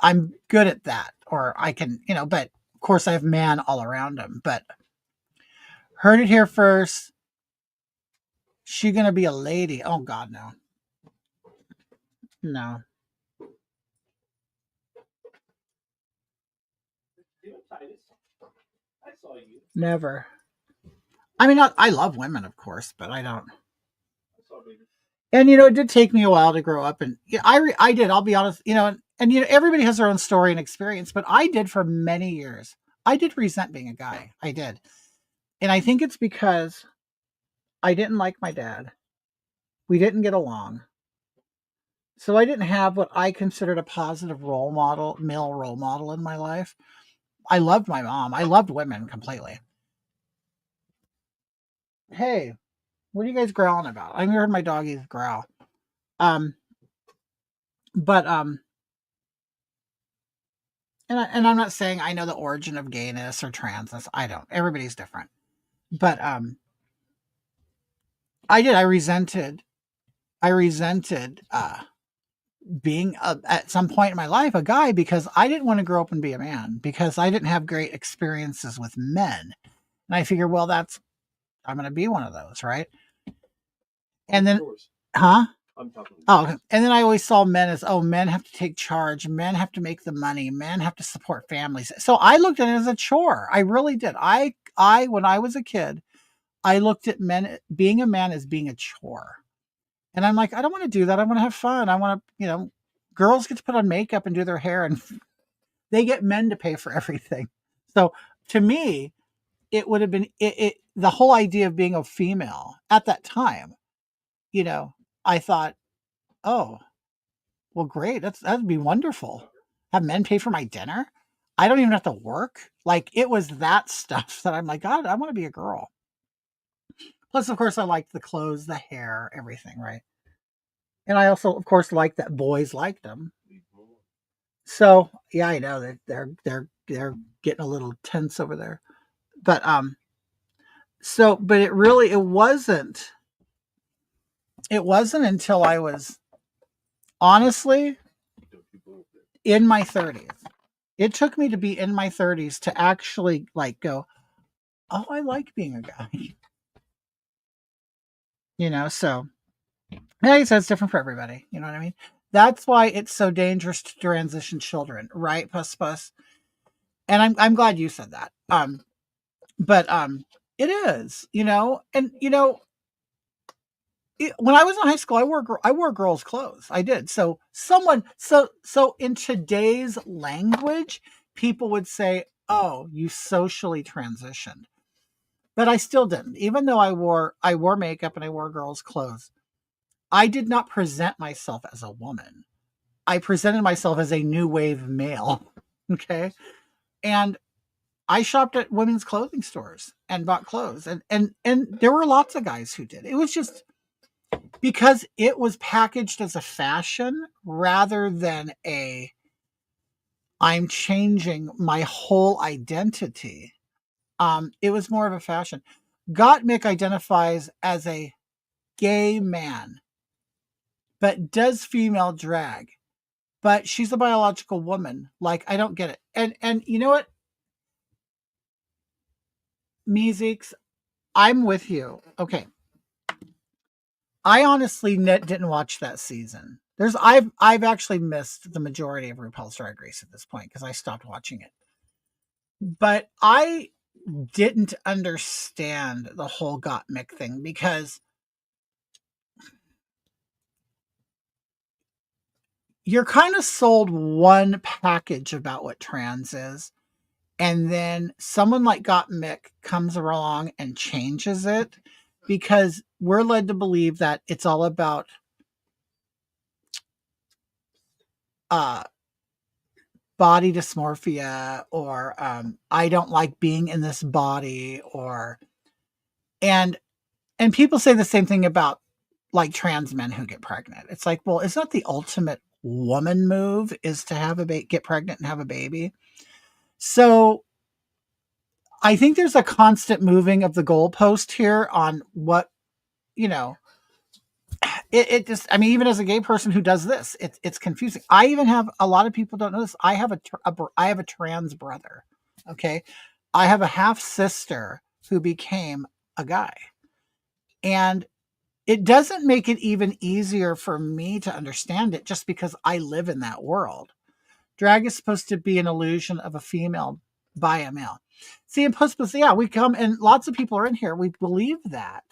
I'm good at that, or I can, you know, but of course I have man all around them, but heard it here first. She gonna be a lady. Oh God, no. No. I saw you. Never. I mean, I love women, of course, but I don't. And you know, it did take me a while to grow up, and yeah, I did. I'll be honest, you know, and you know, everybody has their own story and experience, but I did for many years. I did resent being a guy. I did, and I think it's because I didn't like my dad. We didn't get along, so I didn't have what I considered a positive role model, male role model in my life. I loved my mom. I loved women completely. Hey, what are you guys growling about? I heard my doggies growl. Um, but and I'm not saying I know the origin of gayness or transness. I don't. Everybody's different. But I did. I resented being at some point in my life a guy because I didn't want to grow up and be a man because I didn't have great experiences with men. And I figured, well, I'm going to be one of those, right? And then, huh? I'm talking. Oh, and then I always saw men as, oh, men have to take charge, men have to make the money, men have to support families. So I looked at it as a chore. I really did. When I was a kid, I looked at men being a man as being a chore. And I'm like, I don't want to do that. I want to have fun. I want to, you know, girls get to put on makeup and do their hair and they get men to pay for everything. So to me, it would have been the whole idea of being a female at that time, you know, I thought, oh, well, great. That'd be wonderful. Have men pay for my dinner. I don't even have to work. Like it was that stuff that I'm like, God, I want to be a girl. Plus, of course, I liked the clothes, the hair, everything, right? And I also, of course, liked that boys liked them. So yeah, I know that they're getting a little tense over there. But but it wasn't until I was honestly in my 30s. It took me to be in my 30s to actually like go, oh, I like being a guy. So I guess that's different for everybody. You know what I mean? That's why it's so dangerous to transition children, right? Puss. And I'm glad you said that. But it is, and when I was in high school, I wore girls' clothes. I did. So in today's language, people would say, "Oh, you socially transitioned," but I still didn't. Even though I wore makeup and I wore girls' clothes, I did not present myself as a woman. I presented myself as a new wave male. Okay, and I shopped at women's clothing stores and bought clothes, and there were lots of guys who did. It was just because it was packaged as a fashion rather than I'm changing my whole identity. It was more of a fashion. Gottmik identifies as a gay man, but does female drag. But she's a biological woman. Like, I don't get it. And you know what, Meeseeks, I'm with you. Okay. I honestly didn't watch that season. I've actually missed the majority of RuPaul's Drag Race at this point because I stopped watching it. But I didn't understand the whole Gottmik thing because you're kind of sold one package about what trans is, and then someone like Gottmik comes along and changes it because we're led to believe that it's all about body dysmorphia, or I don't like being in this body, or and people say the same thing about like trans men who get pregnant. It's like, well, isn't that the ultimate woman move, is to have get pregnant and have a baby? So I think there's a constant moving of the goalpost here on what, you know, it just, I mean, even as a gay person who does this, it's confusing. I even have, a lot of people don't know this, I have I have a trans brother. Okay. I have a half sister who became a guy. And it doesn't make it even easier for me to understand it just because I live in that world. Drag is supposed to be an illusion of a female by a male. See, in post, yeah, we come, and lots of people are in here. We believe that.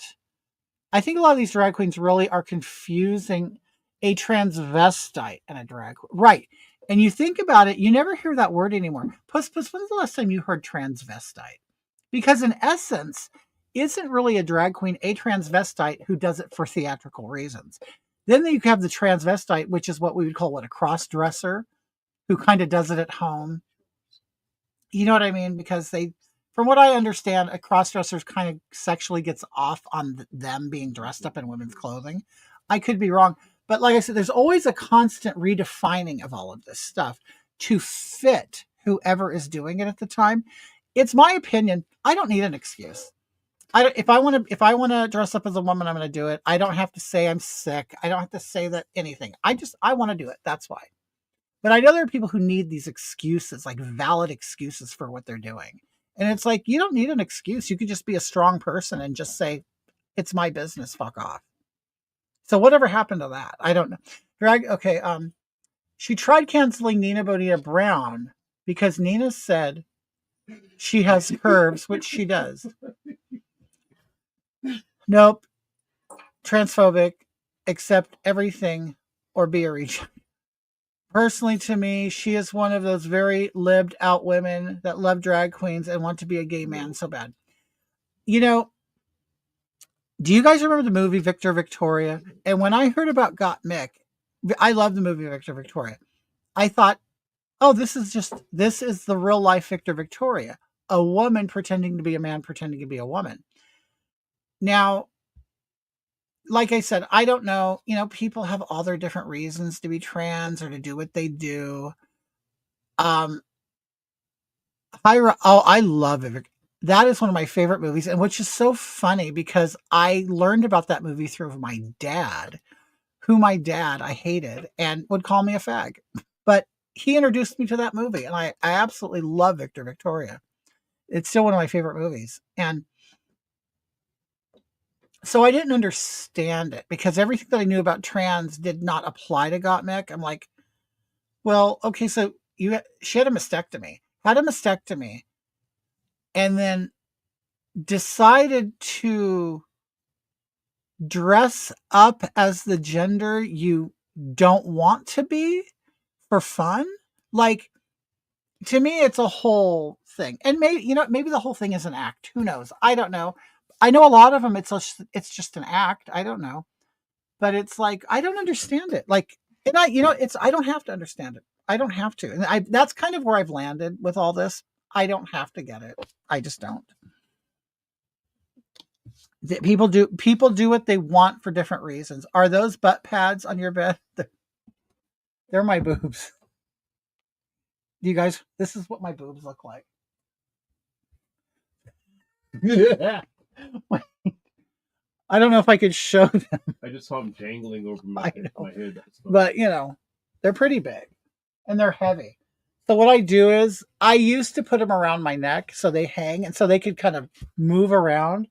I think a lot of these drag queens really are confusing a transvestite and a drag queen. Right. And you think about it, you never hear that word anymore. When's the last time you heard transvestite? Because in essence, isn't really a drag queen a transvestite who does it for theatrical reasons? Then you have the transvestite, which is what we would call a cross dresser, who kind of does it at home. You know what I mean? Because from what I understand, a cross-dresser kind of sexually gets off on them being dressed up in women's clothing. I could be wrong. But like I said, there's always a constant redefining of all of this stuff to fit whoever is doing it at the time. It's my opinion. I don't need an excuse. If I want to dress up as a woman, I'm going to do it. I don't have to say I'm sick. I don't have to say that anything. I want to do it. That's why. But I know there are people who need these excuses, like valid excuses for what they're doing. And it's like, you don't need an excuse. You could just be a strong person and just say, it's my business, fuck off. So whatever happened to that? I don't know. Okay. She tried canceling Nina Bonita Brown because Nina said she has curves, which she does. Nope. Transphobic, accept everything or be a reject. Personally, to me, she is one of those very lived out women that love drag queens and want to be a gay man so bad. You know, do you guys remember the movie Victor Victoria? And when I heard about Gottmik, I love the movie Victor Victoria. I thought, oh, this is the real life Victor Victoria, a woman pretending to be a man, pretending to be a woman. Now, like I said, I don't know. People have all their different reasons to be trans or to do what they do. Um, I love it. That is one of my favorite movies, and which is so funny because I learned about that movie through my dad, who my dad I hated and would call me a fag. But he introduced me to that movie, and I absolutely love Victor Victoria. It's still one of my favorite movies. And so I didn't understand it because everything that I knew about trans did not apply to Gottmik. I'm like, well, okay, so she had a mastectomy, and then decided to dress up as the gender you don't want to be for fun. Like, to me, it's a whole thing. And maybe the whole thing is an act. Who knows? I don't know. I know a lot of them. It's just an act. I don't know. But it's like, I don't understand it. Like, and I don't have to understand it. I don't have to. And that's kind of where I've landed with all this. I don't have to get it. I just don't. People do what they want for different reasons. Are those butt pads on your bed? They're my boobs. You guys, this is what my boobs look like. I don't know if I could show them. I just saw them dangling over my head. But they're pretty big and they're heavy. So what I do is I used to put them around my neck so they hang and so they could kind of move around.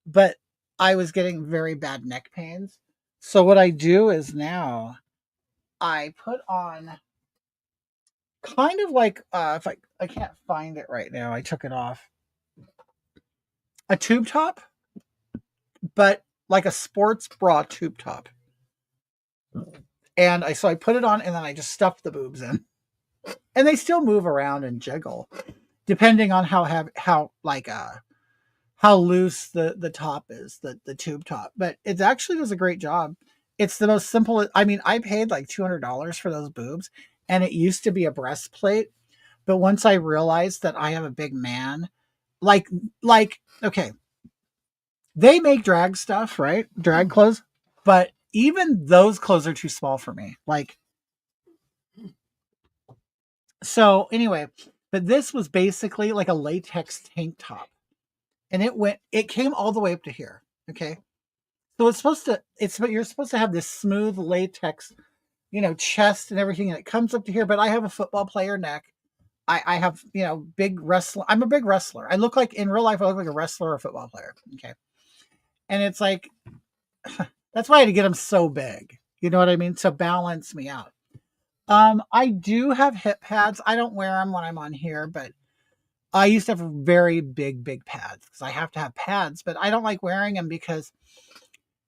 But I was getting very bad neck pains. So what I do is now I put on kind of like, if I can't find it right now, I took it off. A tube top, but like a sports bra tube top. And so I put it on and then I just stuffed the boobs in. And they still move around and jiggle, depending on how loose the top is, the tube top. But it actually does a great job. It's the most simple. I mean, I paid like $200 for those boobs, and it used to be a breastplate. But once I realized that I have a big man, okay, they make drag stuff, right? Drag clothes, but even those clothes are too small for me. So anyway, but this was basically like a latex tank top. And it came all the way up to here. Okay. So you're supposed to have this smooth latex, chest and everything. And it comes up to here, but I have a football player neck. I have, big wrestler. I'm a big wrestler. I look like in real life, I look like a wrestler or a football player. Okay. And it's like, that's why I had to get them so big. You know what I mean? To balance me out. I do have hip pads. I don't wear them when I'm on here, but I used to have very big pads because I have to have pads, but I don't like wearing them because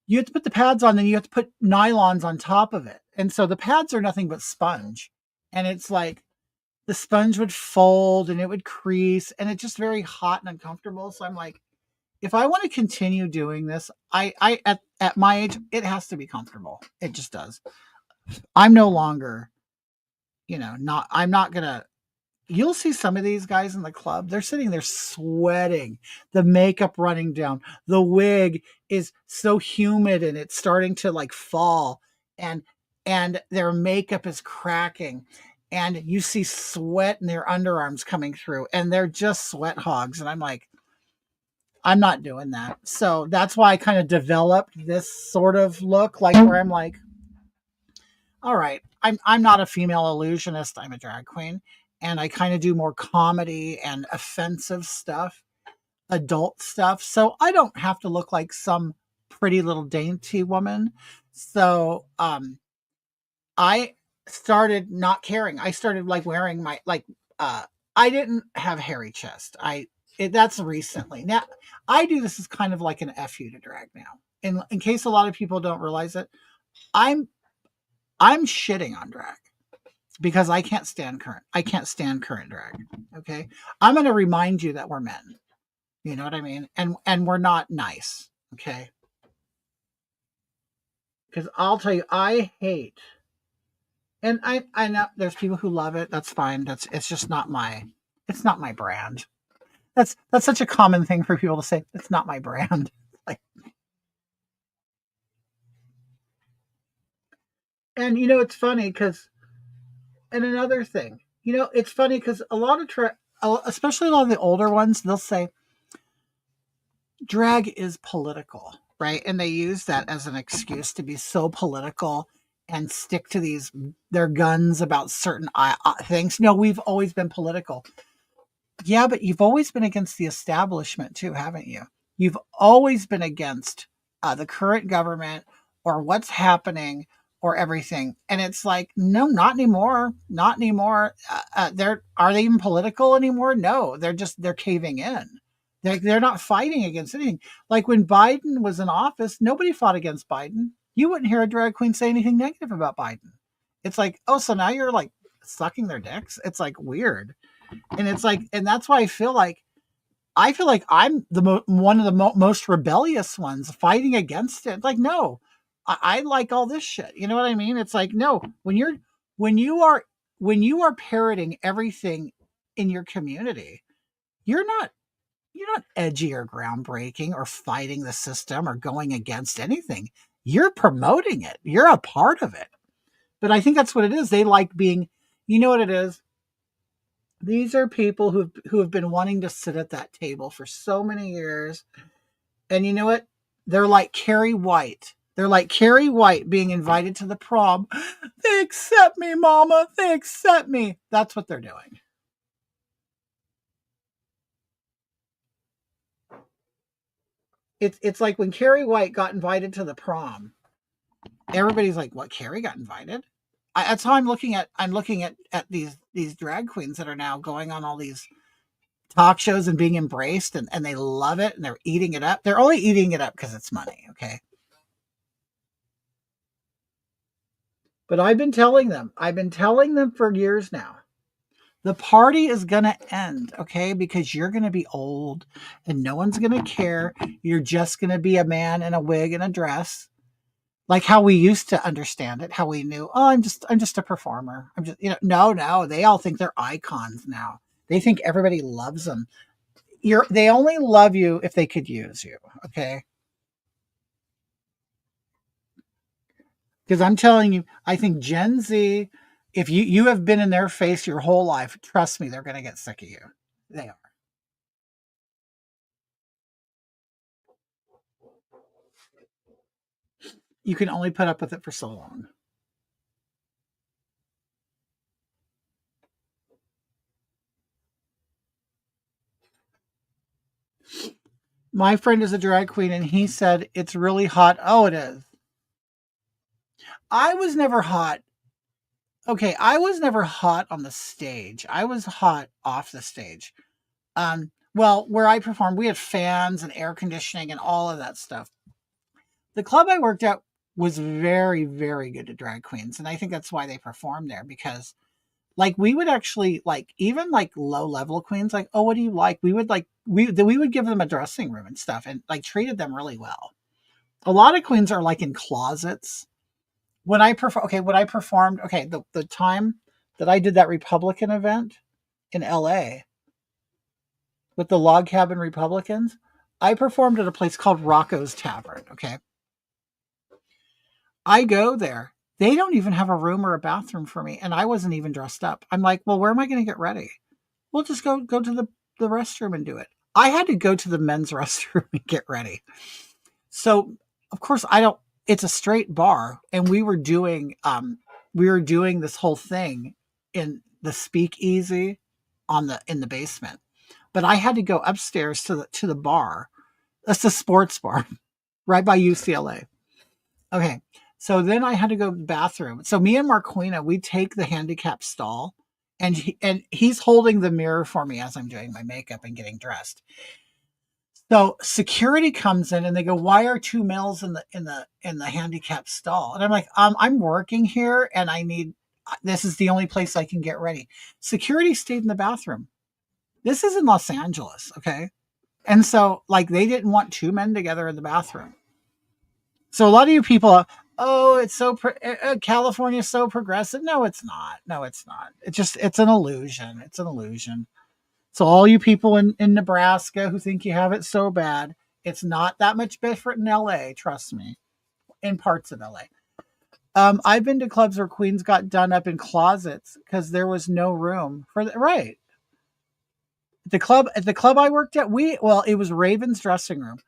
you have to put the pads on and you have to put nylons on top of it. And so the pads are nothing but sponge. And it's like the sponge would fold and it would crease and it's just very hot and uncomfortable. So I'm like, if I want to continue doing this, at my age, it has to be comfortable. It just does. I'm no longer, I'm not going to. You'll see some of these guys in the club. They're sitting there sweating, the makeup running down. The wig is so humid and it's starting to like fall and their makeup is cracking and you see sweat in their underarms coming through and they're just sweat hogs. And I'm like, I'm not doing that. So that's why I kind of developed this sort of look where I'm like, all right, I'm not a female illusionist. I'm a drag queen. And I kind of do more comedy and offensive stuff, adult stuff. So I don't have to look like some pretty little dainty woman. So I started not caring. I started wearing my I didn't have hairy chest. That's recently. Now I do this as kind of like an FU to drag now. In case a lot of people don't realize it, I'm shitting on drag. Because I can't stand current drag. Okay. I'm going to remind you that we're men. You know what I mean? And we're not nice. Okay. Because I'll tell you, I hate, and I know there's people who love it. That's fine. It's just not it's not my brand. That's such a common thing for people to say. It's not my brand. Like, And it's funny because, and another thing, it's funny because a lot of especially a lot of the older ones, they'll say drag is political, right? And they use that as an excuse to be so political and stick to their guns about certain things. No, we've always been political. Yeah, but you've always been against the establishment too, haven't you? You've always been against the current government or what's happening or everything. And it's like, no, not anymore. Not anymore. Are they even political anymore? No, they're caving in. They're not fighting against anything. Like when Biden was in office, nobody fought against Biden. You wouldn't hear a drag queen say anything negative about Biden. It's like, oh, so now you're like sucking their dicks? It's like weird. And it's like, and that's why I feel like I'm one of the most rebellious ones fighting against it. Like, no, I like all this shit. You know what I mean? It's like, no, when you are parroting everything in your community, you're not edgy or groundbreaking or fighting the system or going against anything. You're promoting it. You're a part of it. But I think that's what it is. They like being, you know what it is? These are people who have been wanting to sit at that table for so many years. And you know what? They're like Carrie White. They're like Carrie White being invited to the prom. They accept me, mama. They accept me. That's what they're doing. It's like when Carrie White got invited to the prom, everybody's like, what, Carrie got invited? That's how I'm looking at these drag queens that are now going on all these talk shows and being embraced, and they love it and they're eating it up. They're only eating it up because it's money, okay? But I've been telling them for years now, the party is going to end, okay? Because you're going to be old and no one's going to care. You're just going to be a man in a wig and a dress. Like how we used to understand it, how we knew, oh, I'm just a performer. I'm just, no, they all think they're icons now. They think everybody loves them. They only love you if they could use you, okay? Because I'm telling you, I think Gen Z, if you have been in their face your whole life, trust me, they're going to get sick of you. They are. You can only put up with it for so long. My friend is a drag queen and he said it's really hot. Oh, it is. I was never hot. Okay, I was never hot on the stage. I was hot off the stage. Well, where I performed, we had fans and air conditioning and all of that stuff. The club I worked at was very, very good to drag queens, and I think that's why they performed there because, like, we would actually like even like low level queens, like, oh, what do you like? We would we would give them a dressing room and stuff, and like treated them really well. A lot of queens are like in closets. When I performed, okay, the time that I did that Republican event in LA with the log cabin Republicans, I performed at a place called Rocco's Tavern. Okay. I go there. They don't even have a room or a bathroom for me. And I wasn't even dressed up. I'm like, well, where am I going to get ready? We'll just go to the restroom and do it. I had to go to the men's restroom and get ready. So of course it's a straight bar. And we were doing this whole thing in the speakeasy in the basement. But I had to go upstairs to the bar. That's the sports bar right by UCLA. Okay. So then I had to go to the bathroom. So me and Marquina, we take the handicap stall and he's holding the mirror for me as I'm doing my makeup and getting dressed. So security comes in and they go, "Why are two males in the handicap stall?" And I'm like, I'm working here and this is the only place I can get ready." Security stayed in the bathroom. This is in Los Angeles, okay? And so like they didn't want two men together in the bathroom. So a lot of you people, oh, it's so California's so progressive. No, it's not. No, it's not. It's an illusion. It's an illusion. So all you people in Nebraska who think you have it so bad, it's not that much different in LA. Trust me, in parts of LA. I've been to clubs where queens got done up in closets because there was no room for the right. At the club I worked at, it was Raven's dressing room,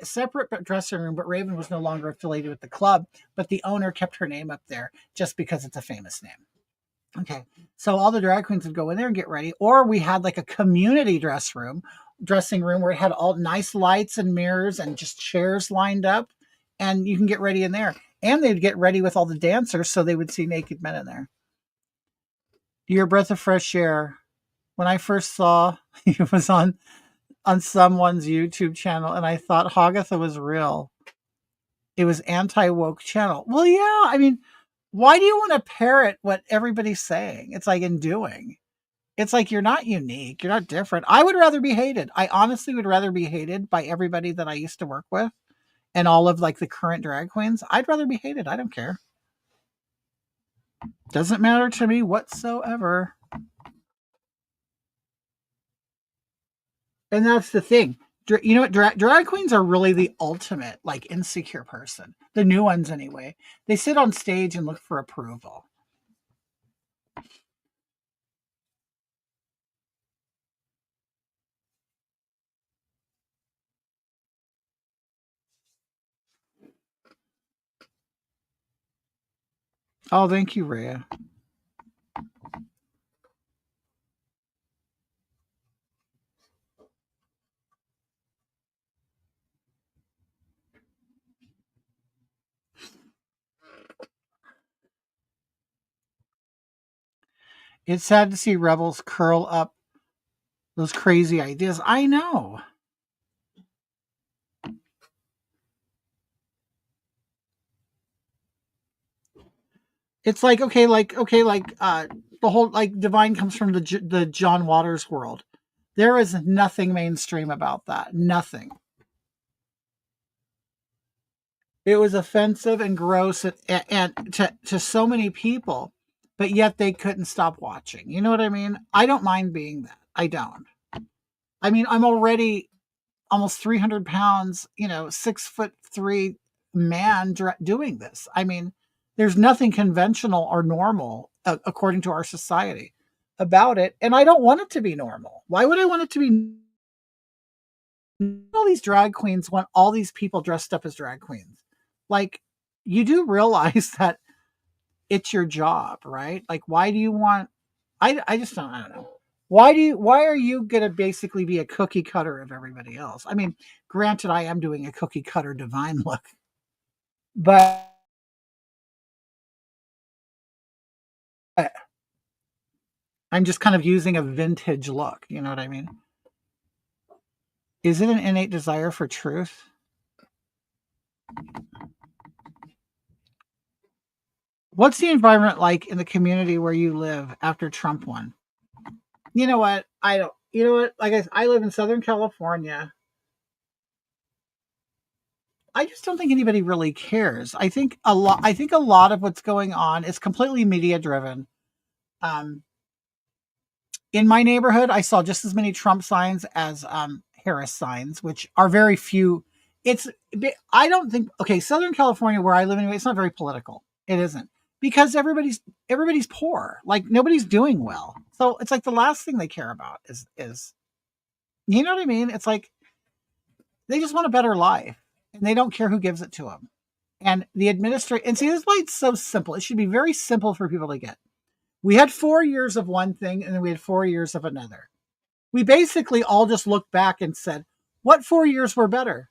separate but dressing room, but Raven was no longer affiliated with the club, but the owner kept her name up there just because it's a famous name. Okay. So all the drag queens would go in there and get ready. Or we had like a community dressing room where it had all nice lights and mirrors and just chairs lined up. And you can get ready in there. And they'd get ready with all the dancers so they would see naked men in there. Your breath of fresh air. When I first saw it was on someone's YouTube channel and I thought Hagatha was real. It was anti-woke channel. Well, yeah, I mean, why do you want to parrot what everybody's saying? It's like in doing. It's like you're not unique. You're not different. I would rather be hated. I honestly would rather be hated by everybody that I used to work with and all of like the current drag queens. I'd rather be hated. I don't care. Doesn't matter to me whatsoever. And that's the thing. You know what? Drag queens are really the ultimate like insecure person. The new ones, anyway. They sit on stage and look for approval. Oh, thank you, Rhea. It's sad to see rebels curl up those crazy ideas. I know. It's like the whole like divine comes from the John Waters world. There is nothing mainstream about that. Nothing. It was offensive and gross and to so many people, but yet they couldn't stop watching. You know what I mean? I don't mind being that. I don't. I mean, I'm already almost 300 pounds, 6'3" man doing this. I mean, there's nothing conventional or normal, according to our society, about it. And I don't want it to be normal. Why would I want it to be? All these drag queens want all these people dressed up as drag queens. Like, you do realize that it's your job, right? Like, why do you want? I just don't. I don't know. Why are you gonna basically be a cookie cutter of everybody else? I mean, granted, I am doing a cookie cutter divine look, but I'm just kind of using a vintage look. You know what I mean? Is it an innate desire for truth? What's the environment like in the community where you live after Trump won? You know what? I don't. You know what? Like I live in Southern California. I just don't think anybody really cares. I think a lot of what's going on is completely media driven. Um, in my neighborhood, I saw just as many Trump signs as Harris signs, which are very few. It's I don't think okay. Southern California, where I live anyway, it's not very political. It isn't because everybody's poor. Like nobody's doing well. So it's like the last thing they care about is you know what I mean? It's like they just want a better life and they don't care who gives it to them. And the administration, and see, this is why it's so simple. It should be very simple for people to get. We had 4 years of one thing and then we had 4 years of another. We basically all just looked back and said, what 4 years were better?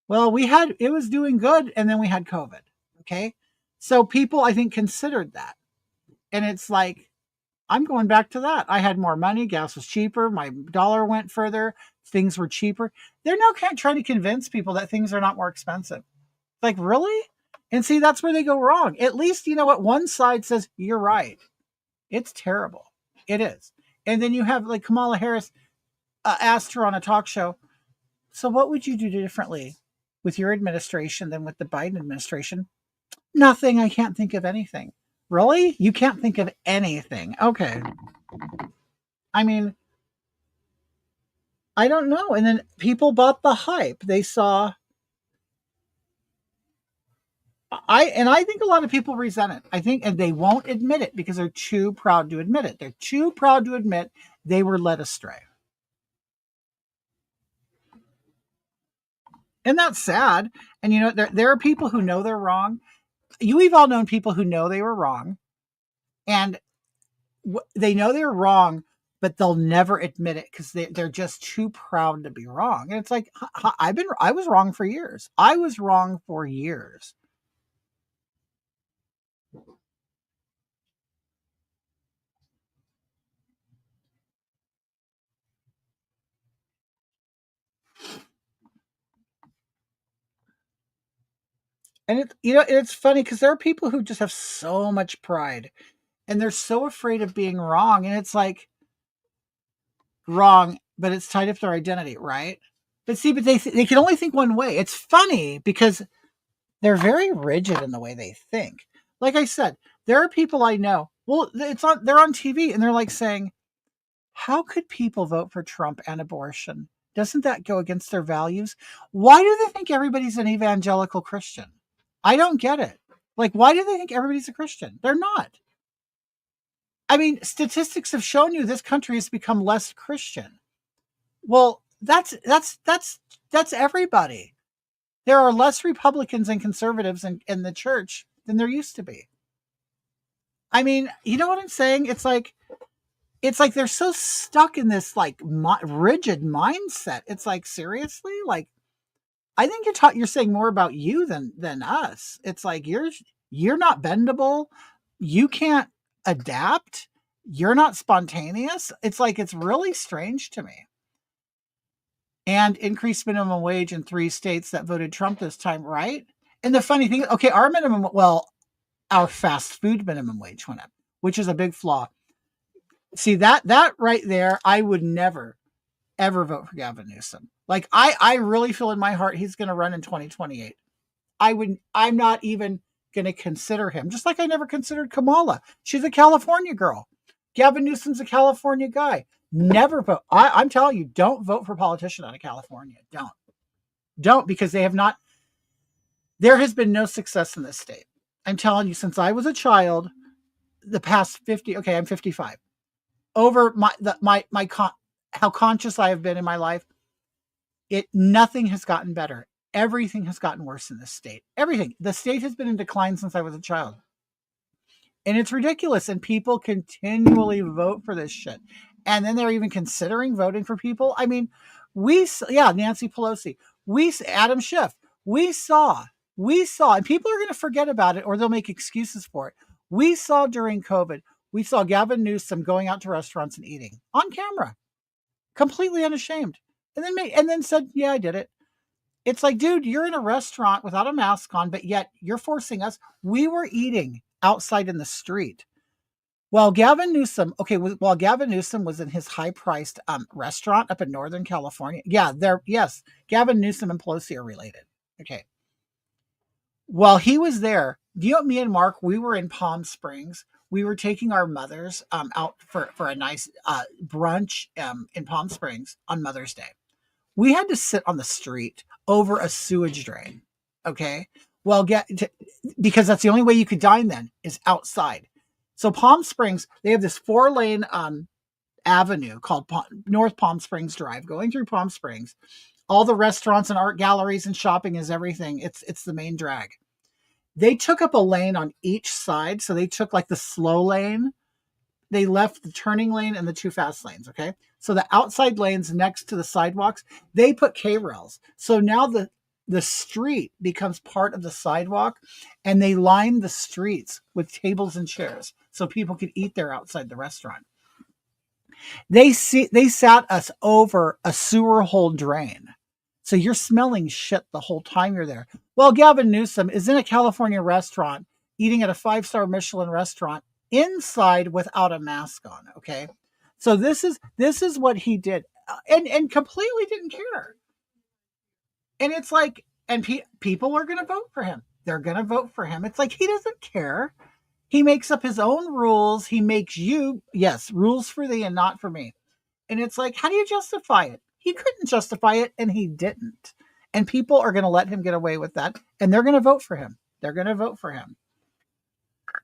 Well, it was doing good and then we had COVID. Okay. So people, I think, considered that. And it's like, I'm going back to that. I had more money. Gas was cheaper. My dollar went further. Things were cheaper. They're now trying to convince people that things are not more expensive. Like, really? And see, that's where they go wrong. At least, you know what? One side says, you're right. It's terrible. It is. And then you have like Kamala Harris asked her on a talk show, so what would you do differently with your administration than with the Biden administration? Nothing. I can't think of anything. Really? You can't think of anything. Okay. I mean, I don't know. And then people bought the hype. They saw I think a lot of people resent it. I think, and they won't admit it because they're too proud to admit it. They're too proud to admit they were led astray. And that's sad. And there are people who know they're wrong. We've all known people who know they were wrong, and they know they're wrong, but they'll never admit it because they're just too proud to be wrong. And it's like, I was wrong for years. I was wrong for years. And it's funny because there are people who just have so much pride and they're so afraid of being wrong. And it's like, wrong, but it's tied up to their identity, right? But see, they can only think one way. It's funny because they're very rigid in the way they think. Like I said, there are people I know. Well, they're on TV and they're like saying, "How could people vote for Trump and abortion? Doesn't that go against their values? Why do they think everybody's an evangelical Christian? I don't get it. Like, why do they think everybody's a Christian? They're not. I mean, statistics have shown you this country has become less Christian. Well, that's everybody. There are less Republicans and conservatives in the church than there used to be. I mean, you know what I'm saying? It's like they're so stuck in this like rigid mindset. It's like, seriously, like I think you're saying more about you than us. It's like you're not bendable. You can't adapt. You're not spontaneous. It's like it's really strange to me. And increased minimum wage in 3 states that voted Trump this time, right? And the funny thing, okay, our fast food minimum wage went up, which is a big flaw. See, that right there, I would never ever vote for Gavin Newsom. Like I really feel in my heart he's going to run in 2028. I'm not even going to consider him. Just like I never considered Kamala. She's a California girl. Gavin Newsom's a California guy. Never vote. I'm telling you, don't vote for a politician out of California. Don't, because they have not. There has been no success in this state. I'm telling you, since I was a child, the past 50. Okay, I'm 55. Over how conscious I have been in my life, nothing has gotten better. Everything has gotten worse in this state. Everything. The state has been in decline since I was a child. And it's ridiculous. And people continually vote for this shit. And then they're even considering voting for people. I mean, Nancy Pelosi, Adam Schiff, we saw, and people are going to forget about it or they'll make excuses for it. We saw during COVID, we saw Gavin Newsom going out to restaurants and eating on camera, completely unashamed. And then said, yeah, I did it. It's like, dude, you're in a restaurant without a mask on, but yet you're forcing us. We were eating outside in the street. While Gavin Newsom was in his high-priced restaurant up in Northern California. Yeah, yes, Gavin Newsom and Pelosi are related. Okay. While he was there, me and Mark, we were in Palm Springs. We were taking our mothers out for a nice brunch in Palm Springs on Mother's Day. We had to sit on the street over a sewage drain. Okay. Well, because that's the only way you could dine then is outside. So Palm Springs, they have this 4-lane avenue called North Palm Springs Drive going through Palm Springs. All the restaurants and art galleries and shopping is everything. It's the main drag. They took up a lane on each side. So they took like the slow lane. They left the turning lane and the 2 fast lanes. Okay. So the outside lanes next to the sidewalks, they put K-rails. So now the street becomes part of the sidewalk and they line the streets with tables and chairs so people could eat there outside the restaurant. They sat us over a sewer hole drain. So you're smelling shit the whole time you're there. Well, Gavin Newsom is in a California restaurant eating at a 5-star Michelin restaurant inside without a mask on. Okay. So this is what he did and completely didn't care. And it's like, and people are going to vote for him. They're going to vote for him. It's like, he doesn't care. He makes up his own rules. He makes rules for thee and not for me. And it's like, how do you justify it? He couldn't justify it and he didn't. And people are going to let him get away with that and they're going to vote for him. They're going to vote for him.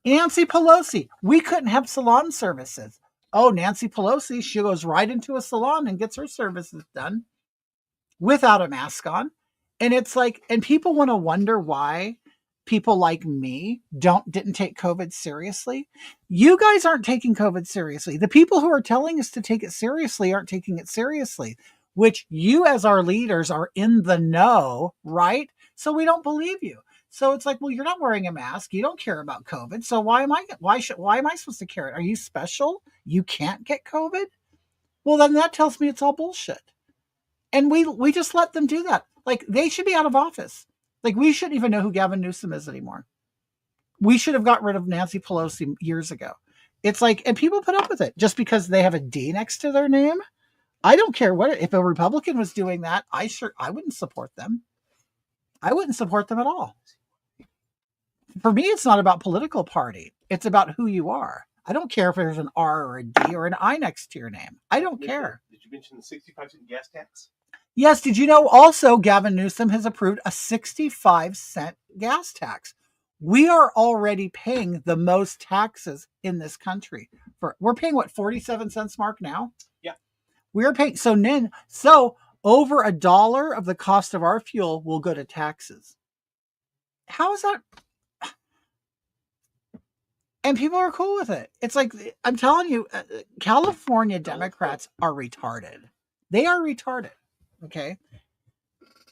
Nancy Pelosi. We couldn't have salon services. Oh, Nancy Pelosi, she goes right into a salon and gets her services done without a mask on. And it's like, and people want to wonder why people like me didn't take COVID seriously. You guys aren't taking COVID seriously. The people who are telling us to take it seriously aren't taking it seriously, which you as our leaders are in the know, right? So we don't believe you. So it's like, well, you're not wearing a mask. You don't care about COVID. So why am I supposed to care? Are you special? You can't get COVID? Well, then that tells me it's all bullshit. And we just let them do that. Like, they should be out of office. Like, we shouldn't even know who Gavin Newsom is anymore. We should have got rid of Nancy Pelosi years ago. It's like, and people put up with it just because they have a D next to their name. I don't care what, if a Republican was doing that, I wouldn't support them. I wouldn't support them at all. For me, it's not about political party. It's about who you are. I don't care if there's an R or a D or an I next to your name. I don't care. Did you mention the 65-cent gas tax? Yes. Did you know also Gavin Newsom has approved a 65-cent gas tax? We are already paying the most taxes in this country. We're paying what, 47 cents mark now? Yeah. We're paying so over $1 of the cost of our fuel will go to taxes. How is that? And people are cool with it. It's like, I'm telling you, California Democrats are retarded. They are retarded. Okay.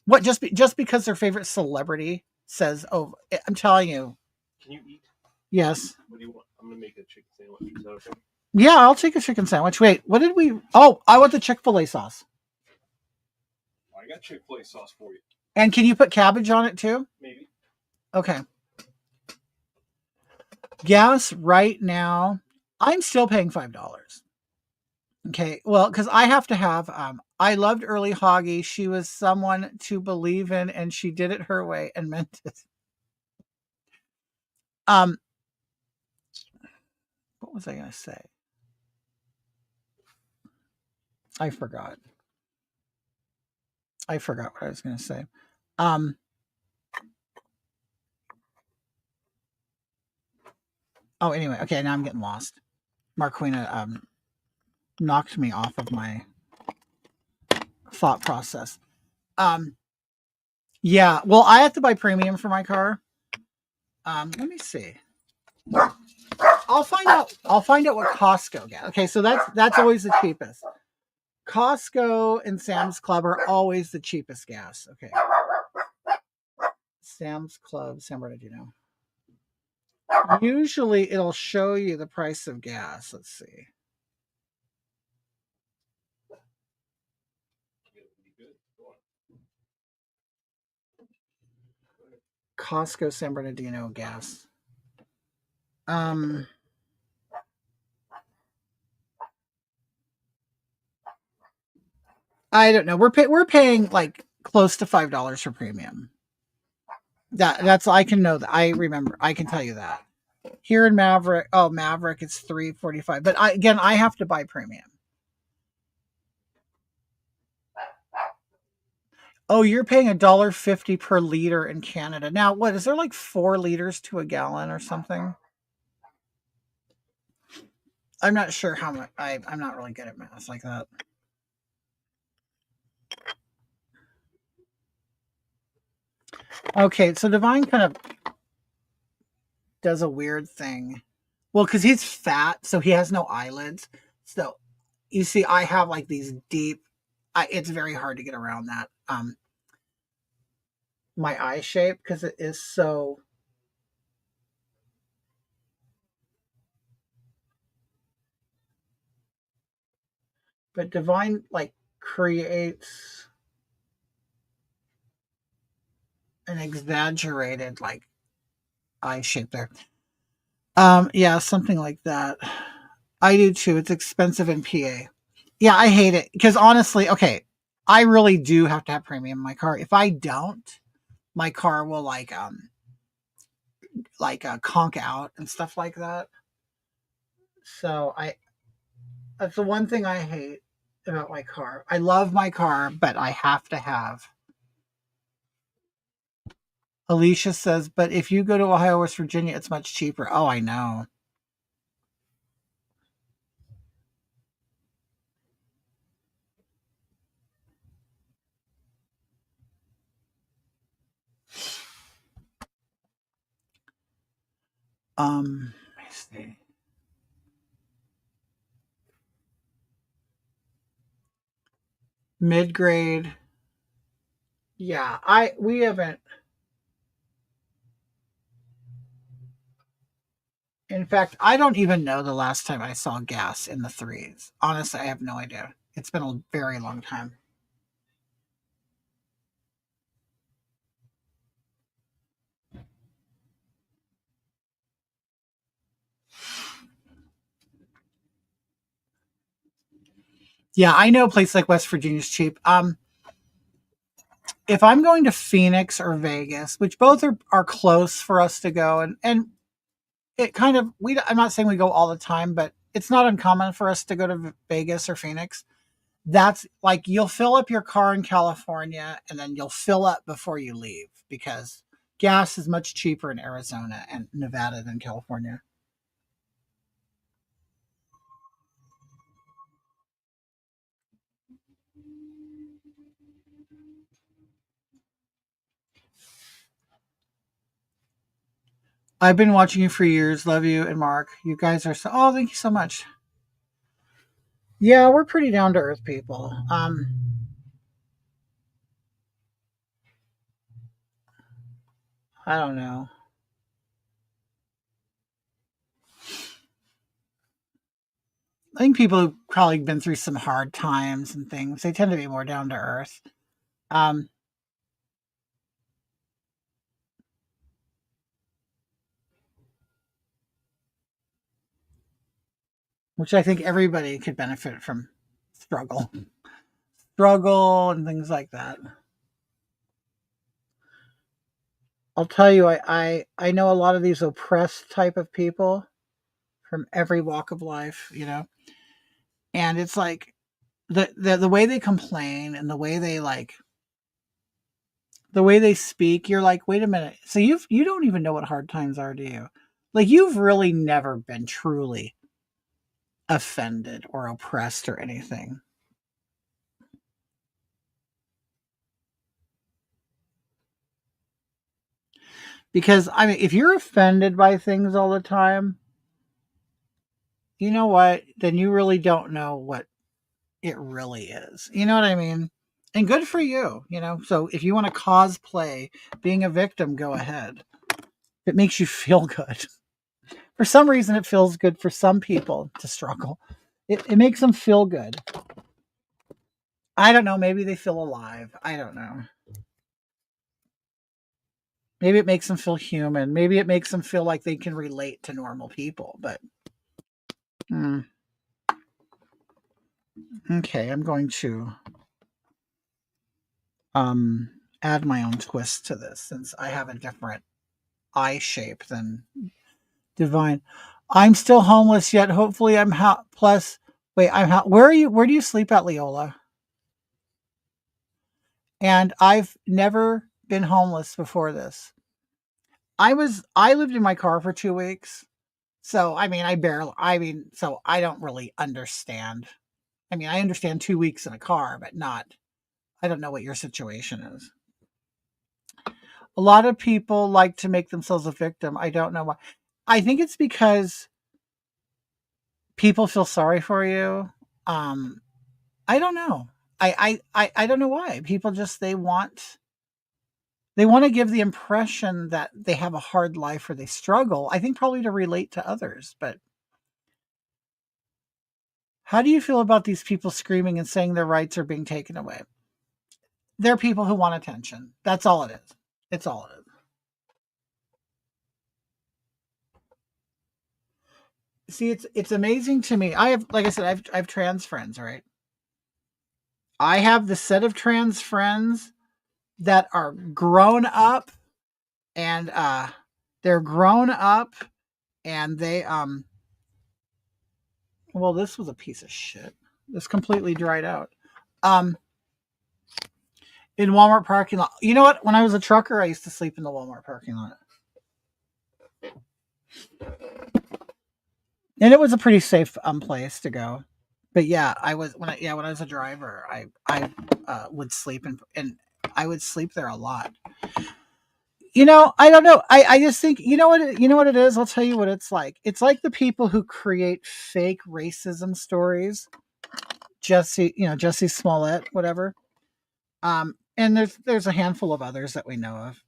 What, just because their favorite celebrity says, oh, I'm telling you. Can you eat? Yes. What do you want? I'm going to make a chicken sandwich. Is that okay? Yeah, I'll take a chicken sandwich. Wait, what did we? Oh, I want the Chick-fil-A sauce. I got Chick-fil-A sauce for you. And can you put cabbage on it too? Maybe. Okay. Gas right now, I'm still paying $5. Okay. Well, because I have to have, I loved Early Hoggy. She was someone to believe in, and she did it her way and meant it. What was I going to say? I forgot what I was going to say. Oh, anyway. Okay. Now I'm getting lost. Marquina, knocked me off of my thought process. Yeah, well, I have to buy premium for my car. Let me see. I'll find out what Costco gets. Okay, so that's always the cheapest. Costco and Sam's Club are always the cheapest gas. Okay. Sam's Club, San Bernardino. Usually it'll show you the price of gas. Let's see. Costco San Bernardino gas. I don't know. We're paying like close to $5 for premium. That's I can know that. I remember. I can tell you that. Here in Maverick, it's $3.45. But I have to buy premium. Oh, you're paying $1.50 per liter in Canada. Now, what is there, like 4 liters to a gallon or something? I'm not sure how much. I'm not really good at math like that. Okay, so Divine kind of does a weird thing. Well, because he's fat, so he has no eyelids. So you see, I have like these deep. It's very hard to get around that. My eye shape, because it is so. But Divine like creates an exaggerated like eye shape there. Yeah, something like that. I do too. It's expensive in PA. Yeah, I hate it because honestly, okay, I really do have to have premium in my car. If I don't, my car will conk out and stuff like that. So that's the one thing I hate about my car. I love my car, but I have to have Alicia says, but if you go to Ohio, West Virginia, it's much cheaper. Oh, I know. Let me see. Mid-grade. Yeah, we haven't. In fact, I don't even know the last time I saw gas in the threes. Honestly, I have no idea. It's been a very long time. Yeah, I know a place like West Virginia is cheap. If I'm going to Phoenix or Vegas, which both are close for us to go, and it kind of I'm not saying we go all the time, but it's not uncommon for us to go to Vegas or Phoenix. That's like you'll fill up your car in California and then you'll fill up before you leave because gas is much cheaper in Arizona and Nevada than California. I've been watching you for years. Love you and Mark. You guys are so. Oh, thank you so much. Yeah, we're pretty down to earth people. I don't know. I think people who've probably been through some hard times and things, they tend to be more down to earth. Um, which I think everybody could benefit from struggle, struggle, and things like that. I'll tell you, I know a lot of these oppressed type of people from every walk of life, and it's like the way they complain and the way they speak. You're like, wait a minute, so you don't even know what hard times are, do you? Like you've really never been truly offended or oppressed or anything. Because I mean, if you're offended by things all the time, you know what? Then you really don't know what it really is. You know what I mean? And good for you. So if you want to cosplay being a victim, go ahead. It makes you feel good. For some reason, it feels good for some people to struggle. It makes them feel good. I don't know. Maybe they feel alive. I don't know. Maybe it makes them feel human. Maybe it makes them feel like they can relate to normal people. But mm, okay, I'm going to um, add my own twist to this since I have a different eye shape than Divine. I'm still homeless yet. Hopefully, plus. Wait, where are you? Where do you sleep at, Leola? And I've never been homeless before this. I lived in my car for 2 weeks. So I mean, so I don't really understand. I mean, I understand 2 weeks in a car, but not. I don't know what your situation is. A lot of people like to make themselves a victim. I don't know why. I think it's because people feel sorry for you. Um, I don't know. I don't know why. People just they want to give the impression that they have a hard life or they struggle. I think probably to relate to others. But how do you feel about these people screaming and saying their rights are being taken away? They're people who want attention. That's all it is. It's all it is. See, it's amazing to me. I have, like I said, I have trans friends, right? I have the set of trans friends that are grown up and they're grown up and they well, this was a piece of shit. This completely dried out. Um in Walmart parking lot. You know what? When I was a trucker, I used to sleep in the Walmart parking lot, and it was a pretty safe place to go. But yeah, I was when I was a driver, I would sleep and I would sleep there a lot. I don't know. I just think you know what it is. I'll tell you what it's like. It's like the people who create fake racism stories. Jesse Smollett, whatever. And there's a handful of others that we know of.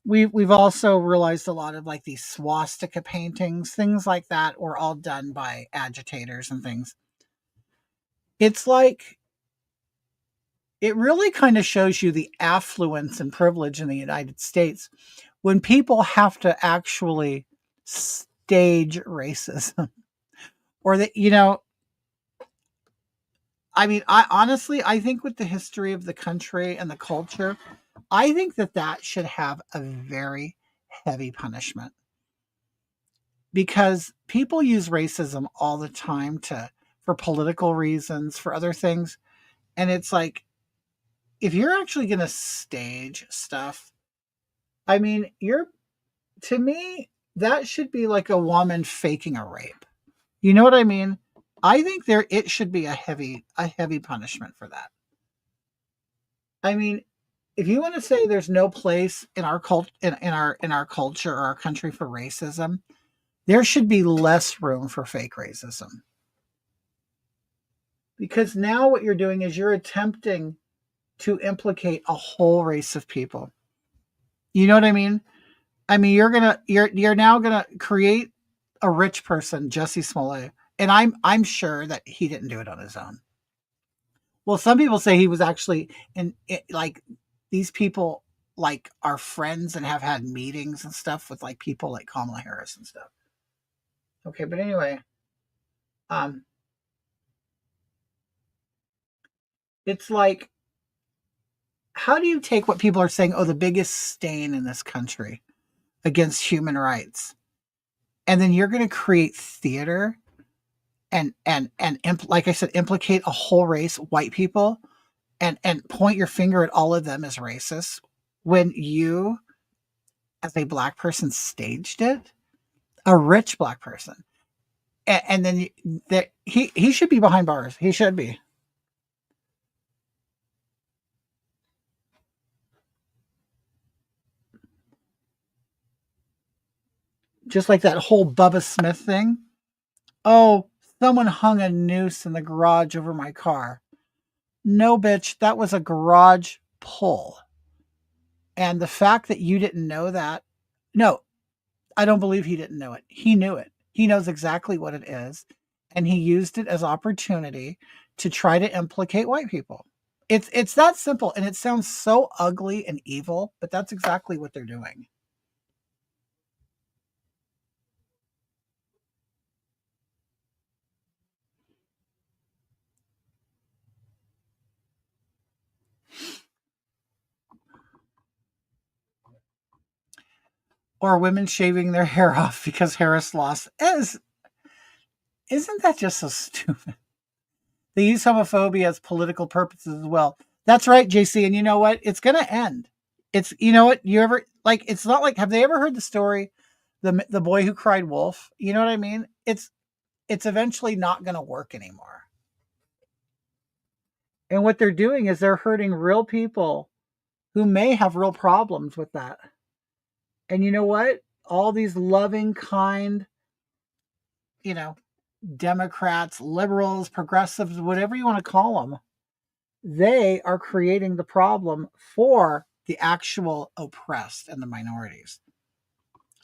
We've also realized a lot of like these swastika paintings, things like that, were all done by agitators and things. It's like it really kind of shows you the affluence and privilege in the United States when people have to actually stage racism or that I mean, I think with the history of the country and the culture, I think that should have a very heavy punishment because people use racism all the time for political reasons, for other things, and it's like if you're actually going to stage stuff, I mean, you're to me that should be like a woman faking a rape. You know what I mean? I think it should be a heavy punishment for that. I mean, if you want to say there's no place in our in our culture or our country for racism, there should be less room for fake racism. Because now what you're doing is you're attempting to implicate a whole race of people. You know what I mean? I mean, you're now gonna create a rich person, Jesse Smollett, and I'm sure that he didn't do it on his own. Well, some people say he was actually like these people like are friends and have had meetings and stuff with like people like Kamala Harris and stuff. Okay, but anyway, um, it's like how do you take what people are saying? Oh, the biggest stain in this country against human rights, and then you're going to create theater and like I said, implicate a whole race, white people, and point your finger at all of them as racist when you, as a black person, staged it, a rich black person, and then he should be behind bars. He should be. Just like that whole Bubba Smith thing. Oh, someone hung a noose in the garage over my car. No, bitch, that was a garage pull. And the fact that you didn't know that, no, I don't believe he didn't know it. He knew it. He knows exactly what it is. And he used it as opportunity to try to implicate white people. It's that simple. And it sounds so ugly and evil, but that's exactly what they're doing. Or women shaving their hair off because Harris lost. Isn't that just so stupid? They use homophobia as political purposes as well. That's right, JC. And you know what? It's going to end. It's you know what you ever like. It's not like have they ever heard the story, the boy who cried wolf? You know what I mean? It's eventually not going to work anymore. And what they're doing is they're hurting real people who may have real problems with that. And you know what? All these loving, kind, you know, Democrats, liberals, progressives, whatever you want to call them, they are creating the problem for the actual oppressed and the minorities.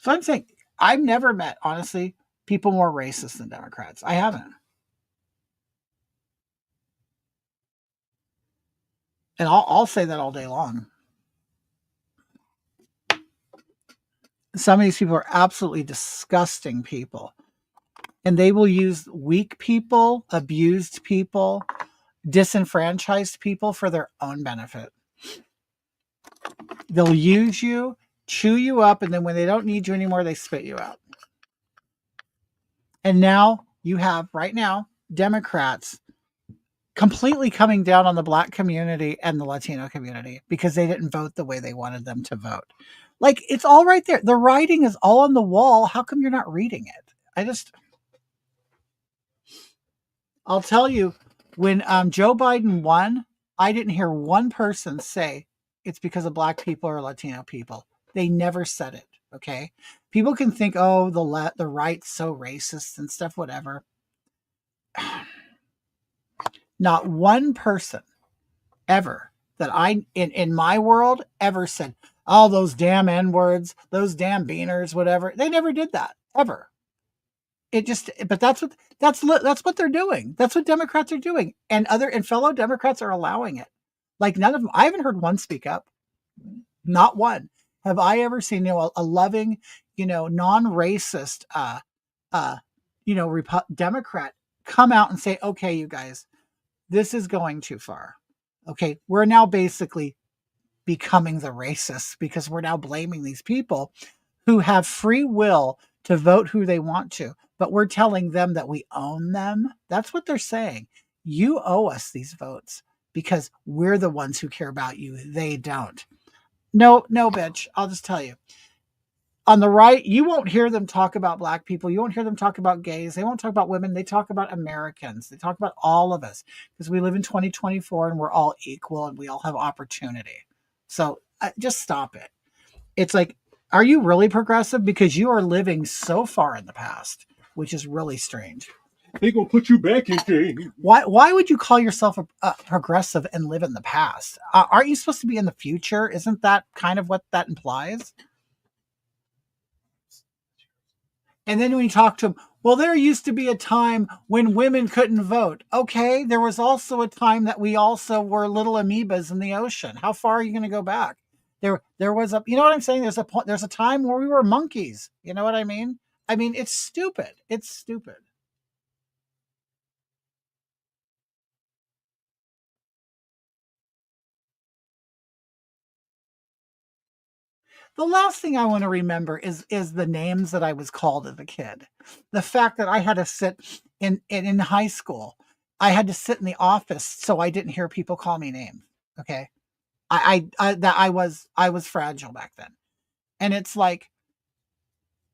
So I'm saying I've never met, honestly, people more racist than Democrats. I haven't. And I'll say that all day long. Some of these people are absolutely disgusting people. And they will use weak people, abused people, disenfranchised people for their own benefit. They'll use you, chew you up, and then when they don't need you anymore, they spit you out. And now you have, right now, Democrats completely coming down on the Black community and the Latino community because they didn't vote the way they wanted them to vote. Like, it's all right there. The writing is all on the wall. How come you're not reading it? I'll tell you, when Joe Biden won, I didn't hear one person say it's because of Black people or Latino people. They never said it. Okay, people can think, oh, the right's so racist and stuff, whatever. Not one person ever that in my world ever said, oh, those damn N words, those damn beaners, whatever. They never did that ever. It just, but that's what they're doing. That's what Democrats are doing, and fellow Democrats are allowing it. Like, none of them. I haven't heard one speak up. Not one. Have I ever seen a loving, non-racist, Democrat come out and say, okay, you guys, this is going too far. Okay, we're now basically becoming the racists because we're now blaming these people who have free will to vote who they want to, but we're telling them that we own them. That's what they're saying. You owe us these votes because we're the ones who care about you. They don't. No, bitch. I'll just tell you. On the right, you won't hear them talk about Black people. You won't hear them talk about gays. They won't talk about women. They talk about Americans. They talk about all of us because we live in 2024 and we're all equal and we all have opportunity. So just stop it. It's like, are you really progressive? Because you are living so far in the past, which is really strange. They're going to put you back in jail. Why would you call yourself a progressive and live in the past? Aren't you supposed to be in the future? Isn't that kind of what that implies? And then when you talk to them, well, there used to be a time when women couldn't vote. Okay, there was also a time that we also were little amoebas in the ocean. How far are you going to go back? There was you know what I'm saying? There's a time where we were monkeys. You know what I mean? I mean, it's stupid. It's stupid. The last thing I want to remember is the names that I was called as a kid. The fact that I had to sit in high school, I had to sit in the office so I didn't hear people call me names. Okay, I was fragile back then, and it's like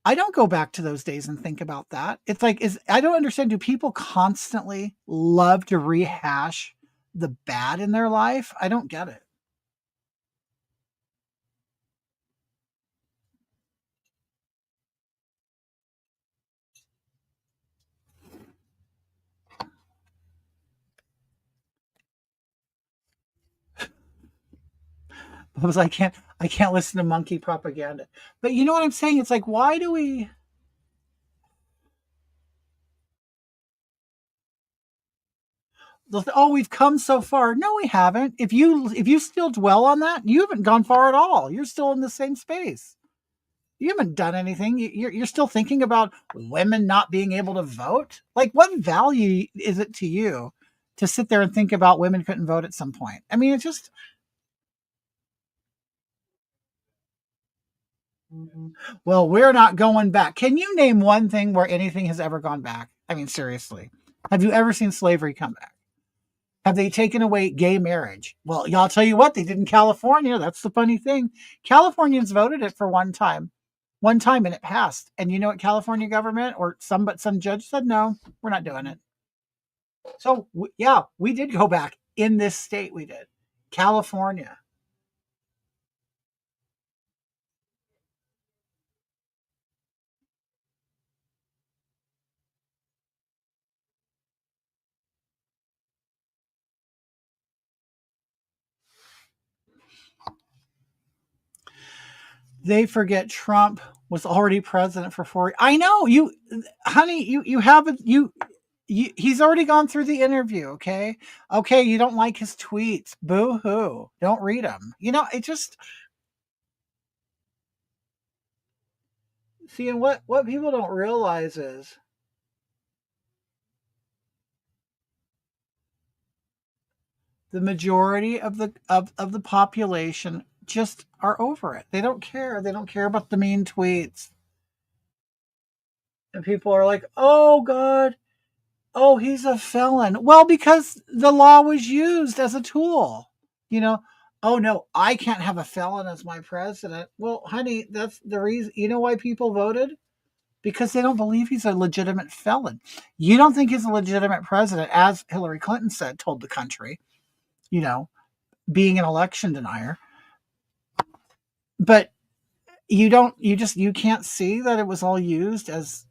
I don't go back to those days and think about that. It's like I don't understand. Do people constantly love to rehash the bad in their life? I don't get it. Because I can't listen to monkey propaganda. But you know what I'm saying? It's like, why do we? Oh, we've come so far. No, we haven't. If you still dwell on that, you haven't gone far at all. You're still in the same space. You haven't done anything. You're still thinking about women not being able to vote. Like, what value is it to you to sit there and think about women couldn't vote at some point? I mean, it's just. Well, we're not going back. Can you name one thing where anything has ever gone back? I mean, seriously. Have you ever seen slavery come back? Have they taken away gay marriage? Well, y'all tell you what, they did in California. That's the funny thing. Californians voted it for one time, and it passed. And you know what California government or some judge said? No, we're not doing it. So yeah, we did go back in this state. We did. California. They forget Trump was already president for 4 years. I know you, honey. You haven't he's already gone through the interview. Okay, you don't like his tweets. Boo hoo, don't read them. It just. See, and what people don't realize is the majority of the population just are over it. They don't care. They don't care about the mean tweets. And people are like, "Oh God, Oh, he's a felon. Well, because the law was used as a tool. You know, oh no, I can't have a felon as my president. Well, honey, that's the reason. You know why people voted? Because they don't believe he's a legitimate felon. You don't think he's a legitimate president, as Hillary Clinton said, told the country, you know, being an election denier. But you can't see that it was all used as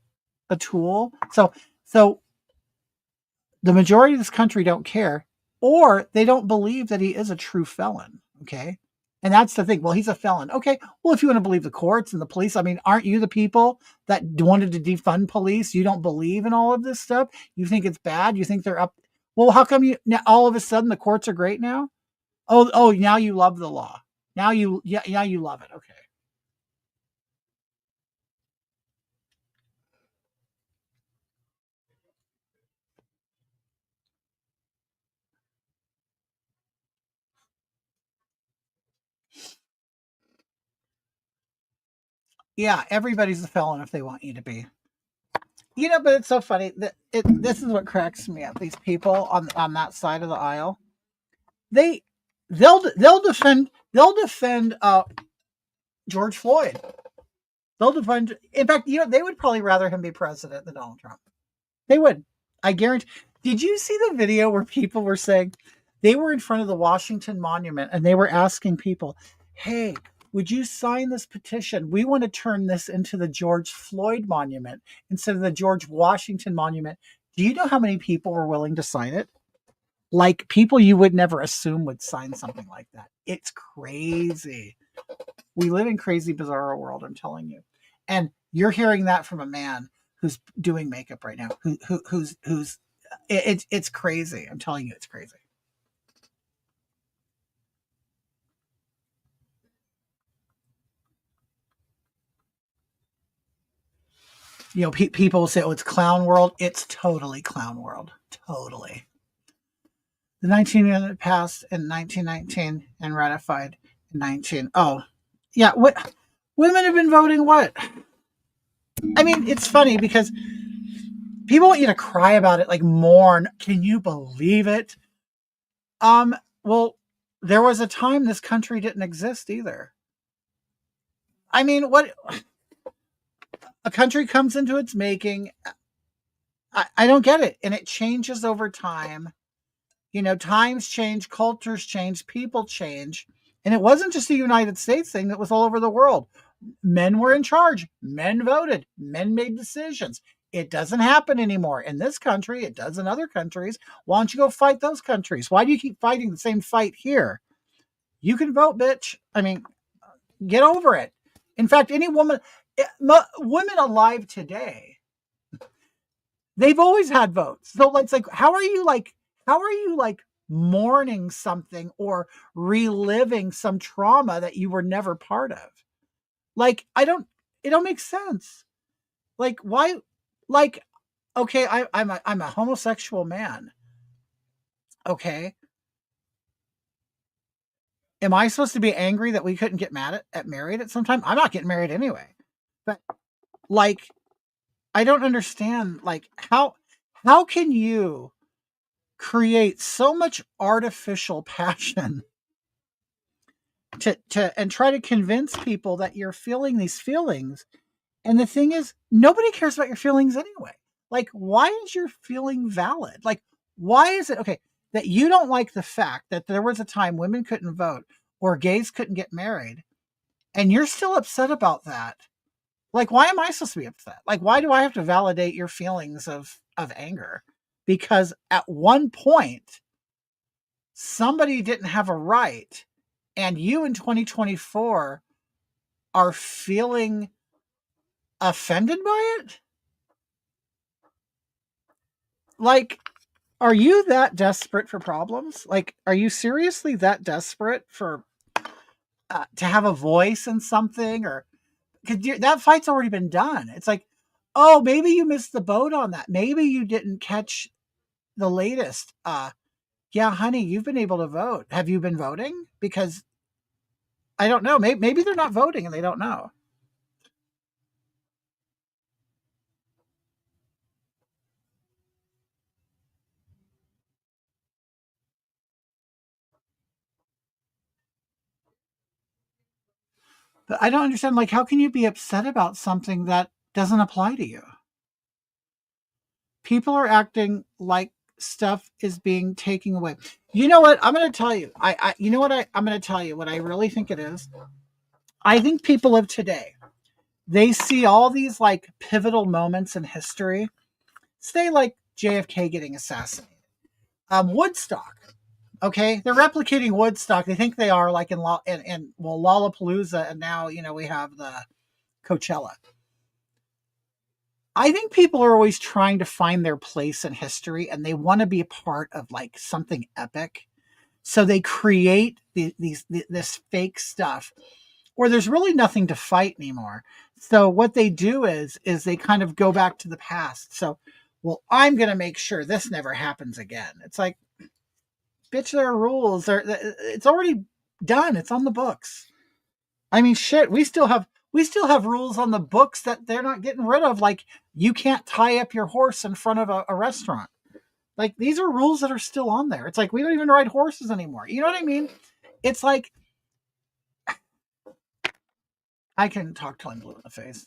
a tool. So the majority of this country don't care, or they don't believe that he is a true felon. Okay. And that's the thing. Well, he's a felon. Okay. Well, if you want to believe the courts and the police, I mean, aren't you the people that wanted to defund police? You don't believe in all of this stuff. You think it's bad. You think they're up. Well, how come you now all of a sudden the courts are great now? Oh, now you love the law. Now you love it. Okay. Yeah, everybody's a felon if they want you to be. But it's so funny that this is what cracks me up. These people on that side of the aisle, they they'll defend George Floyd. They'll defend. In fact, they would probably rather him be president than Donald Trump. They would. I guarantee. Did you see the video where people were saying they were in front of the Washington Monument and they were asking people, "Hey, would you sign this petition? We want to turn this into the George Floyd Monument instead of the George Washington Monument." Do you know how many people were willing to sign it? Like people you would never assume would sign something like that. It's crazy. We live in crazy, bizarre world, I'm telling you. And you're hearing that from a man who's doing makeup right now, who's it's crazy. I'm telling you, it's crazy. People say, "Oh, it's clown world." It's totally clown world. Totally. The 19th Amendment passed in 1919 and ratified in 19. Oh, yeah. What women have been voting? What? I mean, it's funny because people want you to cry about it, like mourn. Can you believe it? Well, there was a time this country didn't exist either. I mean, what a country comes into its making. I don't get it. And it changes over time. Times change, cultures change, people change. And it wasn't just a United States thing, that was all over the world. Men were in charge. Men voted. Men made decisions. It doesn't happen anymore in this country. It does in other countries. Why don't you go fight those countries? Why do you keep fighting the same fight here? You can vote, bitch. I mean, get over it. In fact, any women alive today, they've always had votes. So it's like, how are you like mourning something or reliving some trauma that you were never part of? Like, it don't make sense. Like, why? Like, okay, I'm a homosexual man. Okay. Am I supposed to be angry that we couldn't get mad at married at some time? I'm not getting married anyway. But like, I don't understand, like, how can you create so much artificial passion to and try to convince people that you're feeling these feelings? And the thing is, nobody cares about your feelings anyway. Like, why is your feeling valid? Like, why is it okay that you don't like the fact that there was a time women couldn't vote or gays couldn't get married, and you're still upset about that? Like, why am I supposed to be upset? Like, why do I have to validate your feelings of anger? Because at one point, somebody didn't have a right, and you in 2024 are feeling offended by it? Like, are you that desperate for problems? Like, are you seriously that desperate for to have a voice in something? Or because that fight's already been done. It's like, oh, maybe you missed the boat on that. Maybe you didn't catch the latest. Yeah, honey, you've been able to vote. Have you been voting? Because I don't know. Maybe they're not voting and they don't know. But I don't understand, like, how can you be upset about something that doesn't apply to you? People are acting like stuff is being taken away. You know what? I'm going to tell you. You know what? I'm going to tell you what I really think it is. I think people of today, they see all these like pivotal moments in history. Say like JFK getting assassinated, Woodstock. Okay, they're replicating Woodstock. They think they are like in Lollapalooza, and now we have the Coachella. I think people are always trying to find their place in history, and they want to be a part of like something epic. So they create this fake stuff where there's really nothing to fight anymore. So what they do is they kind of go back to the past. So, well, I'm going to make sure this never happens again. It's like, bitch, there are rules. It's already done. It's on the books. I mean, shit, we still have rules on the books that they're not getting rid of. Like, you can't tie up your horse in front of a restaurant. Like, these are rules that are still on there. It's like, we don't even ride horses anymore. You know what I mean? It's like, I can talk till I'm blue in the face.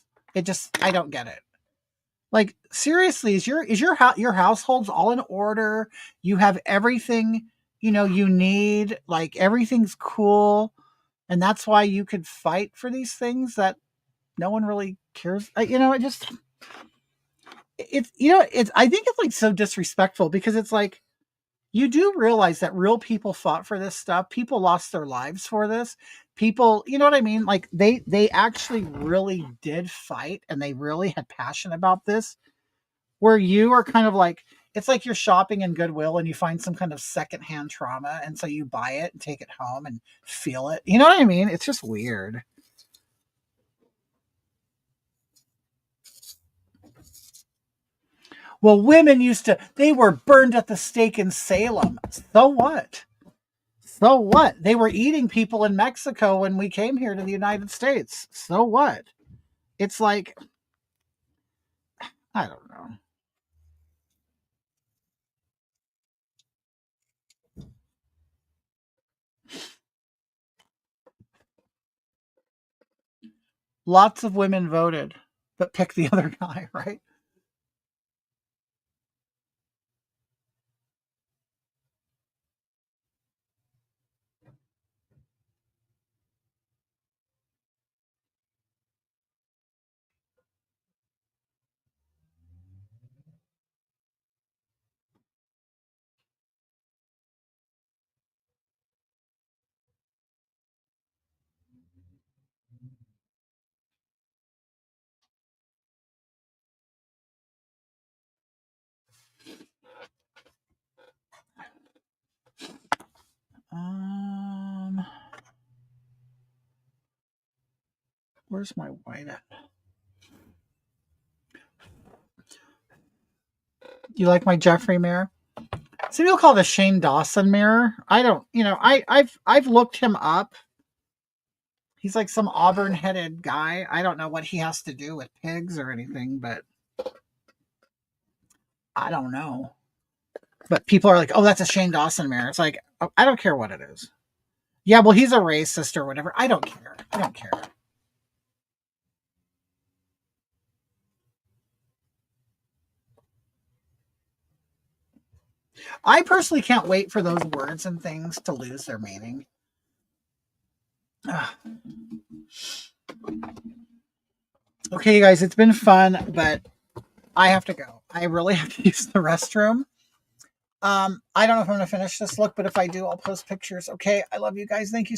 I don't get it. Like, seriously, is your household's all in order? You have everything, you need, like, everything's cool. And that's why you could fight for these things that no one really cares. I think it's like so disrespectful, because it's like, you do realize that real people fought for this stuff. People lost their lives for this. People, you know what I mean? Like, they actually really did fight, and they really had passion about this, where you are kind of like, it's like you're shopping in Goodwill and you find some kind of secondhand trauma, and so you buy it and take it home and feel it. You know what I mean? It's just weird. Well, women they were burned at the stake in Salem. So what? So what? They were eating people in Mexico when we came here to the United States. So what? It's like, I don't know. Lots of women voted, but picked the other guy, right? Um, where's my white at? You like my Jeffrey mirror? Some people call it a Shane Dawson mirror. I don't, I've looked him up. He's like some auburn headed guy. I don't know what he has to do with pigs or anything, but I don't know. But people are like, oh, that's a Shane Dawson mirror. It's like, oh, I don't care what it is. Yeah, well, he's a racist or whatever. I don't care. I don't care. I personally can't wait for those words and things to lose their meaning. Ugh. Okay, you guys, it's been fun, but I have to go. I really have to use the restroom. I don't know if I'm going to finish this look, but if I do, I'll post pictures. Okay, I love you guys. Thank you